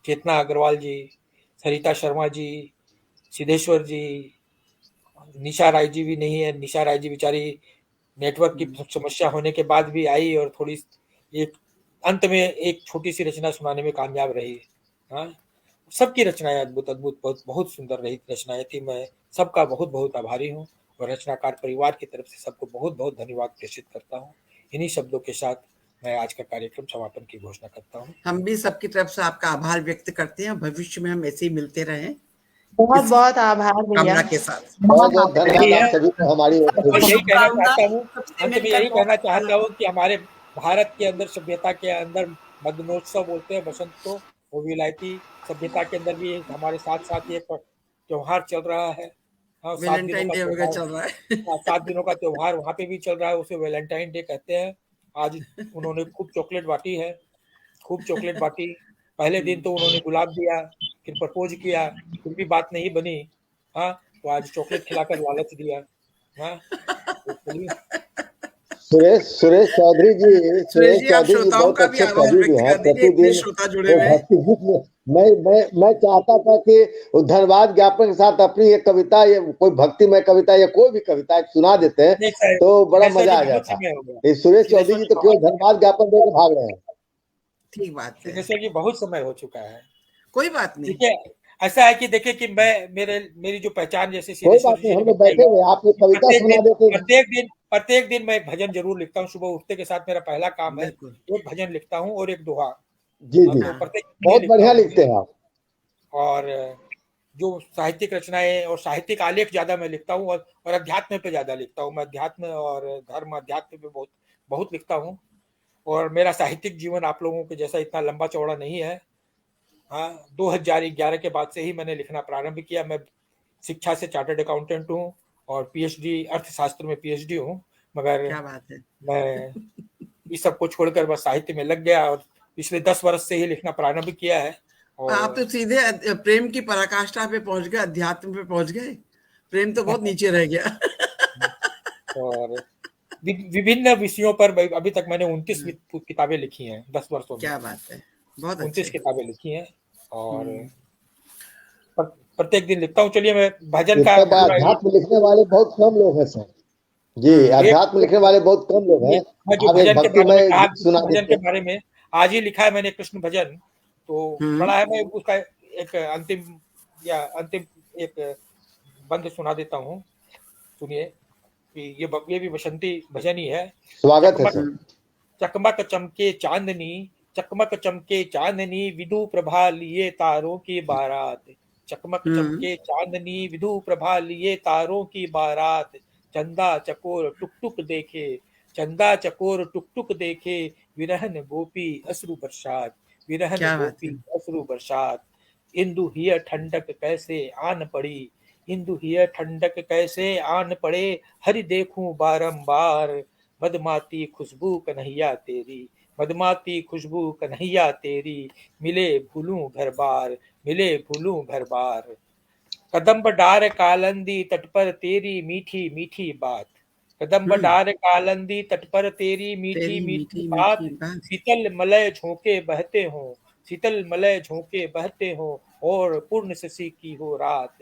चेतना अग्रवाल जी, सरिता शर्मा जी, सिद्धेश्वर जी, निशा राय जी भी नहीं है। निशा राय जी बेचारी नेटवर्क की समस्या होने के बाद भी आई और थोड़ी एक अंत में एक छोटी सी रचना सुनाने में कामयाब रही। हाँ, सबकी रचनाएं अद्भुत अद्भुत बहुत बहुत सुंदर रही रचनाएं थी। मैं सबका बहुत बहुत आभारी हूँ और रचनाकार परिवार की तरफ से सबको बहुत बहुत धन्यवाद प्रेषित करता हूँ। इन्हीं शब्दों के साथ मैं आज का कार्यक्रम समापन की घोषणा करता हूँ। हम भी सबकी तरफ से आपका आभार व्यक्त करते हैं। भविष्य में हम ऐसे ही मिलते रहें, बहुत बहुत आभार भैया, कामना के साथ। बहुत बहुत धन्यवाद आप सभी को हमारी ओर से। यही कहना चाहता हूँ, अंत में यही कहना चाहता हूँ कि हमारे भारत के अंदर, सभ्यता के अंदर मदनोत्सव बोलते हैं बसंत को, वो विलायती सभ्यता के अंदर भी हमारे साथ साथ ये त्योहार चल रहा है। हाँ, 7 दिनों का त्योहार वहाँ पे भी चल रहा है, उसे वैलेंटाइन डे कहते हैं। आज उन्होंने खूब चॉकलेट बांटी है, खूब चॉकलेट बांटी। पहले दिन तो उन्होंने गुलाब दिया, फिर प्रपोज किया, फिर भी बात नहीं बनी। हाँ, तो आज चॉकलेट खिलाकर लालच दिया। हाँ, सुरेश चौधरी जी बहुत अच्छे कवि भी हैं। प्रतिदिन भक्ति गीत में मैं चाहता था कि धन्यवाद ज्ञापन के साथ अपनी एक कविता, ये कोई भक्तिमय कविता या कोई भी कविता सुना देते हैं तो बड़ा मजा आ जाता है। सुरेश चौधरी जी तो केवल धन्यवाद ज्ञापन देकर भाग रहे हैं। ठीक बात है, जैसे कि बहुत समय हो चुका है, कोई बात नहीं। ठीक है, ऐसा है कि देखिए कि मेरी जो पहचान जैसे प्रत्येक दिन मैं भजन जरूर लिखता हूँ। सुबह उठते के साथ मेरा पहला काम है एक भजन लिखता हूँ और एक दोहा। जी बहुत बढ़िया लिखते हैं आप। और जो साहित्यिक रचनाएं और साहित्यिक आलेख ज्यादा मैं लिखता हूँ और अध्यात्म पे ज्यादा लिखता हूँ। मैं अध्यात्म और धर्म अध्यात्म पे बहुत लिखता हूँ। और मेरा साहित्यिक जीवन आप लोगों के जैसा इतना लंबा चौड़ा नहीं है। हाँ, 2011 के बाद से ही मैंने लिखना प्रारंभ किया। मैं शिक्षा से चार्टर्ड अकाउंटेंट हूँ और पीएचडी अर्थशास्त्र में पीएचडी हूँ, मगर क्या बात है, मैं इस सब को छोड़कर बस साहित्य में लग गया और पिछले 10 वर्ष से ही लिखना प्रारंभ किया है। और आप तो सीधे प्रेम की पराकाष्ठा पे पहुंच गए, अध्यात्म पे पहुंच गए। प्रेम तो बहुत नीचे रह गया। और विभिन्न विषयों पर अभी तक मैंने 29 किताबें लिखी हैं 10 वर्षों में। क्या बात है, बहुत 29 किताबें लिखी हैं और प्रत्येक दिन लिखता हूँ। चलिए, मैं भजन का अध्यात्म लिखने वाले बहुत कम लोग हैं सर जी, अध्यात्म लिखने वाले बहुत कम लोग हैं। भजन के बारे में आज ही लिखा है मैंने कृष्ण भजन, तो बड़ा है। मैं उसका एक अंतिम एक बंद सुना देता हूँ, सुनिए कि ये भी बसंती भजन ही है। स्वागत है सर। चकमक चमके चांदनी, चकमक चमके चांदनी, विधु प्रभा लिए तारों की बारात। चकमक चमके चांदनी, विधु प्रभा लिए तारों की बारात। चंदा चकोर टुक टुक देखे, चंदा चकोर टुक टुक देखे, विरहन गोपी अश्रु बरसात, विरहन गोपी अश्रु बरसात। इंदु हिय ठंडक कैसे आन पड़ी, इंदु हिय ठंडक कैसे आन पड़े, हरि देखूं बारंबार। मदमाती खुशबू कन्हैया तेरी, मदमाती खुशबू कन्हैया तेरी, मिले भूलूं घर बार, मिले भूलूं घर बार। कदम्ब डार कालंदी तट पर तेरी मीठी मीठी बात, कदम्ब डार कालंदी तट पर तेरी मीठी मीठी बात। शीतल मलय झोंके बहते हो, शीतल मलय झोंके बहते हो, और पूर्ण शशि की हो रात।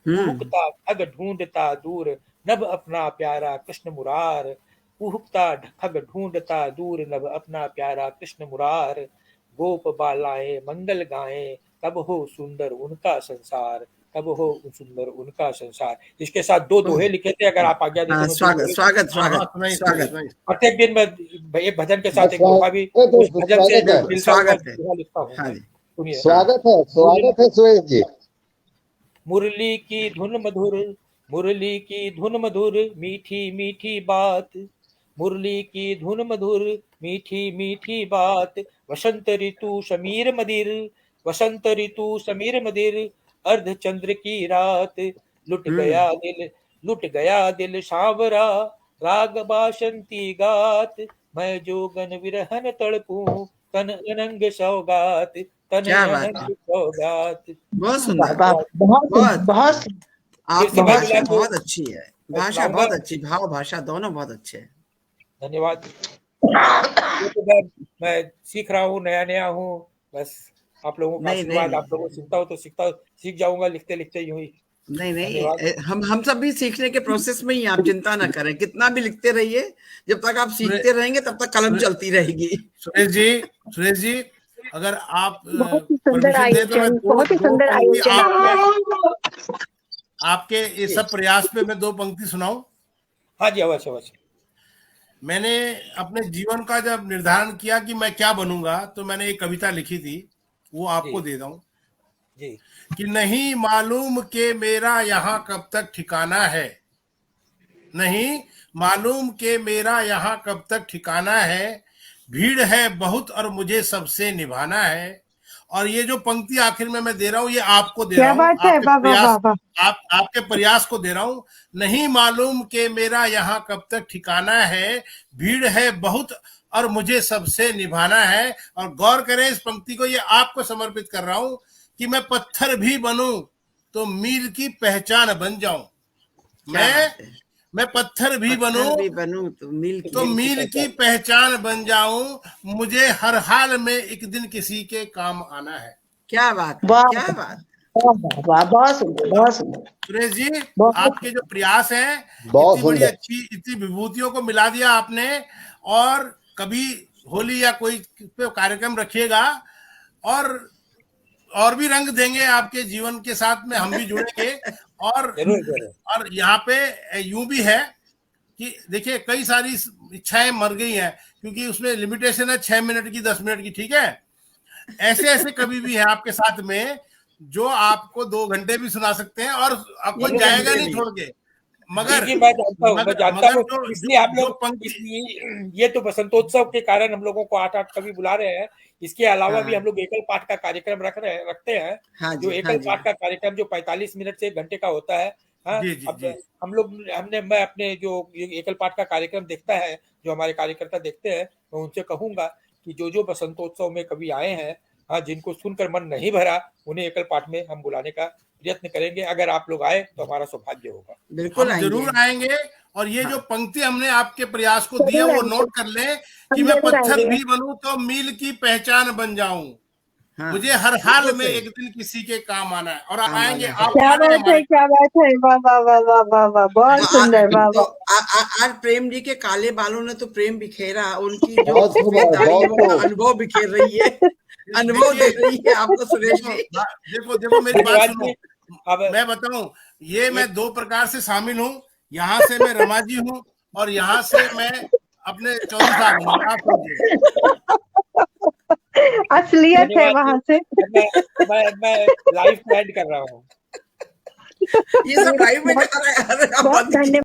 उहुकता ठग ढूंढता दूर नभ अपना प्यारा कृष्ण मुरार, उहुकता ठग ढूंढता दूर नभ अपना प्यारा कृष्ण मुरार। गोप बालाएं मंगल गाएं, तब हो सुंदर उनका संसार, तब हो सुंदर उनका संसार। इसके साथ 2 दोहे लिखे थे, अगर आप आज्ञा दें तो स्वागत स्वागत स्वागत स्वागत। प्रत्येक दिन मैं एक भजन के साथ एक दोहा भी उस भजन से स्वागत है लिखता हूँ। सुनिए। स्वागत है सुरेश जी। मुरली की धुन मधुर, मुरली की धुन मधुर, मीठी मीठी बात, मुरली की धुन मधुर, मीठी मीठी बात, वसंत ऋतु समीर मदिर, वसंत ऋतु समीर मदिर, अर्ध चंद्र की रात, लुट गया दिल सांवरा, राग बासंती गात, मैं जोगन विरहन तड़पूं, तन अनंग सौगात, तन क्या बात अनंग है, सौगात। बहुत सुंदर, बहुत बहुत आपकी मैं भाषा मिला तो बहुत अच्छी है, भाषा सुनाऊंगा। बहुत अच्छी, भाव भाषा दोनों बहुत अच्छे हैं। धन्यवाद। ये तो मैं सीख रहा हूँ, नया हूँ, बस आप लोगों का नहीं आशीर्वाद, नहीं आप लोगों को सुनता हूँ तो सीख जाऊंगा लिखते लिखते यूं ही। नहीं धन्यवाद। नहीं, हम सब भी सीखने के प्रोसेस में ही, आप चिंता ना करें, कितना भी लिखते रहिए, जब तक आप सीखते रहेंगे तब तक कलम चलती रहेगी। सुरेश जी अगर आप बहुत ही सुंदर परमिशन दे तो मैं आयोजन, दो बहुत ही दो सुंदर पंक्ति आयोजन। आपके इस सब प्रयास पे मैं दो पंक्ति सुनाऊं। हाँ जी, अवश्य अवश्य। मैंने अपने जीवन का जब निर्धारण किया कि मैं क्या बनूंगा, तो मैंने एक कविता लिखी थी, वो आपको दे दूं जी। कि नहीं मालूम के मेरा यहाँ कब तक ठिकाना है, नहीं मालूम के मेरा यहाँ कब तक ठिकाना है, भीड़ है बहुत और मुझे सबसे निभाना है। और ये जो पंक्ति आखिर में मैं दे रहा हूँ, ये आपको दे रहा हूँ, आपके प्रयास को दे रहा हूँ। नहीं मालूम के मेरा यहाँ कब तक ठिकाना है, भीड़ है बहुत और मुझे सबसे निभाना है। और गौर करें इस पंक्ति को, ये आपको समर्पित कर रहा हूँ कि मैं पत्थर भी बनूं तो मील की पहचान बन जाऊं, मैं पत्थर भी बनूं तो मील की पहचान बन जाऊं, मुझे हर हाल में एक दिन किसी के काम आना है। क्या बात, क्या बात, बहुत सुंदर सुरेश जी, आपके जो प्रयास हैं, इतनी बड़ी अच्छी, इतनी विभूतियों को मिला दिया आपने। और कभी होली या कोई कार्यक्रम रखिएगा और भी रंग देंगे आपके जीवन के साथ में, हम भी जुड़ेंगे। और यहाँ पे यूं भी है कि देखिए कई सारी इच्छाएं मर गई हैं, क्योंकि उसमें लिमिटेशन है 6 मिनट की, 10 मिनट की, ठीक है। ऐसे कभी भी है आपके साथ में जो आपको 2 घंटे भी सुना सकते हैं और आपको जाएगा नहीं छोड़ के। मगर मैं जानता हूँ, इसलिए आप लोग, ये तो बसंतोत्सव के कारण हम लोगों को 8 कवि बुला रहे हैं। इसके अलावा भी हम लोग एकल पाठ का कार्यक्रम रखते हैं। जो एकल पाठ का कार्यक्रम जो 45 मिनट से 1 घंटे का होता है। मैं अपने जो एकल पाठ का कार्यक्रम देखता है, जो हमारे कार्यकर्ता देखते हैं, मैं उनसे कहूंगा कि जो बसंतोत्सव में कभी आए हैं, हाँ, जिनको सुनकर मन नहीं भरा, उन्हें एकल पाठ में हम बुलाने का प्रयत्न करेंगे। अगर आप लोग आए तो हमारा सौभाग्य होगा। बिल्कुल जरूर आएंगे। और ये जो पंक्ति हमने आपके प्रयास को दी है, वो नोट कर लें कि मैं पत्थर भी बनूं तो मील की पहचान बन जाऊं, मुझे हर हाल में एक दिन किसी के काम आना है। और आएंगे आप। क्या बात है, वाह वाह वाह वाह वाह वाह, बहुत सुंदर, वाह वाह। आज प्रेम जी के काले बालों ने तो प्रेम बिखेरा, उनकी जो अनुभव बिखेर रही है, अनुभव दे रही है आपको सुरेश जी। देखो मेरी बात सुनो, मैं बताऊं, ये मैं 2 प्रकार से शामिल हूँ। यहाँ से मैं रमा जी हूँ और यहाँ से मैं अपने 24 साल हूँ। असलियत है वहां से। मैं लाइव एंड कर रहा हूँ। ये सब लाइव में जा रहा है।